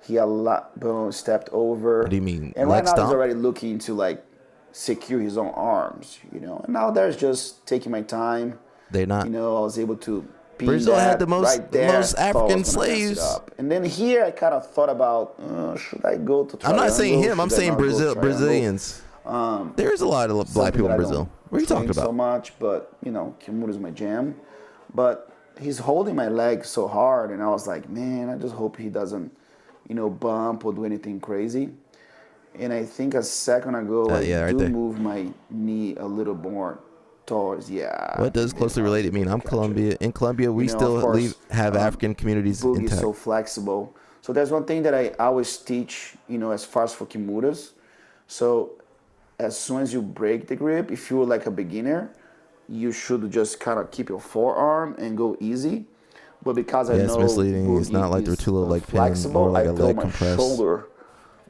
He boom, stepped over. What do you mean? And leg right now stomp? he's already looking to like secure his own arms, you know. And now there's just taking my time. They're not. You know, I was able to pin Brazil that had the most right there. African slaves. And then here I kind of thought about, should I go to triangle? I'm not saying him. I'm Should I saying not go triangle? Brazilians. There's a lot of black people in Brazil. What are you talking about? So much, but you know, Kimura is my jam. But he's holding my leg so hard, and I was like, man, I just hope he doesn't, you know, bump or do anything crazy. And I think a second ago, I move my knee a little more towards, What does closely related mean? I'm Colombia. In Colombia, we still have African communities intact. intact. Is so flexible. So there's one thing that I always teach, you know, as far as for Kimuras. So as soon as you break the grip, if you're like a beginner, you should just kind of keep your forearm and go easy. But because I know it's misleading. It's not like the Rotula leg pin or like a leg compress. Shoulder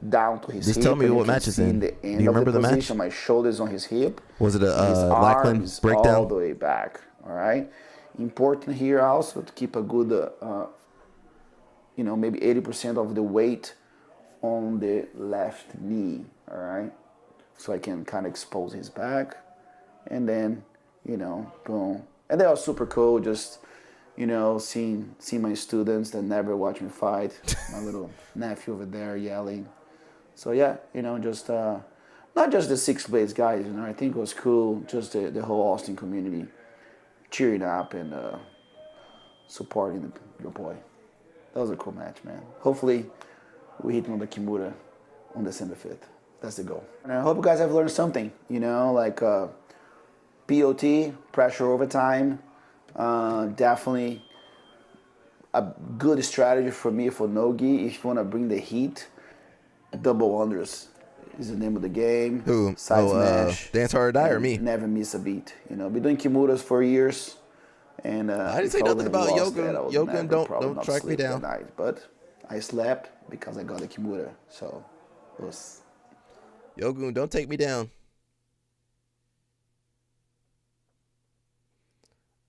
down to his hip. Just tell me what match is in. Do you remember the match? My shoulder's on his hip. Was it a Lackland breakdown? All the way back. All right. Important here also to keep a good, you know, maybe 80% of the weight on the left knee. All right. So I can kind of expose his back, and then, you know, boom. And they are super cool. Just, you know, seeing my students that never watch me fight. My little nephew over there yelling. So yeah, you know, just not just the six blades guys. You know, I think it was cool. Just the whole Austin community cheering up and supporting your boy. That was a cool match, man. Hopefully, we hit another Kimura on December 5th. That's the goal. And I hope you guys have learned something, you know, like POT, pressure over time. Definitely a good strategy for me for no-gi. If you want to bring the heat, double unders is the name of the game. Who? Side smash. Dance Hard or Die or me? Never miss a beat. You know, been doing Kimuras for years. And I didn't say nothing about Yogun. Yogun, don't track me down. Night, but I slept because I got a Kimura. So it was... Yogun, don't take me down.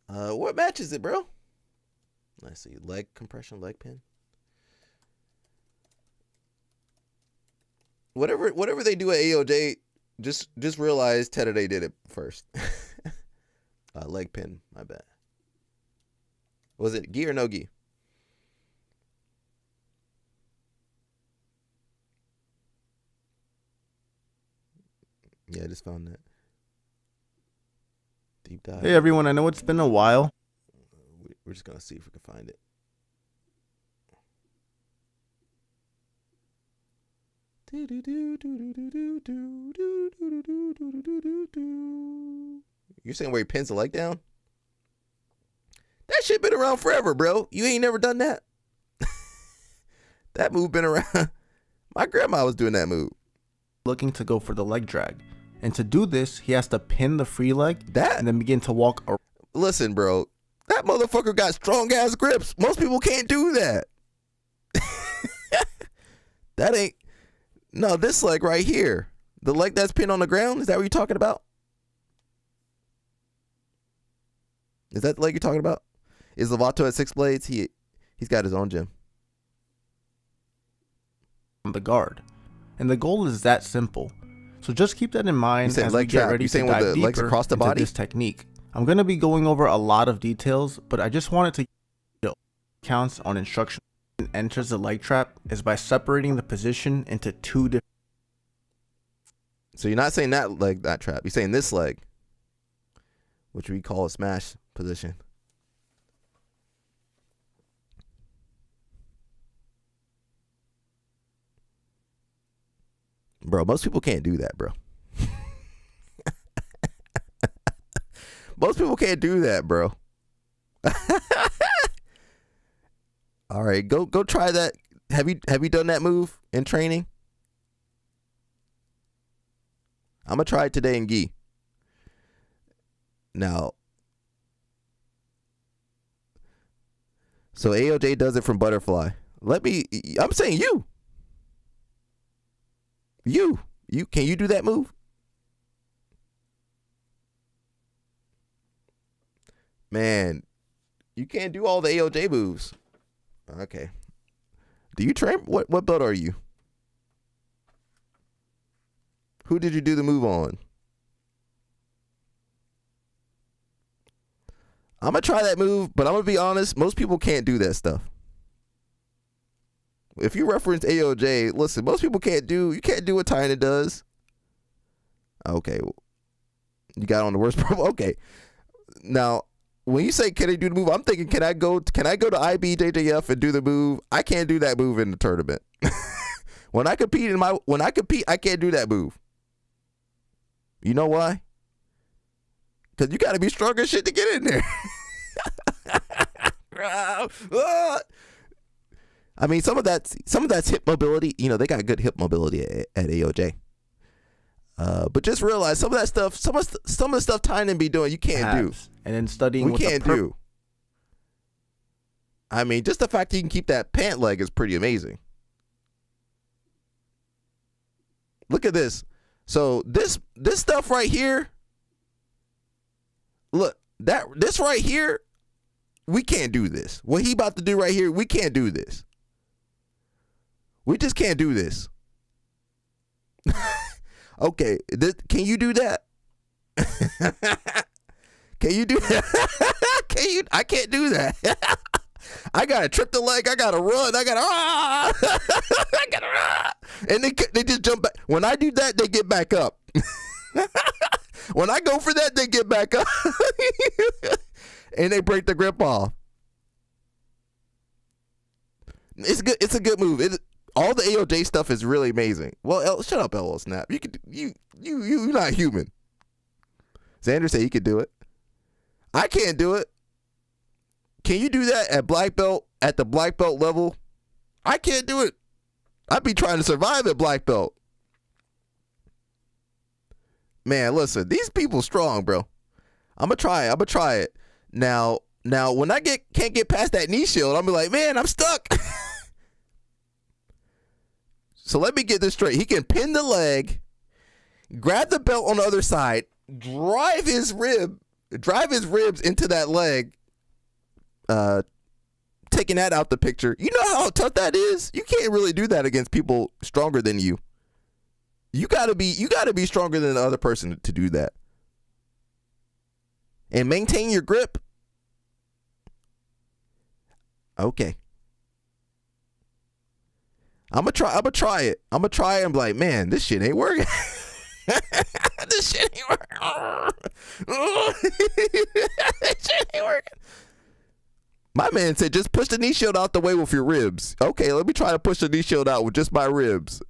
What match is it, bro? Let's see. Leg compression, leg pin. Whatever they do at AOJ, just realize Teddy did it first. Leg pin, my bad. Was it gi or no gi? Yeah, I just found that. Deep dive. Hey everyone, I know it's been a while. We're just gonna see if we can find it. You're saying where he pins the leg down? That shit been around forever, bro. You ain't never done that. That move been around. My grandma was doing that move. Looking to go for the leg drag. And to do this, he has to pin the free leg and then begin to walk around. Listen, bro. That motherfucker got strong ass grips. Most people can't do that. That ain't... No, this leg right here. The leg that's pinned on the ground, is that what you're talking about? Is that the leg you're talking about? Is Lovato at Six Blades? He's got his own gym. The guard. And the goal is that simple. So just keep that in mind as we get ready to dive deeper into this technique. I'm going to be going over a lot of details, but I just wanted to give counts on instruction. Enters the leg trap is by separating the position into two different. So you're not saying that leg, that trap. You're saying this leg, which we call a smash position. Bro, most people can't do that, bro. Most people can't do that, bro. All right, go try that. Have you done that move in training? I'm gonna try it today in gi. Now, so AOJ does it from butterfly. I'm saying you can you do that move? Man, you can't do all the AOJ moves. Okay. Do you train? What belt are you? Who did you do the move on? I'm going to try that move, but I'm going to be honest. Most people can't do that stuff. If you reference AOJ, listen, most people you can't do what Tynan does. Okay. You got on the worst problem. Okay. Now, when you say can I do the move, I'm thinking can I go to IBJJF and do the move? I can't do that move in the tournament. When I compete, I can't do that move. You know why? Because you got to be strong as shit to get in there. I mean, some of that's hip mobility. You know, they got good hip mobility at AOJ. But just realize some of that stuff, some of the stuff Tynan be doing, you can't do. And then studying, we can't do. I mean, just the fact you can keep that pant leg is pretty amazing. Look at this. So this stuff right here. Look, this right here, we can't do this. What he about to do right here, we can't do this. We just can't do this. Okay, can you do that? Can you do that? I can't do that. I gotta trip the leg. I gotta run. I gotta run. And they just jump back. When I do that, they get back up. When I go for that, they get back up. And they break the grip off. It's good. It's a good move. All the AOJ stuff is really amazing. Well, shut up, LL Snap. You're not human. Xander said he could do it. I can't do it. Can you do that at the black belt level? I can't do it. I'd be trying to survive at black belt. Man, listen, these people strong, bro. I'm gonna try it. Now when I can't get past that knee shield, I'm be like, man, I'm stuck. So let me get this straight. He can pin the leg, grab the belt on the other side, drive his ribs into that leg, taking that out the picture. You know how tough that is? You can't really do that against people stronger than you. You gotta be stronger than the other person to do that. And maintain your grip. Okay. I'm gonna try it. I'm gonna try it and be like, man, this shit ain't working. This shit ain't working. This shit ain't working. My man said, just push the knee shield out the way with your ribs. Okay, let me try to push the knee shield out with just my ribs.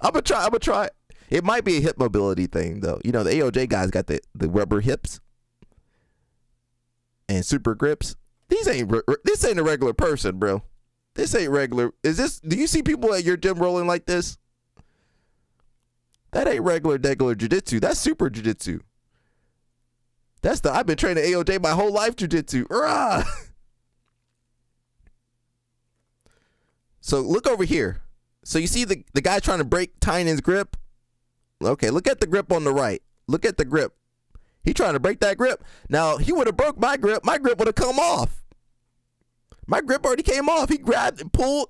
I'm gonna try. It might be a hip mobility thing, though. You know, the AOJ guys got the rubber hips and super grips. This ain't a regular person, bro. This ain't regular. Do you see people at your gym rolling like this? That ain't regular jiu-jitsu. That's super jiu-jitsu. I've been training AOJ my whole life jiu-jitsu. So look over here. So you see the guy trying to break Tynan's grip? Okay, look at the grip on the right. Look at the grip. He trying to break that grip. Now, he would have broke my grip. My grip would have come off. My grip already came off. He grabbed and pulled.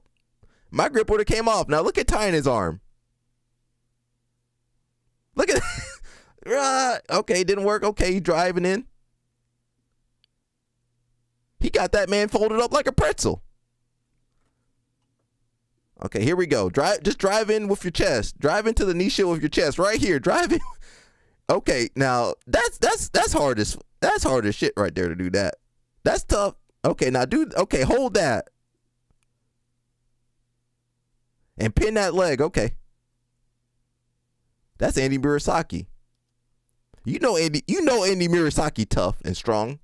My grip would have came off. Now, look at Tynan's arm. Look at okay, didn't work. Okay, he driving in. He got that man folded up like a pretzel. Okay, here we go. Just drive in with your chest. Drive into the knee shield with your chest. Right here. Drive in. Okay, now that's hard as shit right there to do that. That's tough. Okay, now hold that. And pin that leg. Okay. That's Andy Murasaki. You know Andy Murasaki tough and strong.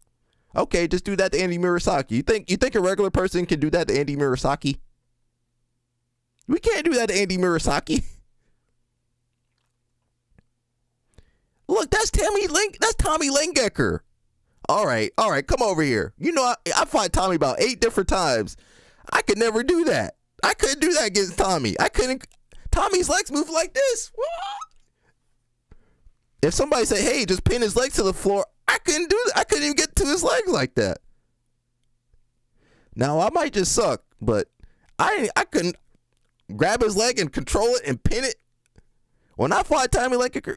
Okay, just do that to Andy Murasaki. You think a regular person can do that to Andy Murasaki? We can't do that to Andy Murasaki. Look, that's Tommy Langecker. All right, come over here. You know, I fought Tommy about 8 different times. I could never do that. I couldn't do that against Tommy. Tommy's legs move like this. What? If somebody said, hey, just pin his legs to the floor, I couldn't do that. I couldn't even get to his legs like that. Now, I might just suck, but I couldn't grab his leg and control it and pin it. When I fought Tommy Langecker,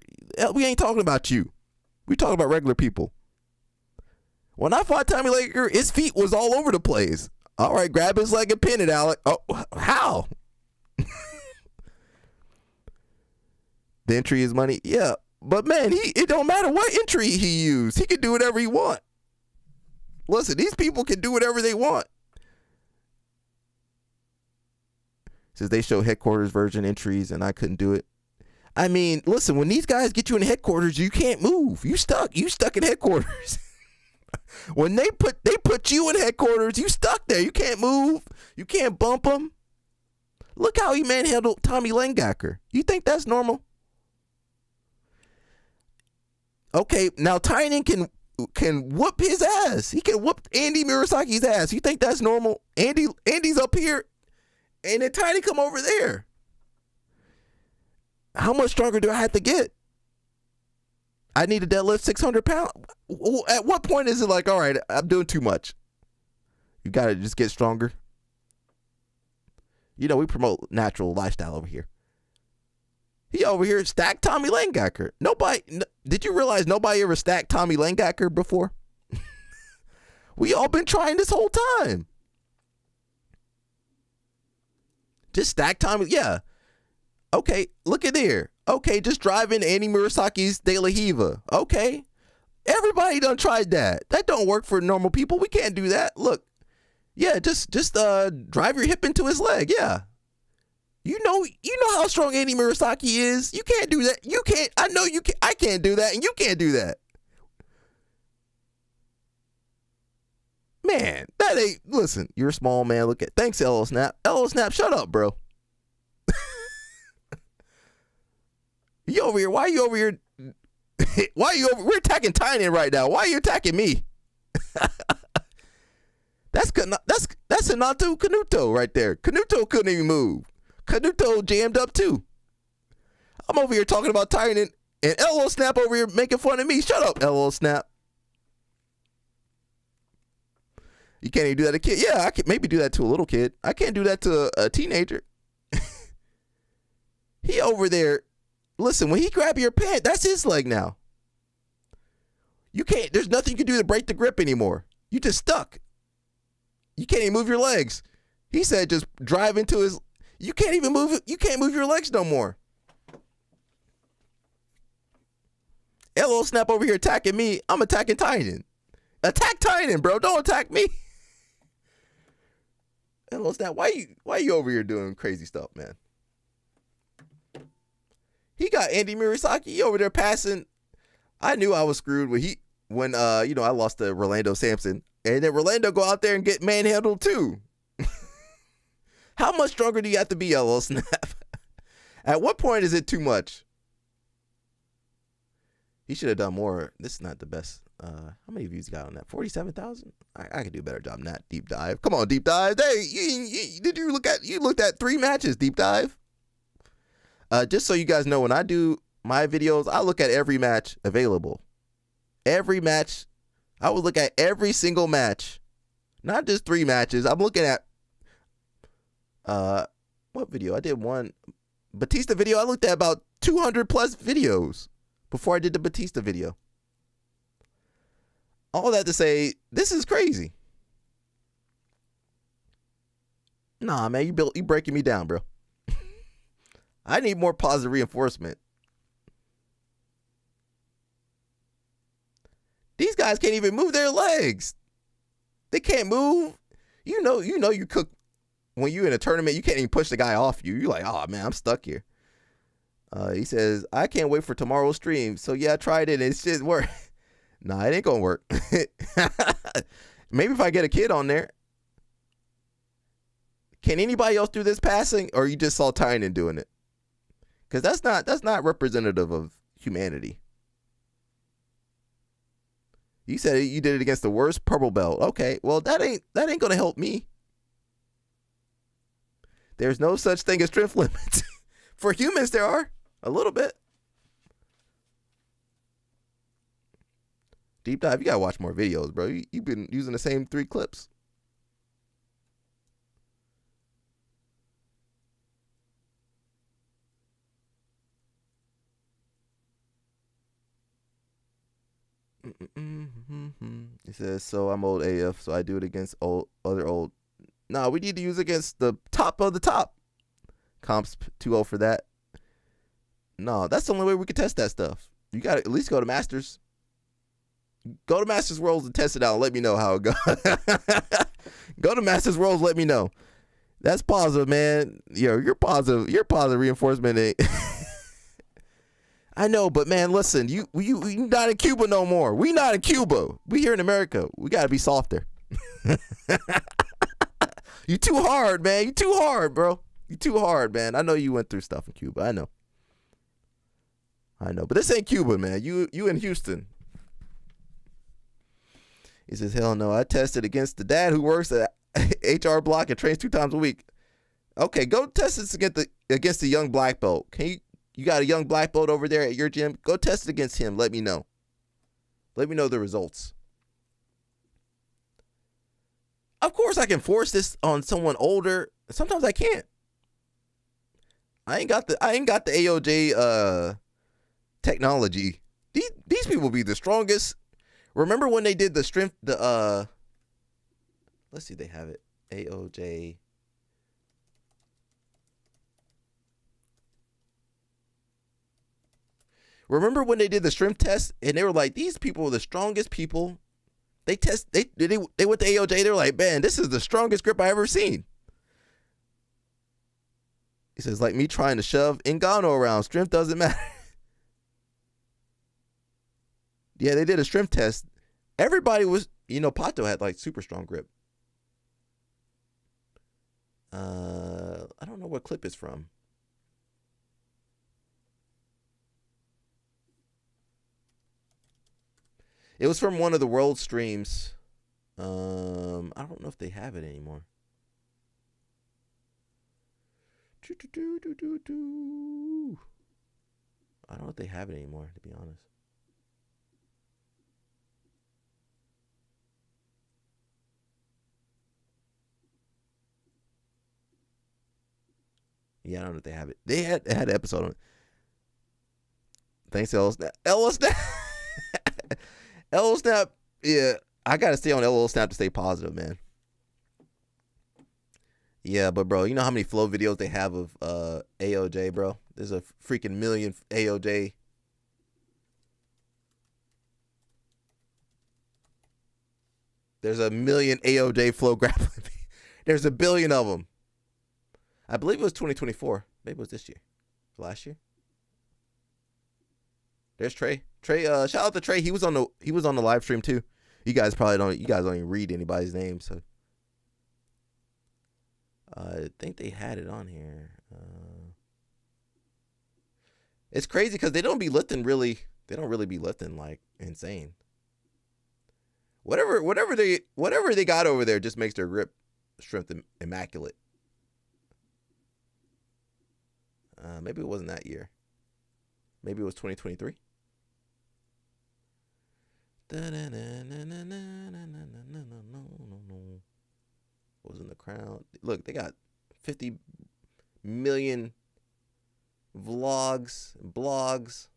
we ain't talking about you. We talking about regular people. When I fought Tommy Langecker, his feet was all over the place. All right, grab his leg and pin it, Alec. Oh, how? The entry is money. Yeah, but man, it don't matter what entry he used. He can do whatever he want. Listen, these people can do whatever they want. Says they show headquarters version entries and I couldn't do it. I mean, listen, when these guys get you in headquarters, you can't move. You stuck in headquarters. When they put you in headquarters, you stuck there. You can't move. You can't bump them. Look how he manhandled Tommy Langecker. You think that's normal? Okay, now Tynan can whoop his ass. He can whoop Andy Murasaki's ass. You think that's normal? Andy's up here, and then Tynan come over there. How much stronger do I have to get? I need to deadlift 600 pounds. At what point is it like, all right, I'm doing too much? You got to just get stronger. You know, we promote natural lifestyle over here. He over here stacked Tommy Langecker. Did you realize nobody ever stacked Tommy Langecker before? We all been trying this whole time. Just stack Tommy. Yeah. Okay, look at there. Okay, just drive in Andy Murasaki's De La Hiva. Okay. Everybody done tried that. That don't work for normal people. We can't do that. Look. Yeah, just drive your hip into his leg. Yeah. You know how strong Andy Murasaki is. You can't do that. You can't. I know you can. I can't do that, and you can't do that. Man, that ain't. Listen, you're a small man. Look at. Thanks, LO Snap. LO Snap, shut up, bro. You over here? Why are you over here? Why are you over? We're attacking Tynan right now. Why are you attacking me? That's Hanato Kanuto right there. Kanuto couldn't even move. Kanuto jammed up too. I'm over here talking about Tynan and LO Snap over here making fun of me. Shut up, LO Snap. You can't even do that to a kid. Yeah, I can maybe do that to a little kid. I can't do that to a teenager. He over there. Listen, when he grab your pant, that's his leg now. You can't. There's nothing you can do to break the grip anymore. You just stuck. You can't even move your legs. He said just drive into his. You can't even move it. You can't move your legs no more. LO Snap over here attacking me. I'm attacking Tynan. Attack Tynan, bro. Don't attack me. LO Snap, why you over here doing crazy stuff, man? He got Andy Murasaki over there passing. I knew I was screwed when I lost to Rolando Sampson. And then Rolando go out there and get manhandled too. How much stronger do you have to be, LO Snap? At what point is it too much? He should have done more. This is not the best. How many views you got on that? 47,000? I could do a better job than that. Deep Dive. Come on, Deep Dive. Hey, you looked at 3 matches, Deep Dive? Just so you guys know, when I do my videos, I look at every match available. Every match. I would look at every single match. Not just 3 matches. I'm looking at what video? I did one Batista video. I looked at about 200 plus videos before I did the Batista video. All that to say, this is crazy. Nah, man, you breaking me down, bro. I need more positive reinforcement. These guys can't even move their legs. They can't move. You know you cook when you're in a tournament, you can't even push the guy off you. You're like, oh man, I'm stuck here. He says, I can't wait for tomorrow's stream. So yeah, I tried it and it's just work. Nah, it ain't gonna work. Maybe if I get a kid on there. Can anybody else do this passing, or you just saw Tynan doing it? Because that's not representative of humanity. You said you did it against the worst purple belt. Okay, well that ain't gonna help me. There's no such thing as strength limits. For humans, there are a little bit. Deep dive. You gotta watch more videos, bro. You've been using the same 3 clips. He says, so I'm old AF, so I do it against other old. No, we need to use against the top of the top. Comps 2-0 for that. No, that's the only way we can test that stuff. You got to at least go to Masters. Go to Masters Worlds and test it out and let me know how it goes. Go to Masters Worlds, let me know. That's positive, man. You're positive. Your positive reinforcement ain't. I know, but man, listen, you not in Cuba no more. We not in Cuba. We here in America. We gotta be softer. You too hard, man. You too hard, bro. You too hard, man. I know you went through stuff in Cuba. I know. But this ain't Cuba, man. You in Houston. He says, hell no. I tested against the dad who works at HR Block and trains 2 times a week. Okay, go test this against the young black belt. You got a young black belt over there at your gym? Go test it against him. Let me know. Let me know the results. Of course, I can force this on someone older. Sometimes I can't. I ain't got the AOJ technology. These people be the strongest. Remember when they did the strength? Let's see, they have it. AOJ. Remember when they did the strength test and they were like, these people are the strongest people. They went to AOJ. They were like, man, this is the strongest grip I ever seen. He says, like me trying to shove Ngannou around. Strength doesn't matter. Yeah, they did a strength test. Everybody was, Pato had like super strong grip. I don't know what clip it's from. It was from one of the world streams. I don't know if they have it anymore. I don't know if they have it anymore, to be honest. Yeah, I don't know if they have it. They had an episode on it. Thanks to LL Snap. LL Snap, yeah, I gotta stay on LL Snap to stay positive, man. Yeah, but bro, you know how many flow videos they have of AOJ, bro? There's a freaking million AOJ. There's a million AOJ flow grappling. There's a billion of them. I believe it was 2024. Maybe it was this year. Last year. There's Trey. Shout out to Trey. He was on the live stream too. You guys don't even read anybody's name, so I think they had it on here. It's crazy because they don't be lifting really. They don't really be lifting like insane. Whatever they got over there just makes their grip strength immaculate. Maybe it wasn't that year. Maybe it was 2023. What was in the crowd? Look, they got 50 million vlogs and blogs.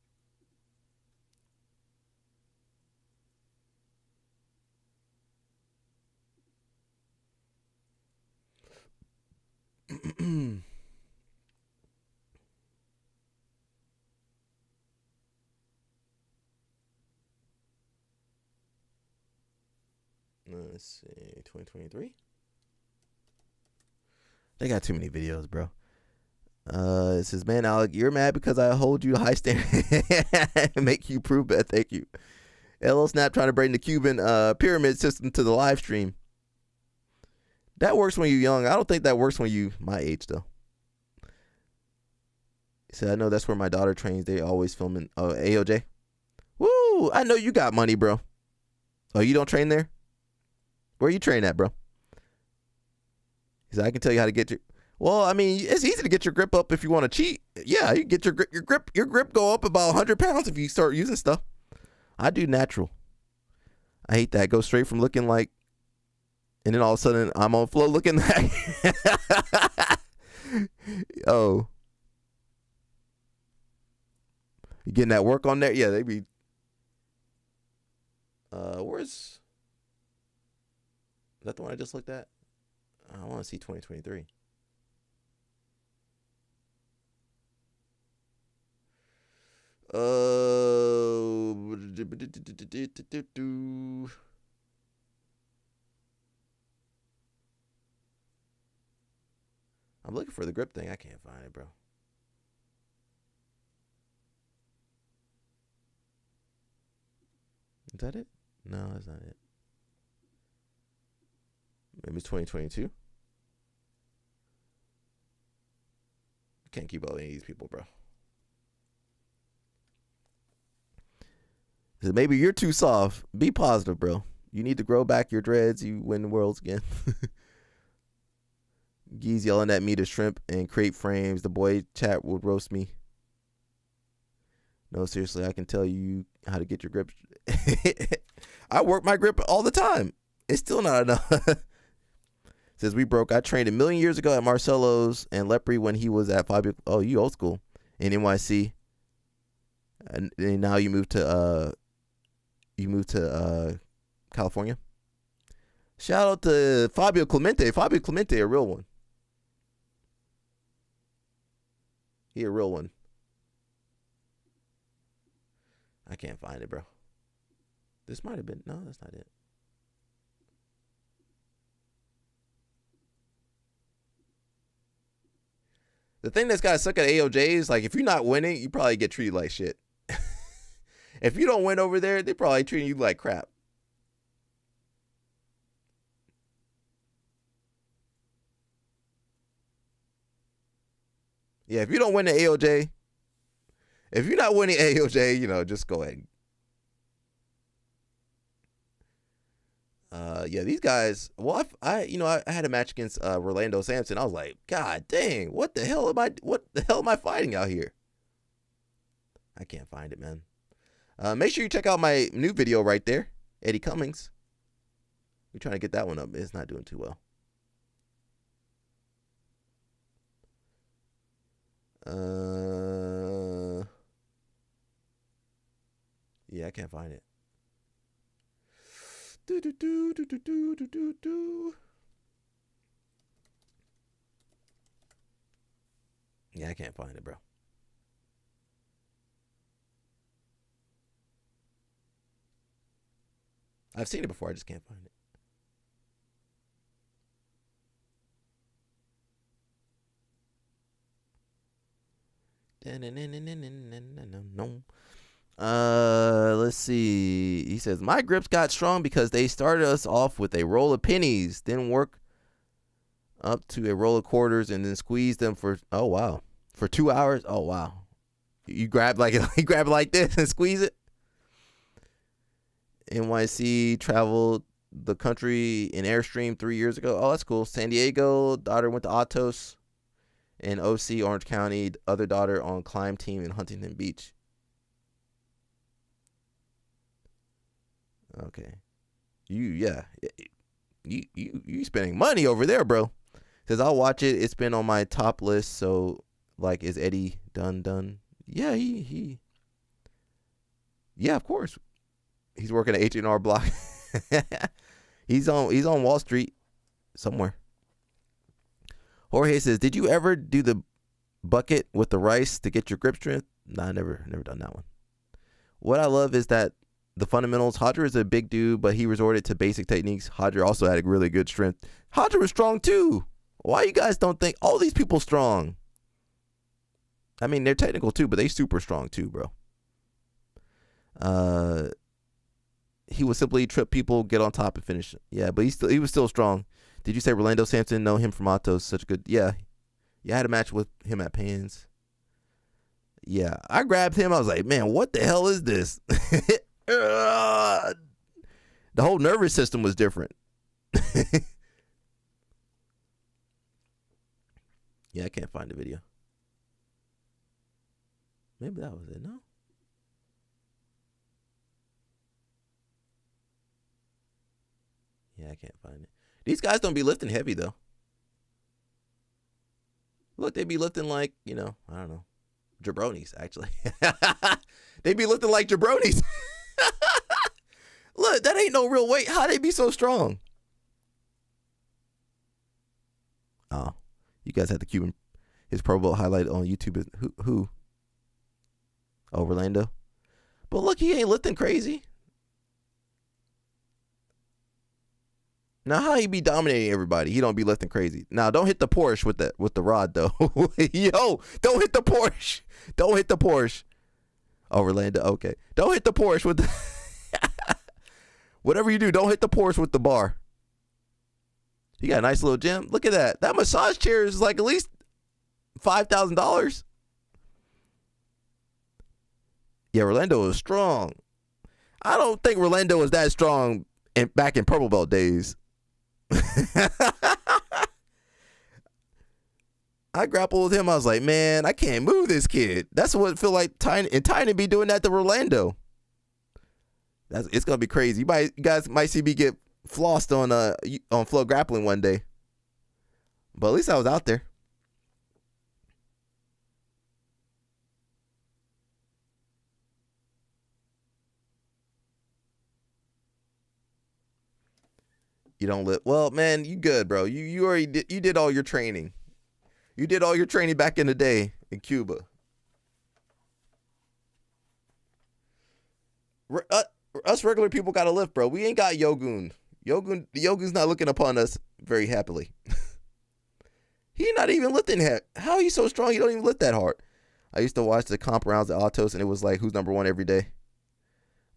Let's see, 2023. They got too many videos, bro. It says, man, Alec, you're mad because I hold you to high standard and make you prove that. Thank you. LL Snap trying to bring the Cuban pyramid system to the live stream. That works when you're young. I don't think that works when you my age though. He said, I know that's where my daughter trains. They always filming AOJ. Woo! I know you got money, bro. Oh, you don't train there? Where you train at, bro? He said, I can tell you how to get your. Well, I mean, it's easy to get your grip up if you want to cheat. Yeah, you get your grip go up about 100 pounds if you start using stuff. I do natural. I hate that. Go straight from looking like, and then all of a sudden I'm on flow looking like. Oh, you getting that work on there? Yeah, they be. Where's? Is that the one I just looked at? I want to see 2023. I'm looking for the grip thing. I can't find it, bro. Is that it? No, that's not it. Maybe it's 2022. Can't keep up with any of these people, bro. So maybe you're too soft. Be positive, bro. You need to grow back your dreads. You win the worlds again. Gee's yelling at me to shrimp and create frames. The boy chat would roast me. No, seriously, I can tell you how to get your grip. I work my grip all the time. It's still not enough. Says we broke. I trained a million years ago at Marcelo's and Lepre when he was at Fabio. Oh, you old school in NYC. And now you moved to California. Shout out to Fabio Clemente. Fabio Clemente, a real one. He a real one. I can't find it, bro. This might have been. No, that's not it. The thing that's gotta suck at AOJ is like if you're not winning, you probably get treated like shit. If you don't win over there, they probably treating you like crap. Yeah, if you don't win the AOJ, if you're not winning AOJ, you know, just go ahead. Yeah, these guys. Well, I had a match against Rolando Sampson. I was like, God dang, what the hell am I fighting out here? I can't find it, man. Make sure you check out my new video right there, Eddie Cummings. We're trying to get that one up. It's not doing too well. Yeah, I can't find it. Yeah, I can't find it, bro. I've seen it before. I just can't find it. Let's see. He says, my grips got strong because they started us off with a roll of pennies, then work up to a roll of quarters and then squeeze them for, oh, wow. For 2 hours? Oh, wow. You grab like this and squeeze it? NYC traveled the country in Airstream 3 years ago. Oh, that's cool. San Diego, daughter went to Atos. In OC, Orange County, other daughter on climb team in Huntington Beach. Okay. You spending money over there, bro. Says I'll watch it. It's been on my top list. So like, is Eddie done? Yeah, he yeah, of course. He's working at H&R Block. He's on Wall Street somewhere. Jorge says, did you ever do the bucket with the rice to get your grip strength? Nah, never done that one. What I love is that the fundamentals. Hodger is a big dude, but he resorted to basic techniques. Hodger also had a really good strength. Hodger was strong too. Why you guys don't think all these people strong? I mean, they're technical too, but they super strong too, bro. he would simply trip people, get on top, and finish. Yeah, but he was still strong. Did you say Rolando Sampson? Know him from Atos. Such a good. Yeah, I had a match with him at Pans. Yeah, I grabbed him. I was like, man, what the hell is this? The whole nervous system was different. Yeah, I can't find the video. Maybe that was it. No. Yeah, I can't find it. These guys don't be lifting heavy, though. Look, they be lifting like, I don't know, jabronis, actually. They be lifting like jabronis. Look, that ain't no real weight. How they be so strong? Oh, you guys had the Cuban, his Pro Bowl highlight on YouTube. Who? Oh, Rolando. But look, he ain't lifting crazy. Now, how he be dominating everybody? He don't be lifting crazy. Now, don't hit the Porsche with the rod, though. Yo, don't hit the Porsche. Don't hit the Porsche. Oh, Rolando, okay. Don't hit the Porsche with the... Whatever you do, don't hit the Porsche with the bar. He got a nice little gym. Look at that. That massage chair is like at least $5,000. Yeah, Rolando is strong. I don't think Rolando was that strong back in purple belt days. I grappled with him. I was like, man, I can't move this kid. That's what it feel like. Tiny be doing that to Rolando. It's gonna be crazy. You guys might see me get flossed on Flow Grappling one day. But at least I was out there. You don't live well, man. You good, bro? You already did all your training. You did all your training back in the day in Cuba. Us regular people gotta lift, bro. We ain't got Yogun. Yogun's not looking upon us very happily. He not even lifting heck. How are you so strong? You don't even lift that hard. I used to watch the comp rounds at Autos, and it was like who's number one every day.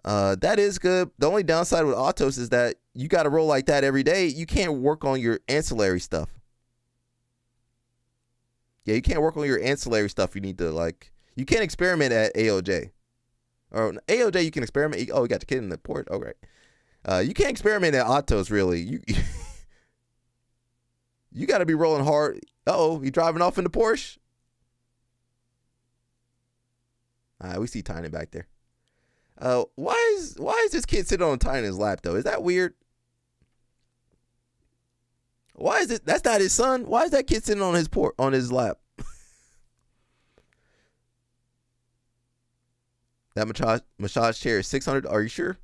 That is good. The only downside with Autos is that you got to roll like that every day. You can't work on your ancillary stuff. Yeah, you can't work on your ancillary stuff. You need to you can't experiment at AOJ. Or AOJ, you can experiment. Oh, you got your kid in the port. Oh, right. You can't experiment at Autos, really. You got to be rolling hard. Uh-oh, you driving off in the Porsche? All right, we see Tiny back there. Why is this kid sitting on Tiny's lap, though? Is that weird? Why is it? That's not his son. Why is that kid sitting on his lap? That massage chair is $600. Are you sure?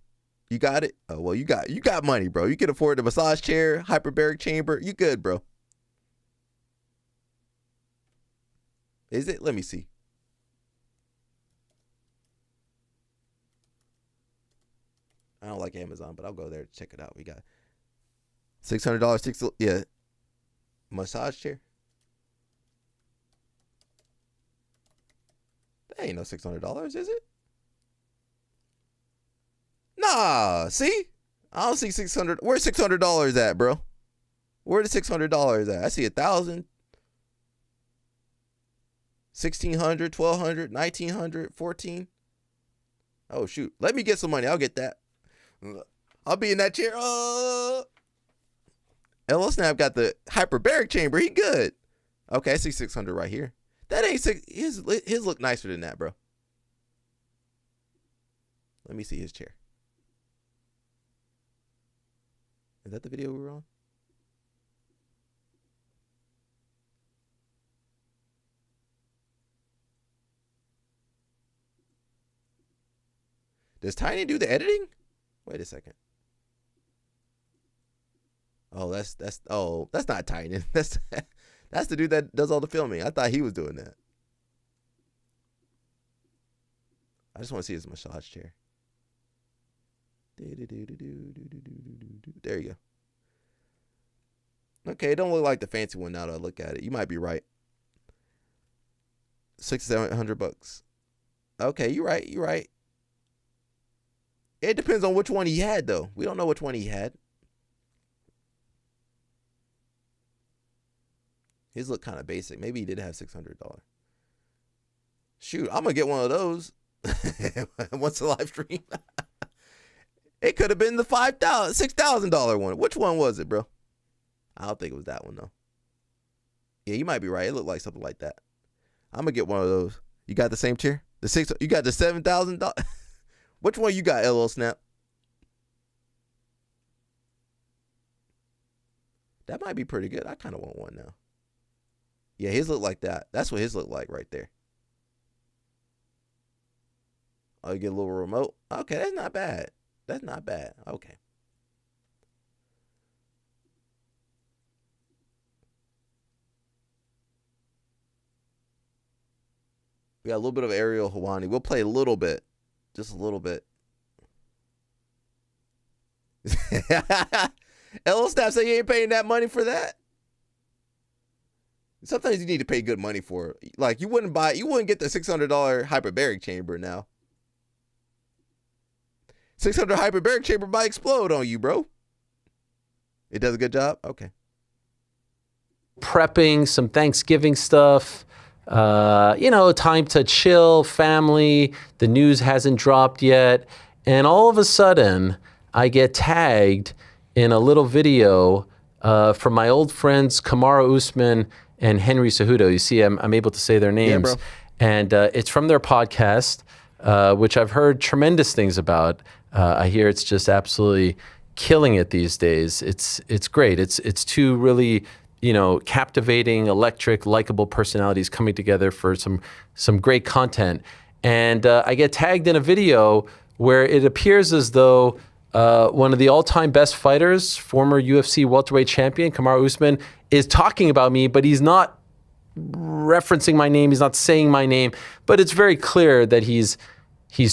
You got it? Oh, well, you got money, bro. You can afford the massage chair, hyperbaric chamber. You good, bro. Is it? Let me see. I don't like Amazon, but I'll go there to check it out. We got $600. Yeah. Massage chair. That ain't no $600, is it? Nah, see? I don't see 600. Where's $600 at, bro? Where the $600 at? I see 1,000, 1,600, 1,200, 1,900, 14. Oh shoot! Let me get some money. I'll get that. I'll be in that chair. LO Snap got the hyperbaric chamber. He good. Okay, I see 600 right here. That ain't six. His look nicer than that, bro. Let me see his chair. Is that the video we were on? Does Tiny do the editing? Wait a second. Oh, that's not Tiny. That's the dude that does all the filming. I thought he was doing that. I just want to see his massage chair. There you go. Okay, it don't look like the fancy one now that I look at it. You might be right. $600-700. Okay, you're right. It depends on which one he had, though. We don't know which one he had. His look kind of basic. Maybe he did have $600. Shoot, I'm going to get one of those once the live stream. It could have been the $6,000 one. Which one was it, bro? I don't think it was that one, though. Yeah, you might be right. It looked like something like that. I'm going to get one of those. You got the same chair? You got the $7,000? Which one you got, LL Snap? That might be pretty good. I kind of want one now. Yeah, his look like that. That's what his look like right there. Oh, you get a little remote. Okay, that's not bad. That's not bad. Okay. We got a little bit of Ariel Hawani. We'll play a little bit. Just a little bit. LL Snap say you ain't paying that money for that. Sometimes you need to pay good money for it. Like you wouldn't get the $600 hyperbaric chamber now. $600 hyperbaric chamber might explode on you, bro. It does a good job? Okay. Prepping some Thanksgiving stuff. Time to chill, family. The news hasn't dropped yet. And all of a sudden, I get tagged in a little video from my old friends Kamaru Usman and Henry Cejudo. You see, I'm able to say their names. Yeah, bro. And it's from their podcast, which I've heard tremendous things about. I hear it's just absolutely killing it these days. It's great. It's two really, captivating, electric, likable personalities coming together for some great content. And I get tagged in a video where it appears as though one of the all-time best fighters, former UFC welterweight champion, Kamaru Usman, is talking about me, but he's not referencing my name. He's not saying my name, but it's very clear that he's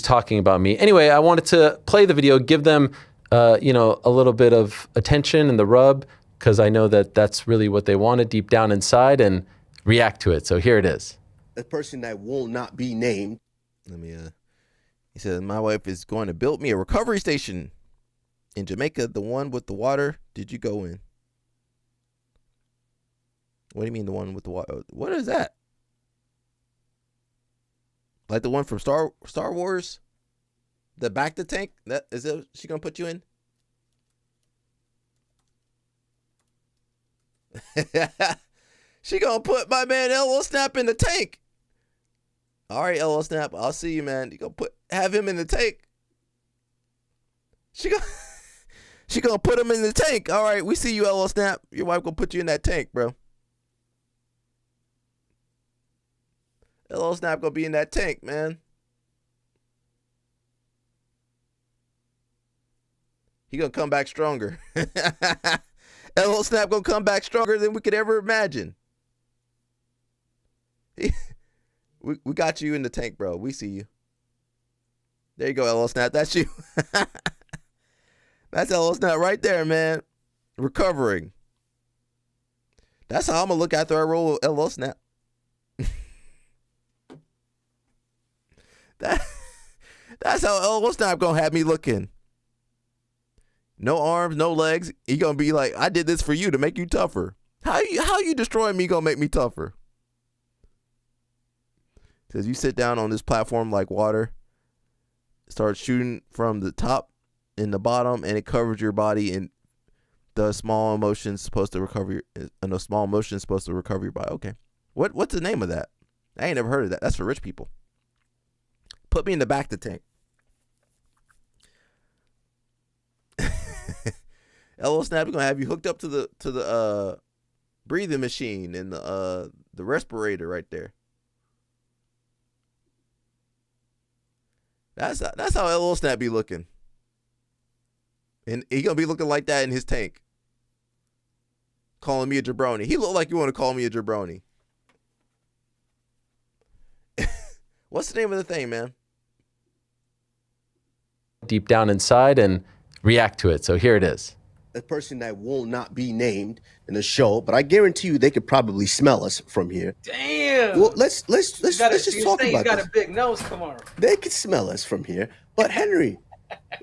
talking about me. Anyway, I wanted to play the video, give them, a little bit of attention and the rub, because I know that that's really what they wanted deep down inside, and react to it. So here it is. A person that will not be named. He said, my wife is going to build me a recovery station in Jamaica, the one with the water. Did you go in? What do you mean the one with the water? What is that? Like the one from Star Wars? The back to tank? That is it? She gonna put you in? She gonna put my man LL Snap in the tank. All right, LL Snap, I'll see you, man. You gonna have him in the tank? She gonna put him in the tank. All right, we see you, LL Snap. Your wife gonna put you in that tank, bro. LL Snap gonna be in that tank, man. He gonna come back stronger. LL Snap gonna come back stronger than we could ever imagine. We got you in the tank, bro. We see you. There you go, LL Snap. That's you. That's LL Snap right there, man. Recovering. That's how I'm gonna look after I roll LL Snap. That's how LL Snap gonna have me looking. No arms, no legs. He gonna be like, I did this for you to make you tougher. How you destroying me gonna make me tougher? Says you sit down on this platform like water, start shooting from the top and the bottom, and it covers your body, and the small motion's supposed to recover your body. Okay. What's the name of that? I ain't never heard of that. That's for rich people. Put me in the back of the tank. LL Snap, we're gonna have you hooked up to the breathing machine and the respirator right there. That's how LL Snap be looking. And he gonna be looking like that in his tank. Calling me a jabroni. He look like you want to call me a jabroni. What's the name of the thing, man? Deep down inside and react to it. So here it is. A person that will not be named in the show, but I guarantee you they could probably smell us from here. Damn. Well, let's just talk about You got this. a big nose, Kamaru. They could smell us from here. But Henry,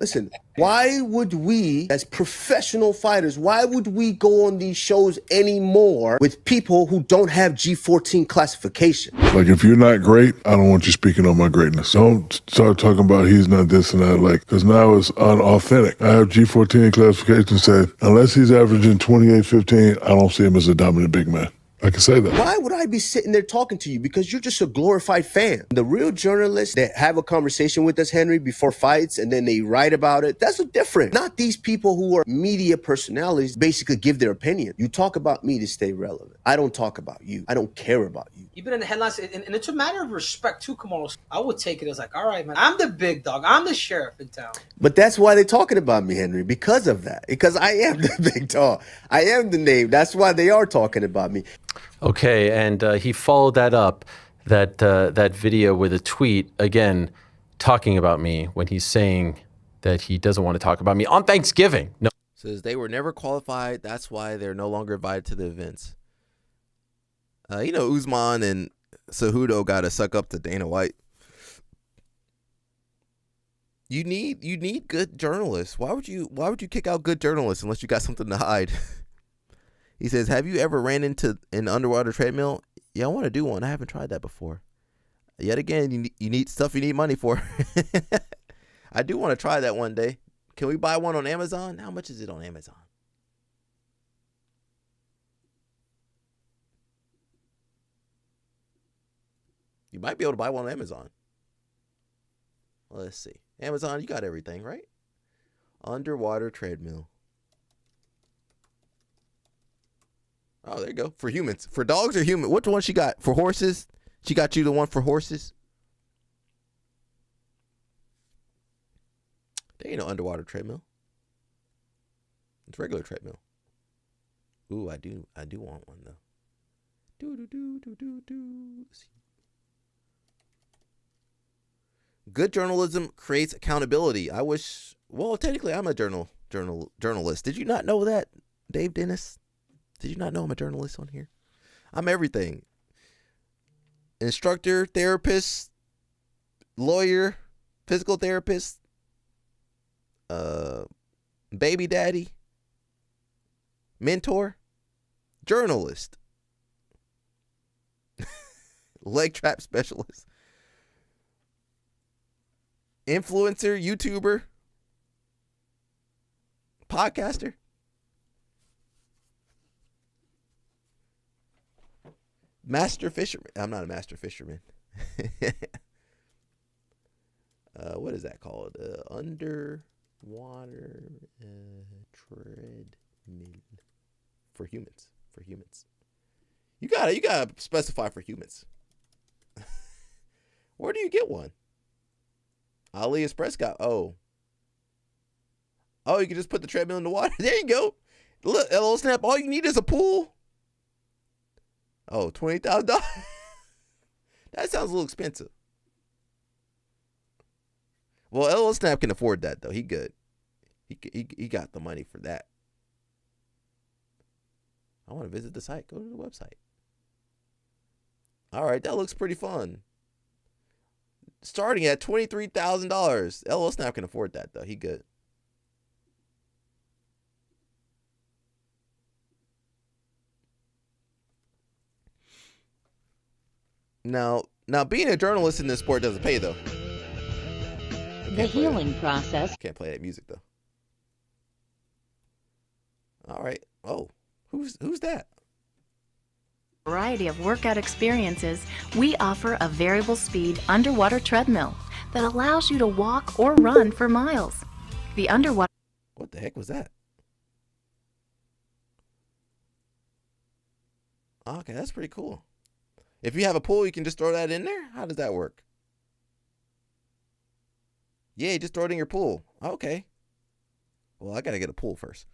Listen, why would we, as professional fighters, why would we go on these shows anymore with people who don't have G14 classification? Like, if you're not great, I don't want you speaking on my greatness. Don't start talking about he's not this and that, like, because now it's unauthentic. I have G14 classification said, unless he's averaging 28-15, I don't see him as a dominant big man. I can say that. Why would I be sitting there talking to you? Because you're just a glorified fan. The real journalists that have a conversation with us, Henry, before fights, and then they write about it, that's different. Not these people who are media personalities basically give their opinion. You talk about me to stay relevant. I don't talk about you. I don't care about you. You've been in the headlines, and it's a matter of respect too, Kamaru. I would take it as like, all right, man, I'm the big dog. I'm the sheriff in town. But that's why they're talking about me, Henry, because of that. Because I am the big dog. I am the name. That's why they are talking about me. Okay, and he followed that up, that video with a tweet, again, talking about me when he's saying that he doesn't want to talk about me on Thanksgiving. No. Says they were never qualified. That's why they're no longer invited to the events. Usman and Cejudo got to suck up to Dana White. You need good journalists. Why would you kick out good journalists unless you got something to hide? He says, have you ever ran into an underwater treadmill? Yeah, I want to do one. I haven't tried that before. Yet again, you need stuff you need money for. I do want to try that one day. Can we buy one on Amazon? How much is it on Amazon? You might be able to buy one on Amazon. Let's see. Amazon, you got everything, right? Underwater treadmill. Oh, there you go. For humans. For dogs or human? Which one she got? For horses? She got you the one for horses? There ain't no underwater treadmill. It's regular treadmill. Ooh, I do want one though. Let's see. Good journalism creates accountability. I wish. Well, technically, I'm a journalist. Did you not know that, Dave Dennis? Did you not know I'm a journalist on here? I'm everything. Instructor, therapist, lawyer, physical therapist, baby daddy, mentor, journalist, leg trap specialist, influencer, YouTuber, podcaster. Master fisherman. I'm not a master fisherman. What is that called? Underwater treadmill for humans. For humans. You gotta specify for humans. Where do you get one? AliExpress got. Oh, you can just put the treadmill in the water. There you go. Look, LO Snap. All you need is a pool. Oh, $20,000? That sounds a little expensive. Well, LO Snap can afford that, though. He good. He got the money for that. I want to visit the site. Go to the website. All right, that looks pretty fun. Starting at $23,000. LO Snap can afford that, though. He good. Now, being a journalist in this sport doesn't pay, though. The healing process. Can't play that music, though. All right. Oh, who's that? Variety of workout experiences, we offer a variable speed underwater treadmill that allows you to walk or run for miles. The underwater. What the heck was that? Okay, that's pretty cool. If you have a pool, you can just throw that in there? How does that work? Yeah, just throw it in your pool. Okay. Well, I got to get a pool first.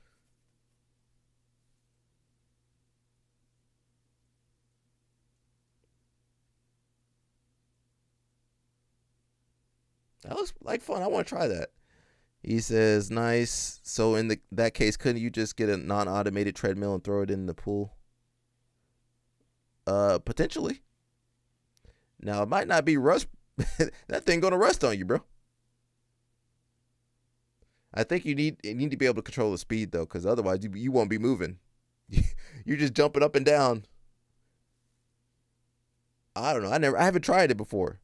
That looks like fun. I want to try that. He says, nice. So in that case, couldn't you just get a non-automated treadmill and throw it in the pool? Potentially. Now, it might not be rust. That thing going to rust on you, bro. I think you need to be able to control the speed though, because otherwise you won't be moving. You're just jumping up and down. I don't know. I haven't tried it before.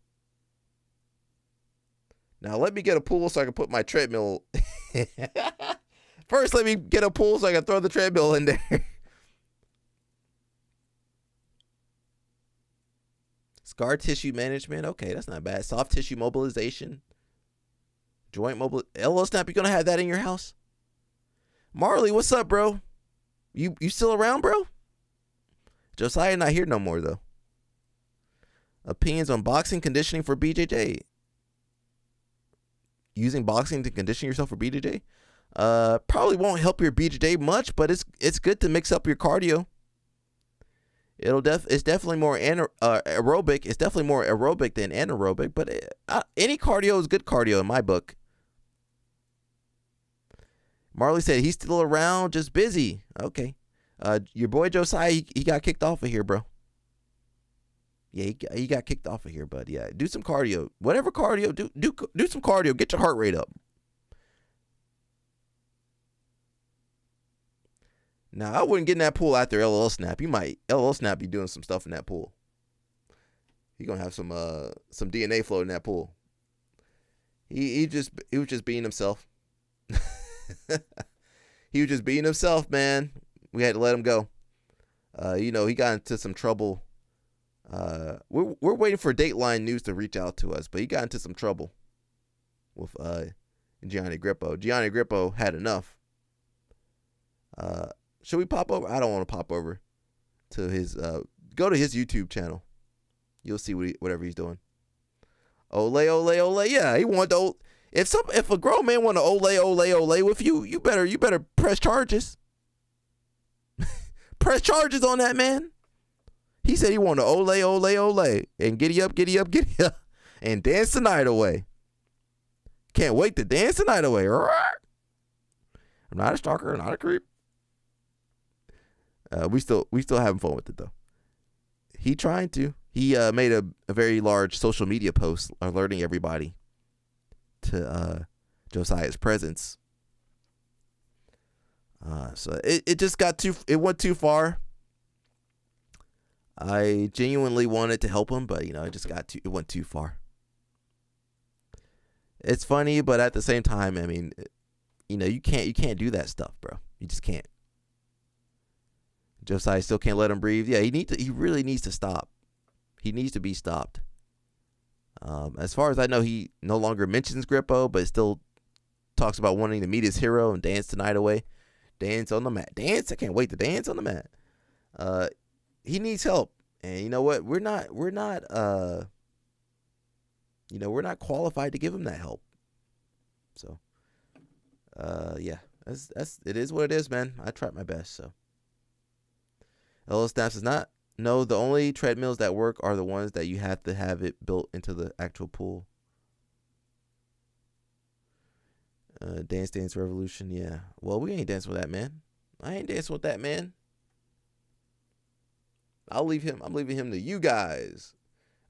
Now let me get a pool so I can put my treadmill. First, let me get a pool so I can throw the treadmill in there. Scar tissue management. Okay, that's not bad. Soft tissue mobilization. Joint mobile. LO Snap, you gonna have that in your house? Marley, what's up, bro? You still around, bro? Josiah not here no more though. Opinions on boxing conditioning for BJJ. Using boxing to condition yourself for BJJ? Probably won't help your BJJ much, but it's good to mix up your cardio. It's definitely more aerobic. It's definitely more aerobic than anaerobic, but any cardio is good cardio in my book. Marley said he's still around, just busy. Okay. Your boy Josiah, he got kicked off of here, bro. Yeah, he got kicked off of here, bud. Yeah, do some cardio. Whatever cardio, do some cardio. Get your heart rate up. Now, I wouldn't get in that pool after LOL Snap. LOL Snap be doing some stuff in that pool. He gonna have some DNA flow in that pool. He was just being himself. He was just being himself, man. We had to let him go. He got into some trouble. We're waiting for Dateline News to reach out to us, but he got into some trouble with Gianni Grippo. Gianni Grippo had enough. Should we pop over? I don't want to pop over to his. Go to his YouTube channel. You'll see whatever he's doing. Ole. Yeah, he wanted to. If a grown man want to ole with you, you better press charges. Press charges on that man. He said he wanted to ole and giddy up and dance the night away. Can't wait to dance the night away. I'm not a stalker, not a creep. We still having fun with it though. He trying to. He made a very large social media post alerting everybody to Josiah's presence. So it just it went too far. I genuinely wanted to help him, but it went too far. It's funny, but at the same time, I mean, you can't do that stuff, bro. You just can't. Josiah still can't let him breathe. Yeah, he really needs to stop. He needs to be stopped. As far as I know, he no longer mentions Grippo, but still talks about wanting to meet his hero and dance the night away. Dance on the mat. Dance. I can't wait to dance on the mat. He needs help. And you know what? We're not qualified to give him that help. So, yeah, it is what it is, man. I tried my best, so. LO Snaps is not. No, the only treadmills that work are the ones that you have to have it built into the actual pool. Dance Revolution, yeah. Well, we ain't dancing with that man. I ain't dancing with that man. I'm leaving him to you guys.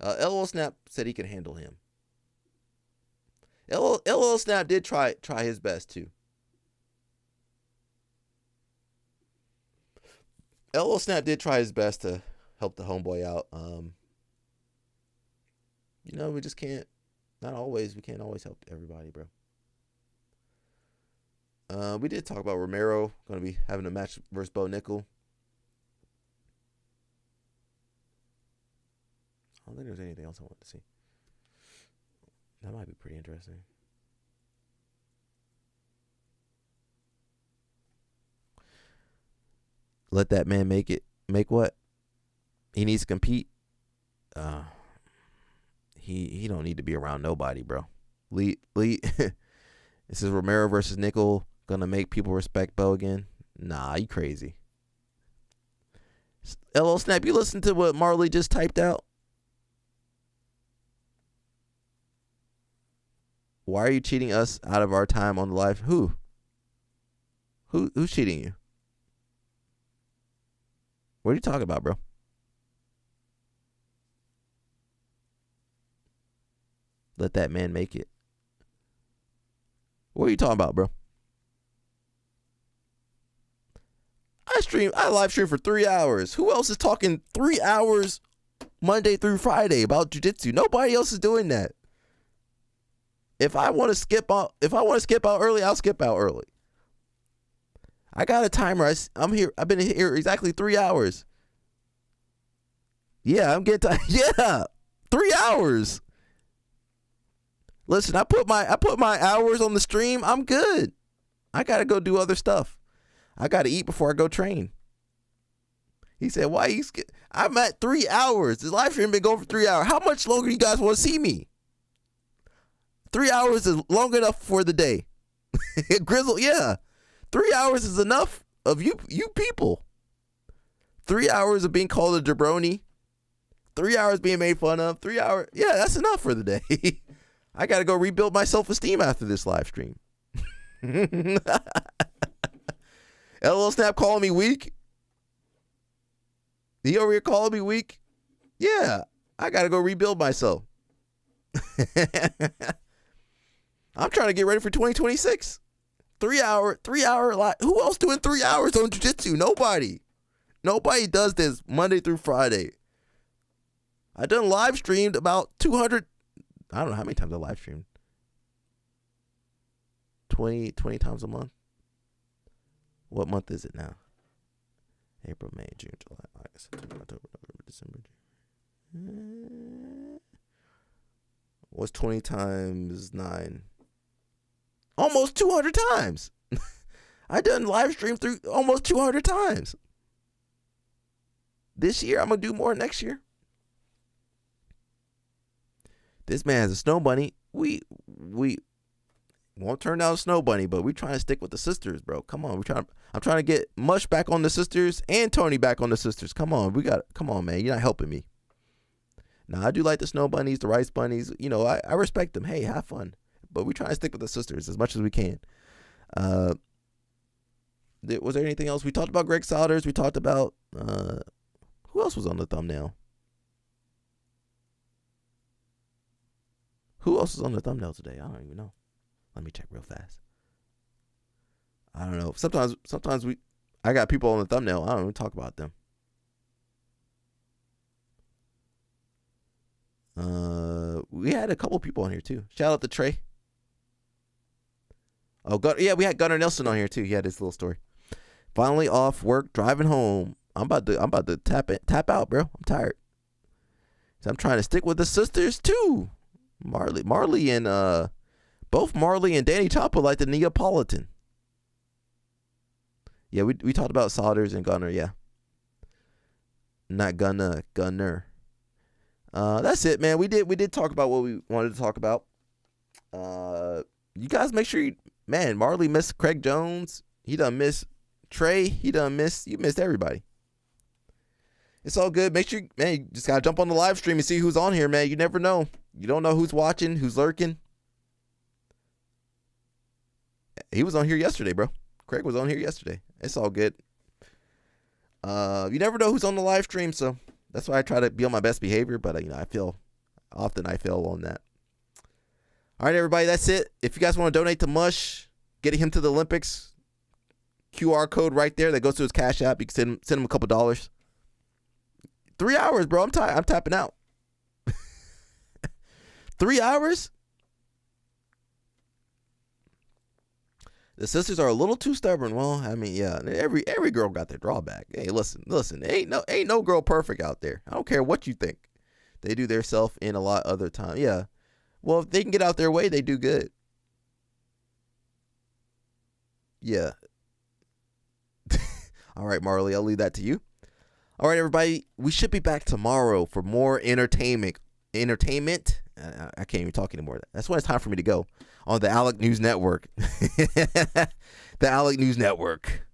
LO Snap said he can handle him. LO Snap did try his best too. LO Snap did try his best to help the homeboy out. We just can't. Not always. We can't always help everybody, bro. We did talk about Romero going to be having a match versus Bo Nickel. I don't think there's anything else I want to see. That might be pretty interesting. Let that man make it. Make what? He needs to compete. He don't need to be around nobody, bro. Lee. This is Romero versus Nickel. Gonna make people respect Bo again? Nah, you crazy. LO Snap, you listen to what Marley just typed out? Why are you cheating us out of our time on the live? Who's cheating you? What are you talking about, bro? Let that man make it. What are you talking about, bro? live stream for 3 hours. Who else is talking 3 hours Monday through Friday about jiu-jitsu? Nobody else is doing that. If I want to skip out early, I'll skip out early. I got a timer. I'm here. I've been here exactly 3 hours. Yeah, I'm getting tired. Yeah, 3 hours. Listen, I put my hours on the stream. I'm good. I gotta go do other stuff. I gotta eat before I go train. He said, "Why you? I'm at 3 hours. This live stream been going for 3 hours. How much longer do you guys want to see me? 3 hours is long enough for the day." Grizzle, yeah. 3 hours is enough of you people. 3 hours of being called a jabroni. 3 hours being made fun of. 3 hours. Yeah, that's enough for the day. I got to go rebuild my self-esteem after this live stream. LL Snap calling me weak. He over here calling me weak. Yeah, I got to go rebuild myself. I'm trying to get ready for 2026. 3 hour live. Who else doing 3 hours on jiu-jitsu? Nobody does this Monday through Friday. I done live streamed about 200. I don't know how many times I live streamed. 20 times a month. What month is it now? April, May, June, July, August, September, October, November, December. What's 20 times 9? Almost 200 times. I done live stream through almost 200 times. This year, I'm going to do more next year. This man has a snow bunny. We won't turn down a snow bunny, but we trying to stick with the sisters, bro. Come on. I'm trying to get Mush back on the sisters and Tony back on the sisters. Come on. Come on, man. You're not helping me. Now, I do like the snow bunnies, the rice bunnies. You know, I respect them. Hey, have fun. But we try to stick with the sisters as much as we can. Was there anything else? We talked about Greg Souders. We talked about who else was on the thumbnail? Who else is on the thumbnail today? I don't even know. Let me check real fast. I don't know. Sometimes I got people on the thumbnail. I don't even talk about them. We had a couple people on here too. Shout out to Trey. Oh, yeah, we had Gunnar Nelson on here too. He had his little story. Finally off work, driving home. I'm about to tap out, bro. I'm tired. So I'm trying to stick with the sisters too. Marley and both Marley and Danny Choppa like the Neapolitan. Yeah, we talked about Souders and Gunner, yeah. Not Gunner. That's it, man. We did talk about what we wanted to talk about. You guys make sure Marley missed Craig Jones. He done missed Trey. You missed everybody. It's all good. Make sure, man, you just gotta jump on the live stream and see who's on here, man. You never know. You don't know who's watching, who's lurking. He was on here yesterday, bro. Craig was on here yesterday. It's all good. You never know who's on the live stream, so that's why I try to be on my best behavior, but I fail on that. All right, everybody, that's it. If you guys want to donate to Mush, getting him to the Olympics, QR code right there that goes to his Cash App. You can send him a couple dollars. 3 hours, bro. I'm tapping out. 3 hours? The sisters are a little too stubborn. Well, I mean, yeah, every girl got their drawback. Hey, listen, ain't no girl perfect out there. I don't care what you think. They do their self in a lot other time. Yeah. Well, if they can get out their way, they do good. Yeah. All right, Marley, I'll leave that to you. All right, everybody, we should be back tomorrow for more entertainment. I can't even talk anymore. That's when it's time for me to go on the Alec News Network. The Alec News Network.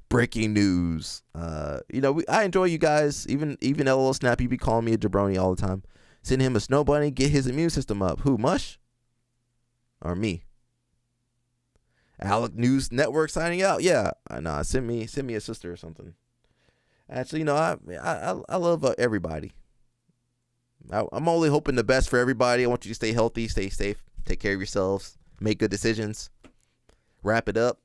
Breaking news. I enjoy you guys. Even LL Snap, he be calling me a jabroni all the time. Send him a snow bunny, get his immune system up. Who, Mush? Or me? Alec News Network signing out. Yeah, nah. Send me a sister or something. Actually, I love everybody. I'm only hoping the best for everybody. I want you to stay healthy, stay safe, take care of yourselves, make good decisions, wrap it up.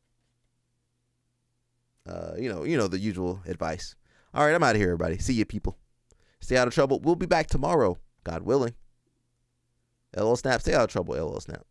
You know the usual advice. All right, I'm out of here, everybody. See you, people. Stay out of trouble. We'll be back tomorrow, God willing. LL Snap, stay out of trouble, LL Snap.